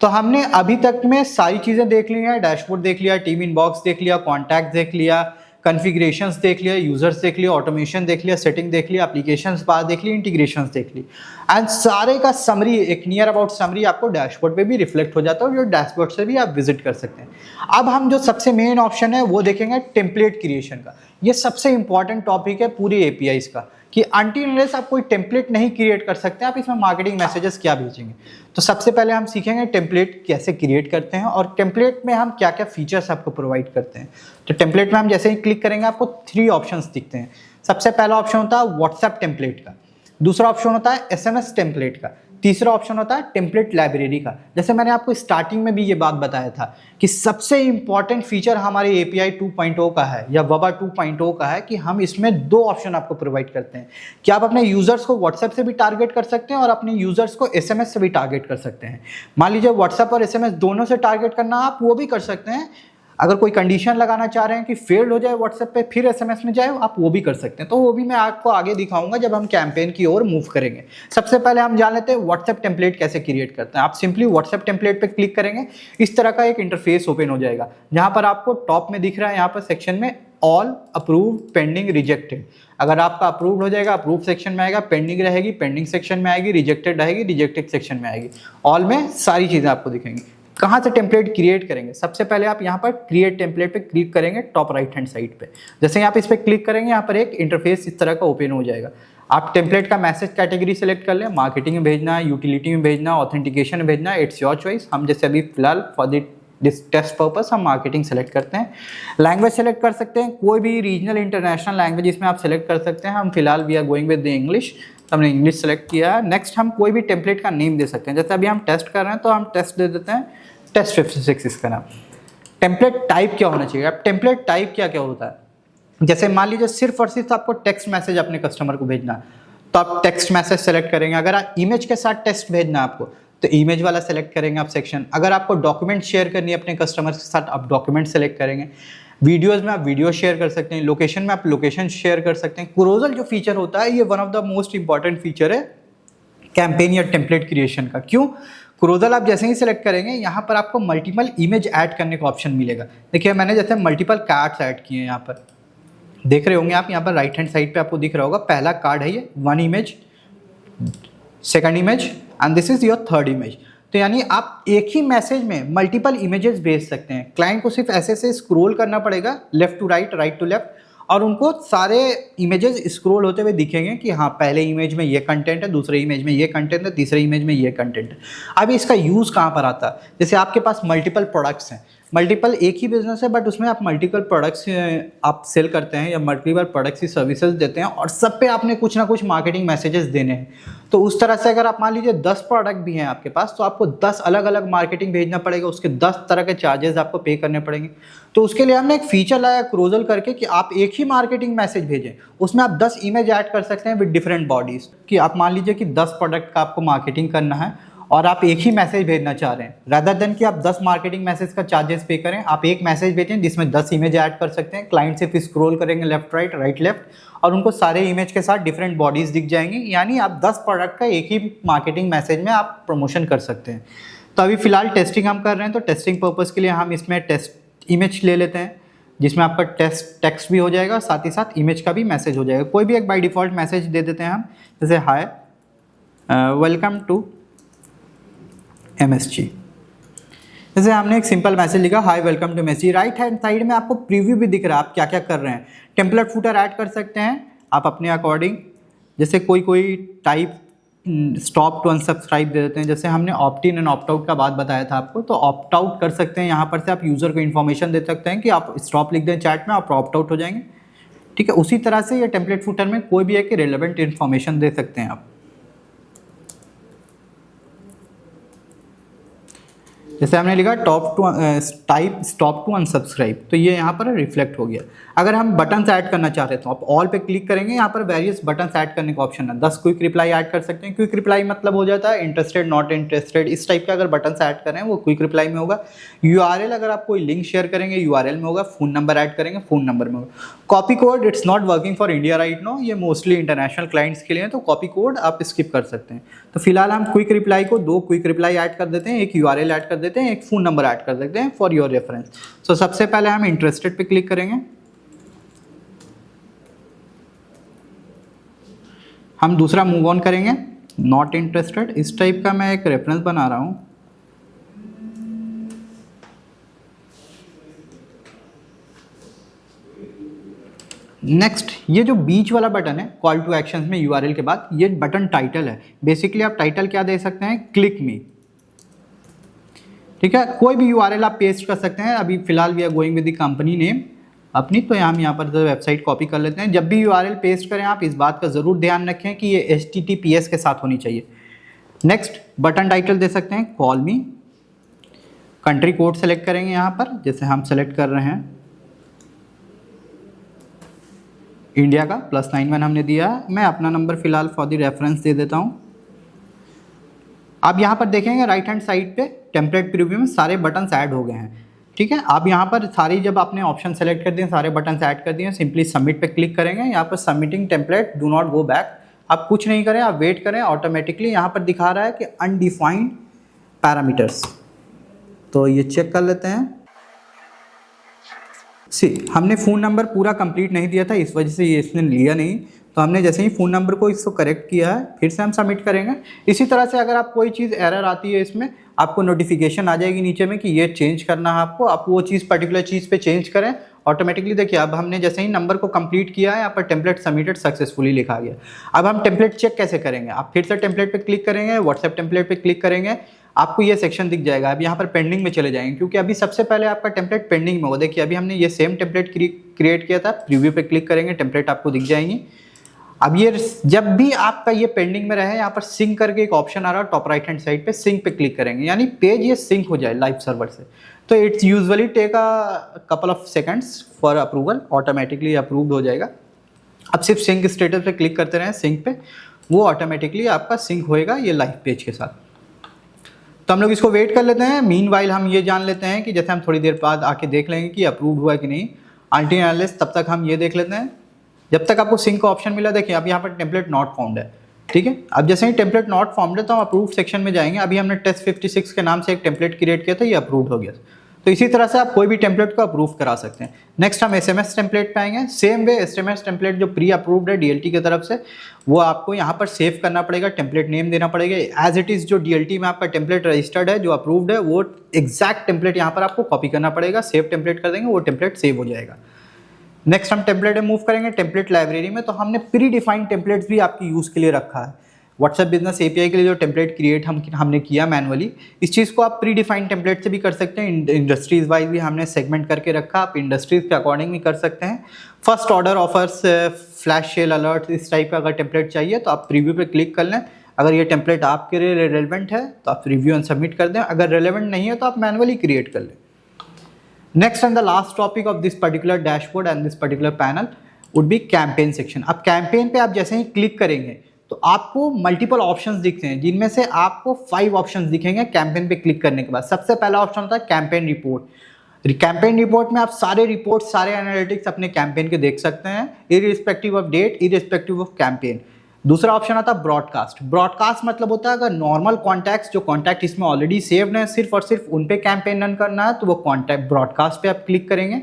S1: तो हमने अभी तक में सारी चीज़ें देख ली हैं, डैशबोर्ड देख लिया, टीम इनबॉक्स देख लिया, कॉन्टैक्ट देख लिया, कॉन्फ़िगरेशंस देख लिया, यूजर्स देख लिया, ऑटोमेशन देख लिया, सेटिंग देख लिया, एप्लीकेशंस बार देख ली, इंटीग्रेशंस देख ली एंड सारे का समरी, एक नियर अबाउट समरी आपको डैशबोर्ड पे भी रिफ्लेक्ट हो जाता है, जो डैशबोर्ड से भी आप विजिट कर सकते हैं। अब हम जो सबसे मेन ऑप्शन है वो देखेंगे टेम्पलेट क्रिएशन का। ये सबसे इंपॉर्टेंट टॉपिक है पूरी एपीआईज का, कि अनटिल अनलेस आप कोई टेम्पलेट नहीं क्रिएट कर सकते आप इसमें मार्केटिंग मैसेजेस क्या भेजेंगे। तो सबसे पहले हम सीखेंगे टेम्पलेट कैसे क्रिएट करते हैं और टेम्पलेट में हम क्या क्या फीचर्स आपको प्रोवाइड करते हैं। तो टेम्पलेट में हम जैसे ही क्लिक करेंगे आपको 3 ऑप्शंस दिखते हैं। सबसे पहला ऑप्शन होता है व्हाट्सएप टेम्पलेट का, दूसरा ऑप्शन होता है एसएमएस टेम्पलेट का, तीसरा ऑप्शन होता है टेम्पलेट लाइब्रेरी का। जैसे मैंने आपको स्टार्टिंग में भी ये बात बताया था कि सबसे इंपॉर्टेंट फीचर हमारे एपीआई 2.0 का है या वबा 2.0 का है कि हम इसमें 2 ऑप्शन आपको प्रोवाइड करते हैं कि आप अपने यूजर्स को व्हाट्सएप से भी टारगेट कर सकते हैं और अपने यूजर्स को एसएमएस से भी टारगेट कर सकते हैं। मान लीजिए व्हाट्सएप और एसएमएस दोनों से टारगेट करना आप वो भी कर सकते हैं। अगर कोई कंडीशन लगाना चाह रहे हैं कि फेल्ड हो जाए व्हाट्सएप पे फिर एसएमएस में जाए, आप वो भी कर सकते हैं। तो वो भी मैं आपको आगे दिखाऊंगा जब हम कैंपेन की ओर मूव करेंगे। सबसे पहले हम जान लेते हैं व्हाट्सएप टेम्पलेट कैसे क्रिएट करते हैं। आप सिंपली व्हाट्सएप टेम्पलेट पे क्लिक करेंगे, इस तरह का एक इंटरफेस ओपन हो जाएगा, जहां पर आपको टॉप में दिख रहा है यहाँ पर सेक्शन में ऑल, अप्रूव, पेंडिंग, रिजेक्टेड। अगर आपका अप्रूव्ड हो जाएगा अप्रूव सेक्शन में आएगा, पेंडिंग रहेगी पेंडिंग सेक्शन में आएगी, रिजेक्टेड रहेगी रिजेक्टेड सेक्शन में आएगी, ऑल में सारी चीजें आपको दिखेंगी। कहाँ से टेम्पलेट क्रिएट करेंगे, सबसे पहले आप यहाँ पर क्रिएट टेम्पलेट पे क्लिक करेंगे टॉप राइट हैंड साइड पे। जैसे आप इस पर क्लिक करेंगे यहाँ पर एक इंटरफेस इस तरह का ओपन हो जाएगा। आप टेम्पलेट का मैसेज कैटेगरी सेलेक्ट कर लें, मार्केटिंग में भेजना है, यूटिलिटी में भेजना है, ऑथेंटिकेशन में भेजना है, इट्स योर चॉइस। हम जैसे अभी फिलहाल फॉर दिस टेस्ट पर्पस हम मार्केटिंग सेलेक्ट करते हैं। लैंग्वेज सेलेक्ट कर सकते हैं, कोई भी रीजनल इंटरनेशनल लैंग्वेज इसमें आप सेलेक्ट कर सकते हैं। हम फिलहाल we are going with the English, तो हमने इंग्लिश सेलेक्ट किया है। नेक्स्ट हम कोई भी टेम्पलेट का नेम दे सकते हैं, जैसे अभी हम टेस्ट कर रहे हैं तो हम टेस्ट दे देते हैं टेस्ट 56 इसका नाम। टेम्पलेट टाइप क्या होना चाहिए, अब टेम्पलेट टाइप क्या क्या होता है, जैसे मान लीजिए सिर्फ और सिर्फ आपको टेक्स्ट मैसेज अपने कस्टमर को भेजना है तो आप टेक्स्ट मैसेज सेलेक्ट करेंगे। अगर आप इमेज के साथ टेक्स्ट भेजना है आपको तो इमेज वाला सेलेक्ट करेंगे आप सेक्शन। अगर आपको डॉक्यूमेंट शेयर करनी है अपने कस्टमर्स के साथ आप डॉक्यूमेंट सेलेक्ट करेंगे। वीडियोस में आप वीडियो शेयर कर सकते हैं, लोकेशन में आप लोकेशन शेयर कर सकते हैं। क्रोजल जो फीचर होता है ये one of the most important feature है कैंपेन या टेम्पलेट क्रिएशन का। क्यों? क्रोजल आप जैसे ही सिलेक्ट करेंगे यहाँ पर आपको मल्टीपल इमेज ऐड करने का ऑप्शन मिलेगा। देखिए मैंने जैसे मल्टीपल कार्ड्स ऐड किए हैं, यहाँ पर देख रहे होंगे आप, यहाँ पर राइट हैंड साइड पे आपको दिख रहा होगा पहला कार्ड है ये, 1 image, second image and this is your third image. तो यानी आप एक ही मैसेज में मल्टीपल इमेजेस भेज सकते हैं। क्लाइंट को सिर्फ ऐसे से स्क्रॉल करना पड़ेगा left to right, right to left, और उनको सारे इमेजेस स्क्रॉल होते हुए दिखेंगे कि हाँ पहले इमेज में ये कंटेंट है, दूसरे इमेज में ये कंटेंट है, तीसरे इमेज में ये कंटेंट है। अब इसका यूज़ कहाँ पर आता है? जैसे आपके पास मल्टीपल प्रोडक्ट्स हैं, मल्टीपल एक ही बिजनेस है बट उसमें आप मल्टीपल प्रोडक्ट्स आप सेल करते हैं या मल्टीपल प्रोडक्ट्स की सर्विसेज देते हैं और सब पे आपने कुछ ना कुछ मार्केटिंग मैसेजेस देने हैं। तो उस तरह से अगर आप मान लीजिए 10 प्रोडक्ट भी हैं आपके पास तो आपको 10 अलग अलग मार्केटिंग भेजना पड़ेगा, उसके 10 तरह के चार्जेस आपको पे करने पड़ेंगे। तो उसके लिए हमने एक फीचर लाया क्रोजल करके कि आप एक ही मार्केटिंग मैसेज भेजें, उसमें आप 10 इमेज ऐड कर सकते हैं विद डिफरेंट बॉडीज़। कि आप मान लीजिए कि 10 प्रोडक्ट का आपको मार्केटिंग करना है और आप एक ही मैसेज भेजना चाह रहे हैं, रादर देन कि आप 10 मार्केटिंग मैसेज का चार्जेस पे करें, आप एक मैसेज भेजें जिसमें 10 इमेज ऐड कर सकते हैं। क्लाइंट सिर्फ स्क्रॉल करेंगे लेफ्ट राइट, राइट लेफ्ट, और उनको सारे इमेज के साथ डिफरेंट बॉडीज दिख जाएंगी। यानी आप 10 प्रोडक्ट का एक ही मार्केटिंग मैसेज में आप प्रमोशन कर सकते हैं। तो अभी फिलहाल टेस्टिंग हम कर रहे हैं, तो टेस्टिंग पर्पज़ के लिए हम इसमें टेस्ट इमेज ले लेते हैं जिसमें आपका टेक्स्ट भी हो जाएगा, साथ ही साथ इमेज का भी मैसेज हो जाएगा। कोई भी एक बाय डिफ़ॉल्ट मैसेज दे देते हैं हम, जैसे हाय वेलकम टू MSG। जैसे हमने एक सिंपल मैसेज लिखा hi welcome to MSG। Right hand side में आपको प्रीव्यू भी दिख रहा है आप क्या क्या कर रहे हैं। टेम्पलेट फूटर ऐड कर सकते हैं आप अपने अकॉर्डिंग, जैसे कोई टाइप स्टॉप टू अनसब्सक्राइब दे देते हैं। जैसे हमने opt in and opt out का बात बताया था आपको, तो ऑप्ट आउट कर सकते हैं। यहाँ पर से आप यूज़र को इन्फॉर्मेशन दे सकते हैं कि आप स्टॉप लिख दें चैट में, आप ऑप्ट आउट हो जाएंगे। ठीक है, उसी तरह से ये टेम्पलेट फूटर में कोई भी एक रिलेवेंट इन्फॉर्मेशन दे सकते हैं आप। जैसे हमने लिखा टाइप स्टॉप टू अनसब्सक्राइब, तो ये यहाँ पर रिफ्लेक्ट हो गया। अगर हम बटन्स ऐड करना चाह रहे हैं तो आप ऑल पे क्लिक करेंगे, यहाँ पर वेरियस बटन्स ऐड करने का ऑप्शन है। 10 क्विक रिप्लाई ऐड कर सकते हैं। क्विक रिप्लाई मतलब हो जाता है इंटरेस्टेड, नॉट इंटरेस्टेड, इस टाइप का अगर बटन्स ऐड करें वो क्विक रिप्लाई में होगा। URL अगर आप कोई लिंक शेयर करेंगे URL में होगा। फ़ोन नंबर ऐड करेंगे फ़ोन नंबर में होगा। Copy code it's not working for India right no, ये मोस्टली इंटरनेशनल क्लाइंट्स के लिए है, तो कॉपी कोड आप स्किप कर सकते हैं। तो फिलहाल हम क्विक रिप्लाई को 2 क्विक रिप्लाई ऐड कर देते हैं, एक URL ऐड कर देते हैं, एक फ़ोन नंबर ऐड कर देते हैं फॉर योर रेफरेंस। सो सबसे पहले हम इंटरेस्टेड पे क्लिक करेंगे। हम दूसरा मूव ऑन करेंगे, नॉट इंटरेस्टेड, इस टाइप का मैं एक रेफरेंस बना रहा हूं। नेक्स्ट, ये जो बीच वाला बटन है कॉल टू एक्शन में URL के बाद, ये बटन टाइटल है। बेसिकली आप टाइटल क्या दे सकते हैं, क्लिक मी। ठीक है, कोई भी URL आप पेस्ट कर सकते हैं। अभी फिलहाल we are going with the company name अपनी, तो हम यहाँ पर वेबसाइट कॉपी कर लेते हैं। जब भी URL पेस्ट करें आप इस बात का ज़रूर ध्यान रखें कि ये HTTPS के साथ होनी चाहिए। नेक्स्ट, बटन टाइटल दे सकते हैं कॉल मी। कंट्री कोड सेलेक्ट करेंगे यहाँ पर, जैसे हम सेलेक्ट कर रहे हैं इंडिया का, +91 हमने दिया है। मैं अपना नंबर फिलहाल फॉर द रेफरेंस दे देता हूँ। आप यहाँ पर देखेंगे राइट हैंड साइड पे टेम्पलेट प्रीव्यू में सारे बटन्स ऐड हो गए हैं। ठीक है, आप यहाँ पर सारी जब आपने ऑप्शन सेलेक्ट कर दिए, सारे बटन्स ऐड कर दिए, सिंपली सबमिट पे क्लिक करेंगे। यहाँ पर submitting template, do not go back, आप कुछ नहीं करें, आप वेट करें। ऑटोमेटिकली यहाँ पर दिखा रहा है कि अनडिफाइंड पैरामीटर्स, तो ये चेक कर लेते हैं। हमने फ़ोन नंबर पूरा कंप्लीट नहीं दिया था, इस वजह से ये इसने लिया नहीं। तो हमने जैसे ही फ़ोन नंबर को इसको करेक्ट किया है, फिर से हम सबमिट करेंगे। इसी तरह से अगर आप कोई चीज़ एरर आती है इसमें, आपको नोटिफिकेशन आ जाएगी नीचे में कि ये चेंज करना है आपको, आप वो चीज़ पर्टिकुलर चीज़ पे चेंज करें। ऑटोमेटिकली देखिए अब हमने जैसे ही नंबर को कंप्लीट किया है, यहाँ पर टेम्पलेट सबमिटेड सक्सेसफुली लिखा गया। अब हम टेम्पलेट चेक कैसे करेंगे, आप फिर से टेम्पलेट पे क्लिक करेंगे, व्हाट्सएप टेम्पलेट पे क्लिक करेंगे, आपको ये सेक्शन दिख जाएगा। अब यहाँ पर पेंडिंग में चले जाएंगे, क्योंकि अभी सबसे पहले आपका टेम्पलेट पेंडिंग में होगा। देखिए अभी हमने ये सेम टेम्पलेट क्रिएट किया था, प्रीव्यू पे क्लिक करेंगे, टेम्पलेट आपको दिख जाएंगी। अब ये जब भी आपका ये पेंडिंग में रहे, यहाँ पर सिंक करके एक ऑप्शन आ रहा है टॉप राइट हैंड साइड पे, सिंक पे क्लिक करेंगे, यानी पेज ये सिंक हो जाए लाइव सर्वर से। तो it's usually take a couple of seconds for approval, automatically approved हो जाएगा। अब सिर्फ सिंक स्टेटस पे क्लिक करते रहें सिंक पे, वो ऑटोमेटिकली आपका सिंक होएगा ये लाइव पेज के साथ। तो हम लोग इसको वेट कर लेते हैं। मीनवाइल हम ये जान लेते हैं कि जैसे हम थोड़ी देर बाद आके देख लेंगे कि अप्रूव हुआ कि नहीं अनटिल अनलेस, तब तक हम ये देख लेते हैं। जब तक आपको सिंक का ऑप्शन मिला, देखिए अब यहाँ पर टेम्पलेट नॉट फाउंड है, ठीक है। अब जैसे ही टेम्पलेट नॉट फाउंड है तो हम अप्रूव सेक्शन में जाएंगे। अभी हमने टेस्ट 56 के नाम से एक टेम्पलेट क्रिएट किया था, ये अप्रूव हो गया। तो इसी तरह से आप कोई भी टेम्पलेट को अप्रूव करा सकते हैं। नेक्स्ट हम एसएमएस टेम्पलेट पे आएंगे। सेम वे एसएमएस टेम्पलेट जो प्री अप्रूव्ड है डीएलटी की तरफ से, वो आपको यहाँ पर सेव करना पड़ेगा, टेम्पलेट नेम देना पड़ेगा एज इट इज। जो डीएलटी में आपका टेम्पलेट रजिस्टर्ड है, जो अप्रूव्ड है, वो एग्जैक्ट टेम्पलेट यहाँ पर आपको कॉपी करना पड़ेगा। सेव टेम्पलेट कर देंगे, वो टेम्पलेट सेव हो जाएगा। नेक्स्ट हम टेम्पलेट में मूव करेंगे टेम्पलेट लाइब्रेरी में। तो हमने प्री डिफाइंड टेम्पलेट्स भी आपकी यूज़ के लिए रखा है। व्हाट्सएप बिजनेस एपीआई के लिए जो टेम्पलेट क्रिएट हमने किया मैनुअली, इस चीज़ को आप प्री डिफाइंड टेम्पलेट से भी कर सकते हैं। इंडस्ट्रीज वाइज भी हमने सेगमेंट करके रखा, आप इंडस्ट्रीज के अकॉर्डिंग भी कर सकते हैं। First order offers, flash sale alert, इस टाइप का अगर टेम्पलेट चाहिए तो आप प्रीव्यू पे क्लिक कर लें। अगर ये टेम्पलेट आपके लिए रेलेवेंट है तो आप रिव्यू एंड सबमिट कर दें, अगर रेलेवेंट नहीं है तो आप मैनुअली क्रिएट कर लें। Next and the last topic of this particular dashboard and this particular panel would be campaign section। अब कैंपेन पे आप जैसे ही क्लिक करेंगे तो आपको मल्टीपल ऑप्शंस दिखते हैं, जिनमें से आपको 5 ऑप्शंस दिखेंगे कैंपेन पे क्लिक करने के बाद। सबसे पहला ऑप्शन होता है कैंपेन रिपोर्ट। कैंपेन रिपोर्ट में आप सारे रिपोर्ट, सारे एनालिटिक्स अपने कैंपेन के देख सकते हैं, irrespective of date, irrespective of campaign. दूसरा ऑप्शन आता है ब्रॉडकास्ट। ब्रॉडकास्ट मतलब होता है अगर नॉर्मल कॉन्टैक्ट्स, जो कॉन्टैक्ट इसमें ऑलरेडी सेव्ड हैं, सिर्फ और सिर्फ उन पे कैंपेन रन करना है, तो वो कॉन्टैक्ट ब्रॉडकास्ट पे आप क्लिक करेंगे।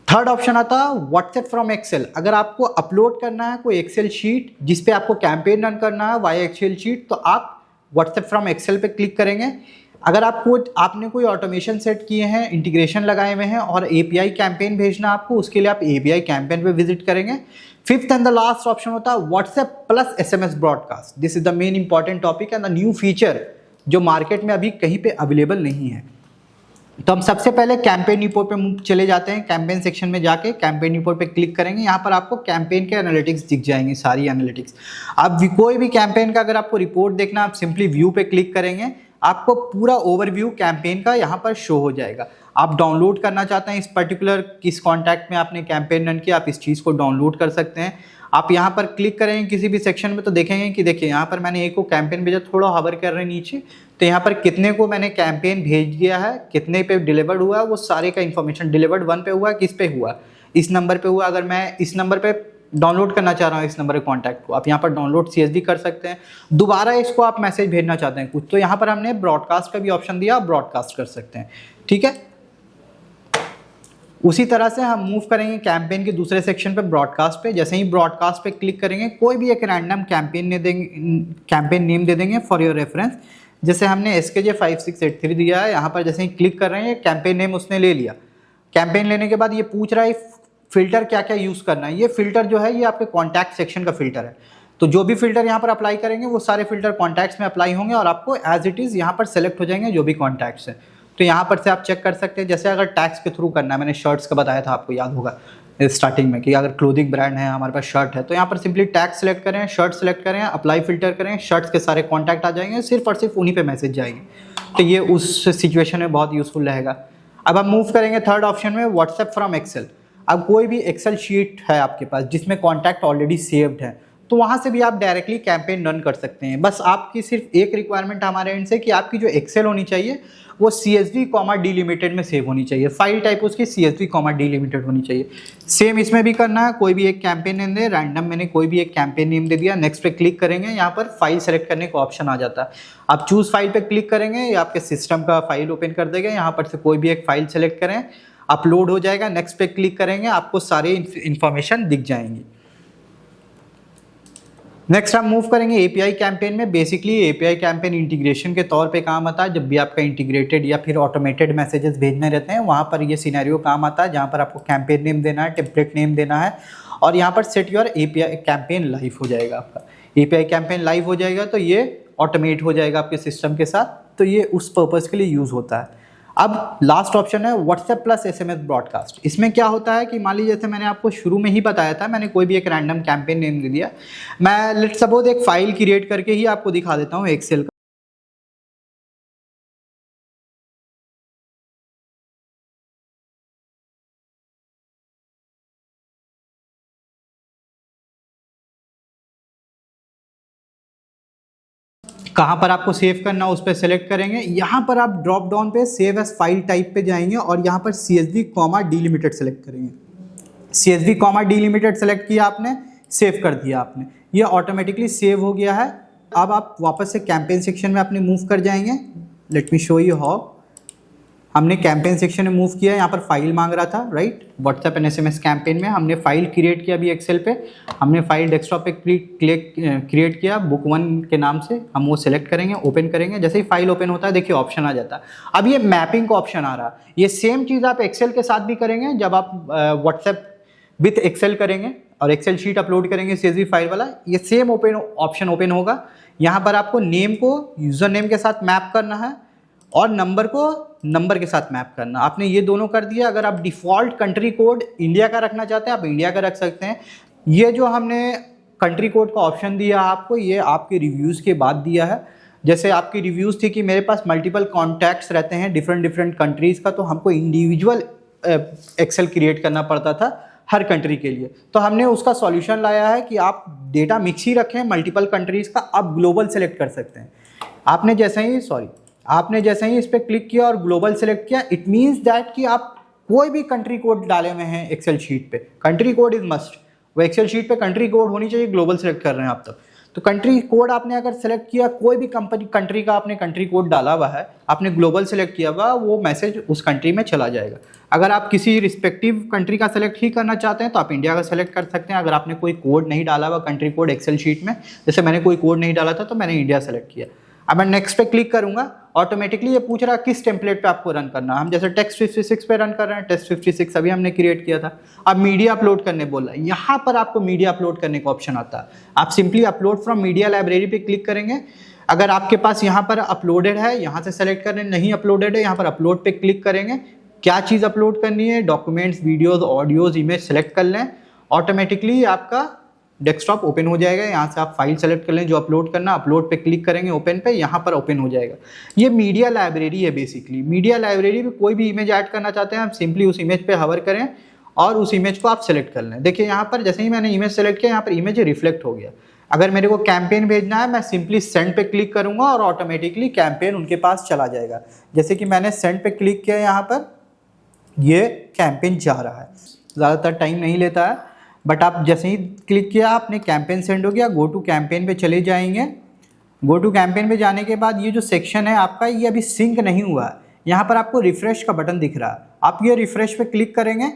S1: थर्ड ऑप्शन आता है व्हाट्सएप फ्रॉम एक्सेल। अगर आपको अपलोड करना है कोई एक्सेल शीट जिसपे आपको कैंपेन रन करना है वाया एक्सेल शीट, तो आप व्हाट्सएप फ्रॉम एक्सेल पे क्लिक करेंगे। अगर आपने कोई ऑटोमेशन सेट किए हैं, इंटीग्रेशन लगाए हुए हैं और एपीआई कैंपेन भेजना आपको, उसके लिए आप एपीआई कैंपेन पे विजिट करेंगे। Fifth and the last option होता है WhatsApp plus SMS broadcast. This is the main important topic and the new feature जो मार्केट में अभी कहीं पे अवेलेबल नहीं है। तो हम सबसे पहले कैंपेन रिपोर्ट पे चले जाते हैं। कैंपेन सेक्शन में जाके कैंपेन रिपोर्ट पे क्लिक करेंगे। यहाँ पर आपको कैंपेन के एनालिटिक्स दिख जाएंगे, सारी एनालिटिक्स। अब कोई भी कैंपेन का अगर आपको रिपोर्ट देखना, आप सिंपली व्यू पे क्लिक करेंगे, आपको पूरा ओवरव्यू कैंपेन का यहाँ पर शो हो जाएगा। आप डाउनलोड करना चाहते हैं इस पर्टिकुलर किस कॉन्टैक्ट में आपने कैंपेन रन किया, आप इस चीज़ को डाउनलोड कर सकते हैं। आप यहाँ पर क्लिक करेंगे किसी भी सेक्शन में तो देखेंगे कि देखिए यहाँ पर मैंने एक को कैंपेन भेजा, थोड़ा हवर कर रहे हैं नीचे, तो यहाँ पर कितने को मैंने कैंपेन भेज दिया है, कितने पे डिलीवर्ड हुआ, वो सारे का इन्फॉर्मेशन। डिलीवर्ड 1 पे हुआ, किस पे हुआ, इस नंबर पे हुआ। अगर मैं इस नंबर पे डाउनलोड करना चाह रहा हूँ इस नंबर के कॉन्टैक्ट को, आप यहाँ पर डाउनलोड सीएसवी कर सकते हैं। दोबारा इसको आप मैसेज भेजना चाहते हैं कुछ, तो यहाँ पर हमने ब्रॉडकास्ट का भी ऑप्शन दिया, आप ब्रॉडकास्ट कर सकते हैं, ठीक है। उसी तरह से हम मूव करेंगे कैंपेन के दूसरे सेक्शन पे, ब्रॉडकास्ट पे। जैसे ही ब्रॉडकास्ट पे क्लिक करेंगे, कोई भी एक रैंडम कैंपेन नेम दे देंगे फॉर योर रेफरेंस। जैसे हमने SKJ 5683 दिया है, यहाँ पर जैसे ही क्लिक कर रहे हैं कैंपेन नेम उसने ले लिया। कैंपेन लेने के बाद ये पूछ रहा है फिल्टर क्या क्या यूज़ करना है। ये फिल्टर जो है ये आपके कॉन्टैक्ट सेक्शन का फिल्टर है। तो जो भी फिल्टर यहाँ पर अप्लाई करेंगे वो सारे फिल्टर कॉन्टैक्ट्स में अप्लाई होंगे और आपको एज इट इज़ यहाँ पर सेलेक्ट हो जाएंगे जो भी कॉन्टैक्ट्स हैं। तो यहाँ पर से आप चेक कर सकते हैं। जैसे अगर टैक्स के थ्रू करना है, मैंने शर्ट्स का बताया था, आपको याद होगा स्टार्टिंग में, कि अगर क्लोथिंग ब्रांड है, हमारे पास शर्ट है, तो यहाँ पर सिंपली टैक्स सेलेक्ट करें, शर्ट सेलेक्ट करें, अप्लाई फिल्टर करें, शर्ट्स के सारे कॉन्टैक्ट आ जाएंगे, सिर्फ और सिर्फ उन्हीं पे मैसेज जाएंगे। तो ये उस सिचुएशन में बहुत यूजफुल रहेगा। अब हम मूव करेंगे थर्ड ऑप्शन में, व्हाट्सएप फ्रॉम एक्सेल। अब कोई भी एक्सेल शीट है आपके पास जिसमें कॉन्टैक्ट ऑलरेडी सेव्ड है, तो वहाँ से भी आप डायरेक्टली कैंपेन रन कर सकते हैं। बस आपकी सिर्फ एक रिक्वायरमेंट हमारे एंड से कि आपकी जो एक्सेल होनी चाहिए वो CSV डिलिमिटेड में सेव होनी चाहिए। फाइल टाइप उसकी CSV डिलिमिटेड होनी चाहिए। सेम इसमें भी करना है, कोई भी एक कैंपेन नेम दे, रैंडम मैंने कोई भी एक कैंपेन नेम दे दिया। नेक्स्ट पे क्लिक करेंगे, यहाँ पर फाइल सेलेक्ट करने का ऑप्शन आ जाता है। आप चूज फाइल पे क्लिक करेंगे, ये आपके सिस्टम का फाइल ओपन कर देगा। यहाँ पर से कोई भी एक फाइल सेलेक्ट करें, अपलोड हो जाएगा। नेक्स्ट पे क्लिक करेंगे, आपको सारी इन्फॉर्मेशन दिख जाएंगी। नेक्स्ट हम मूव करेंगे एपीआई कैंपेन में। बेसिकली एपीआई कैंपेन इंटीग्रेशन के तौर पे काम आता है। जब भी आपका इंटीग्रेटेड या फिर ऑटोमेटेड मैसेजेस भेजने रहते हैं, वहाँ पर ये सिनेरियो काम आता है, जहाँ पर आपको कैंपेन नेम देना है, टेम्पलेट नेम देना है, और यहाँ पर set your API campaign live हो जाएगा। आपका एपीआई कैंपेन लाइव हो जाएगा तो ये ऑटोमेट हो जाएगा आपके सिस्टम के साथ। तो ये उस पर्पज़ के लिए यूज़ होता है। अब लास्ट ऑप्शन है व्हाट्सएप प्लस एसएमएस ब्रॉडकास्ट। इसमें क्या होता है कि मान लीजिए जैसे मैंने आपको शुरू में ही बताया था, मैंने कोई भी एक रैंडम कैंपेन नेम दे दिया। मैं लेट्स सपोज एक फाइल क्रिएट करके ही आपको दिखा देता हूँ एक्सेल का। कहाँ पर आपको सेव करना उस पर सेलेक्ट करेंगे। यहाँ पर आप ड्रॉप डाउन पे सेव एज फाइल टाइप पे जाएंगे और यहाँ पर CSV कॉमा डिलिमिटेड सेलेक्ट करेंगे। CSV कॉमा डिलिमिटेड सेलेक्ट किया आपने, सेव कर दिया आपने, ये ऑटोमेटिकली सेव हो गया है। अब आप वापस से कैंपेन सेक्शन में अपने मूव कर जाएंगे। Let me show you how. हमने कैंपेन सेक्शन में मूव किया, यहाँ पर फाइल मांग रहा था, right. WhatsApp and SMS campaign में हमने फाइल क्रिएट किया अभी एक्सेल पे। हमने फाइल डेस्कटॉप पे क्रिएट किया बुक 1 के नाम से। हम वो सिलेक्ट करेंगे, ओपन करेंगे। जैसे ही फाइल ओपन होता है देखिए ऑप्शन आ जाता है। अब ये मैपिंग का ऑप्शन आ रहा है। ये सेम चीज़ आप एक्सेल के साथ भी करेंगे। जब आप व्हाट्सएप विथ एक्सेल करेंगे और एक्सेल शीट अपलोड करेंगे CSV फाइल वाला, ये सेम ऑप्शन ओपन होगा। यहाँ पर आपको नेम को यूज़र नेम के साथ मैप करना है और नंबर को नंबर के साथ मैप करना। आपने ये दोनों कर दिया। अगर आप डिफ़ॉल्ट कंट्री कोड इंडिया का रखना चाहते हैं आप इंडिया का रख सकते हैं। ये जो हमने कंट्री कोड का ऑप्शन दिया आपको, ये आपके रिव्यूज़ के बाद दिया है। जैसे आपकी रिव्यूज़ थी कि मेरे पास मल्टीपल कॉन्टैक्ट्स रहते हैं डिफरेंट कंट्रीज़ का, तो हमको इंडिविजुअल एक्सेल क्रिएट करना पड़ता था हर कंट्री के लिए। तो हमने उसका सॉल्यूशन लाया है कि आप डेटा मिक्स ही रखें मल्टीपल कंट्रीज़ का, आप ग्लोबल सेलेक्ट कर सकते हैं। आपने जैसे ही इस पर क्लिक किया और ग्लोबल सेलेक्ट किया, इट मीन्स दैट कि आप कोई भी कंट्री कोड डाले हुए हैं एक्सेल शीट पे, कंट्री कोड इज मस्ट। वो एक्सेल शीट पे कंट्री कोड होनी चाहिए, ग्लोबल सेलेक्ट कर रहे हैं आप तब। तो कंट्री कोड आपने अगर सेलेक्ट किया, कोई भी कंट्री का आपने कंट्री कोड डाला हुआ है, आपने ग्लोबल सेलेक्ट किया हुआ, वो मैसेज उस कंट्री में चला जाएगा। अगर आप किसी रिस्पेक्टिव कंट्री का सेलेक्ट ही करना चाहते हैं तो आप इंडिया का सेलेक्ट कर सकते हैं। अगर आपने कोई कोड नहीं डाला हुआ कंट्री कोड एक्सेल शीट में, जैसे मैंने कोई कोड नहीं डाला था तो मैंने इंडिया सेलेक्ट किया। अब मैं नेक्स्ट पे क्लिक करूंगा, ऑटोमेटिकली ये पूछ रहा है किस टेम्पलेट पे आपको रन करना है। हम जैसे टेक्स्ट 56 पे रन कर रहे हैं, टेक्स्ट 56 अभी हमने क्रिएट किया था। अब मीडिया अपलोड करने बोल रहा है, यहाँ पर आपको मीडिया अपलोड करने का ऑप्शन आता है। आप simply upload from media library पे क्लिक करेंगे। अगर आपके पास यहाँ पर अपलोडेड है, यहाँ से सेलेक्ट करें, नहीं अपलोडेड है, यहाँ पर अपलोड पे क्लिक करेंगे। क्या चीज़ अपलोड करनी है, documents, videos, audios, image select कर लें, ऑटोमेटिकली आपका डेस्कटॉप ओपन हो जाएगा। यहाँ से आप फाइल सेलेक्ट कर लें जो अपलोड करना, अपलोड पे क्लिक करेंगे, ओपन पे, यहाँ पर ओपन हो जाएगा। ये मीडिया लाइब्रेरी है बेसिकली। मीडिया लाइब्रेरी में कोई भी इमेज ऐड करना चाहते हैं, आप सिंपली उस इमेज पे हवर करें और उस इमेज को आप सेलेक्ट कर लें। देखिए यहाँ पर जैसे ही मैंने इमेज सेलेक्ट किया, यहाँ पर इमेज रिफ्लेक्ट हो गया। अगर मेरे को कैंपेन भेजना है, मैं सिंपली सेंड पे क्लिक करूँगा और ऑटोमेटिकली कैंपेन उनके पास चला जाएगा। जैसे कि मैंने सेंड पे क्लिक किया, यहाँ पर ये कैंपेन जा रहा है। ज़्यादातर टाइम नहीं लेता है, बट आप जैसे ही क्लिक किया आपने कैंपेन सेंड हो गया। गो टू कैंपेन पे चले जाएंगे। गो टू कैंपेन पे जाने के बाद ये जो सेक्शन है आपका, ये अभी सिंक नहीं हुआ है। यहाँ पर आपको रिफ्रेश का बटन दिख रहा है, आप ये रिफ्रेश पे क्लिक करेंगे,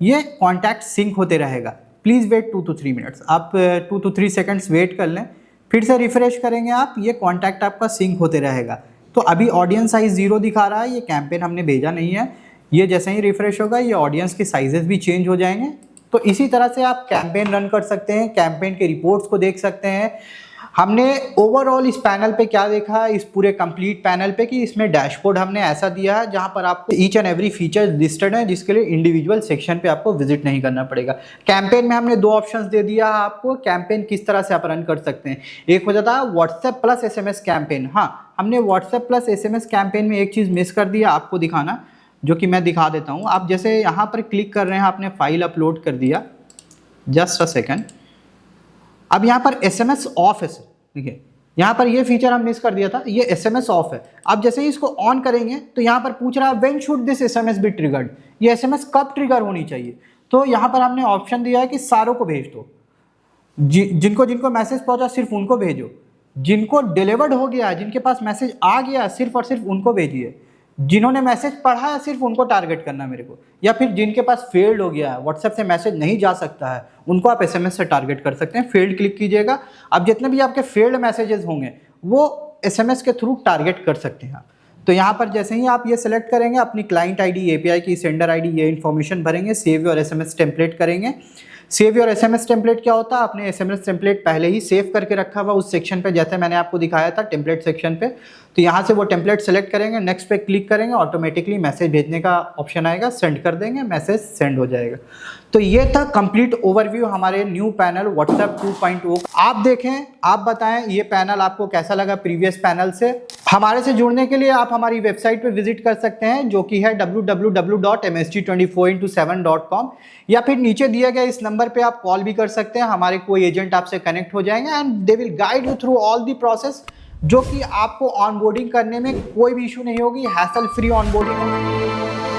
S1: ये कॉन्टैक्ट सिंक होते रहेगा। प्लीज़ वेट 2 to 3 मिनट्स, आप 2 to 3 सेकंड्स वेट कर लें, फिर से रिफ्रेश करेंगे आप, ये कॉन्टैक्ट आपका सिंक होते रहेगा। तो अभी ऑडियंस साइज 0 दिखा रहा है, ये कैंपेन हमने भेजा नहीं है। ये जैसे ही रिफ्रेश होगा ये ऑडियंस के साइजेस भी चेंज हो जाएंगे। तो इसी तरह से आप कैंपेन रन कर सकते हैं, कैंपेन के रिपोर्ट्स को देख सकते हैं। हमने ओवरऑल इस पैनल पे क्या देखा है, इस पूरे कंप्लीट पैनल पे, कि इसमें डैशबोर्ड हमने ऐसा दिया है जहां पर आपको each and every feature listed है, जिसके लिए इंडिविजुअल सेक्शन पे आपको विजिट नहीं करना पड़ेगा। कैंपेन में हमने 2 ऑप्शंस दे दिया है आपको, कैंपेन किस तरह से आप रन कर सकते हैं। एक हो जाता है व्हाट्सएप प्लस SMS कैंपेन। हाँ, हमने व्हाट्सएप प्लस SMS कैंपेन में एक चीज़ मिस कर दिया आपको दिखाना, जो कि मैं दिखा देता हूँ। आप जैसे यहाँ पर क्लिक कर रहे हैं, आपने फाइल अपलोड कर दिया, जस्ट अ सेकेंड। अब यहाँ पर SMS ऑफ है, देखिए यहाँ पर ये फीचर हम मिस कर दिया था, ये SMS ऑफ है। अब जैसे ही इसको ऑन करेंगे तो यहाँ पर पूछ रहा है when should this SMS B triggered, ये SMS कब ट्रिगर होनी चाहिए। तो यहाँ पर हमने ऑप्शन दिया है कि सारों को भेज दो, जिनको जिनको मैसेज पहुँचा सिर्फ उनको भेजो, जिनको डिलीवर्ड हो गया, जिनके पास मैसेज आ गया सिर्फ और सिर्फ उनको भेजिए, जिन्होंने मैसेज पढ़ा है सिर्फ उनको टारगेट करना मेरे को, या फिर जिनके पास फेल्ड हो गया है, व्हाट्सएप से मैसेज नहीं जा सकता है, उनको आप SMS से टारगेट कर सकते हैं। फेल्ड क्लिक कीजिएगा। अब जितने भी आपके फेल्ड मैसेजेस होंगे वो SMS के थ्रू टारगेट कर सकते हैं आप। तो यहाँ पर जैसे ही आप ये सिलेक्ट करेंगे, अपनी क्लाइंट ID, API की सेंडर ID, ये इन्फॉर्मेशन भरेंगे, सेव योर SMS टेम्पलेट करेंगे। सेव योर SMS टेम्पलेट क्या होता है, आपने SMS टेम्पलेट पहले ही सेव करके रखा हुआ उस सेक्शन पे, जैसे मैंने आपको दिखाया था टेम्पलेट सेक्शन पे। तो यहाँ से वो टेम्पलेट सेलेक्ट करेंगे, नेक्स्ट पे क्लिक करेंगे, ऑटोमेटिकली मैसेज भेजने का ऑप्शन आएगा, सेंड कर देंगे, मैसेज सेंड हो जाएगा। तो ये था कंप्लीट ओवरव्यू हमारे न्यू पैनल व्हाट्सएप 2.0। आप देखें, आप बताएं ये पैनल आपको कैसा लगा प्रीवियस पैनल से। हमारे से जुड़ने के लिए आप हमारी वेबसाइट पे विजिट कर सकते हैं, जो कि है www.msg24x7.com, या फिर नीचे दिए गए इस नंबर पे आप कॉल भी कर सकते हैं। हमारे कोई एजेंट आपसे कनेक्ट हो जाएंगे and they will guide you through all the process. जो कि आपको ऑनबोर्डिंग करने में कोई भी इशू नहीं होगी, हैसल फ्री ऑनबोर्डिंग होगी।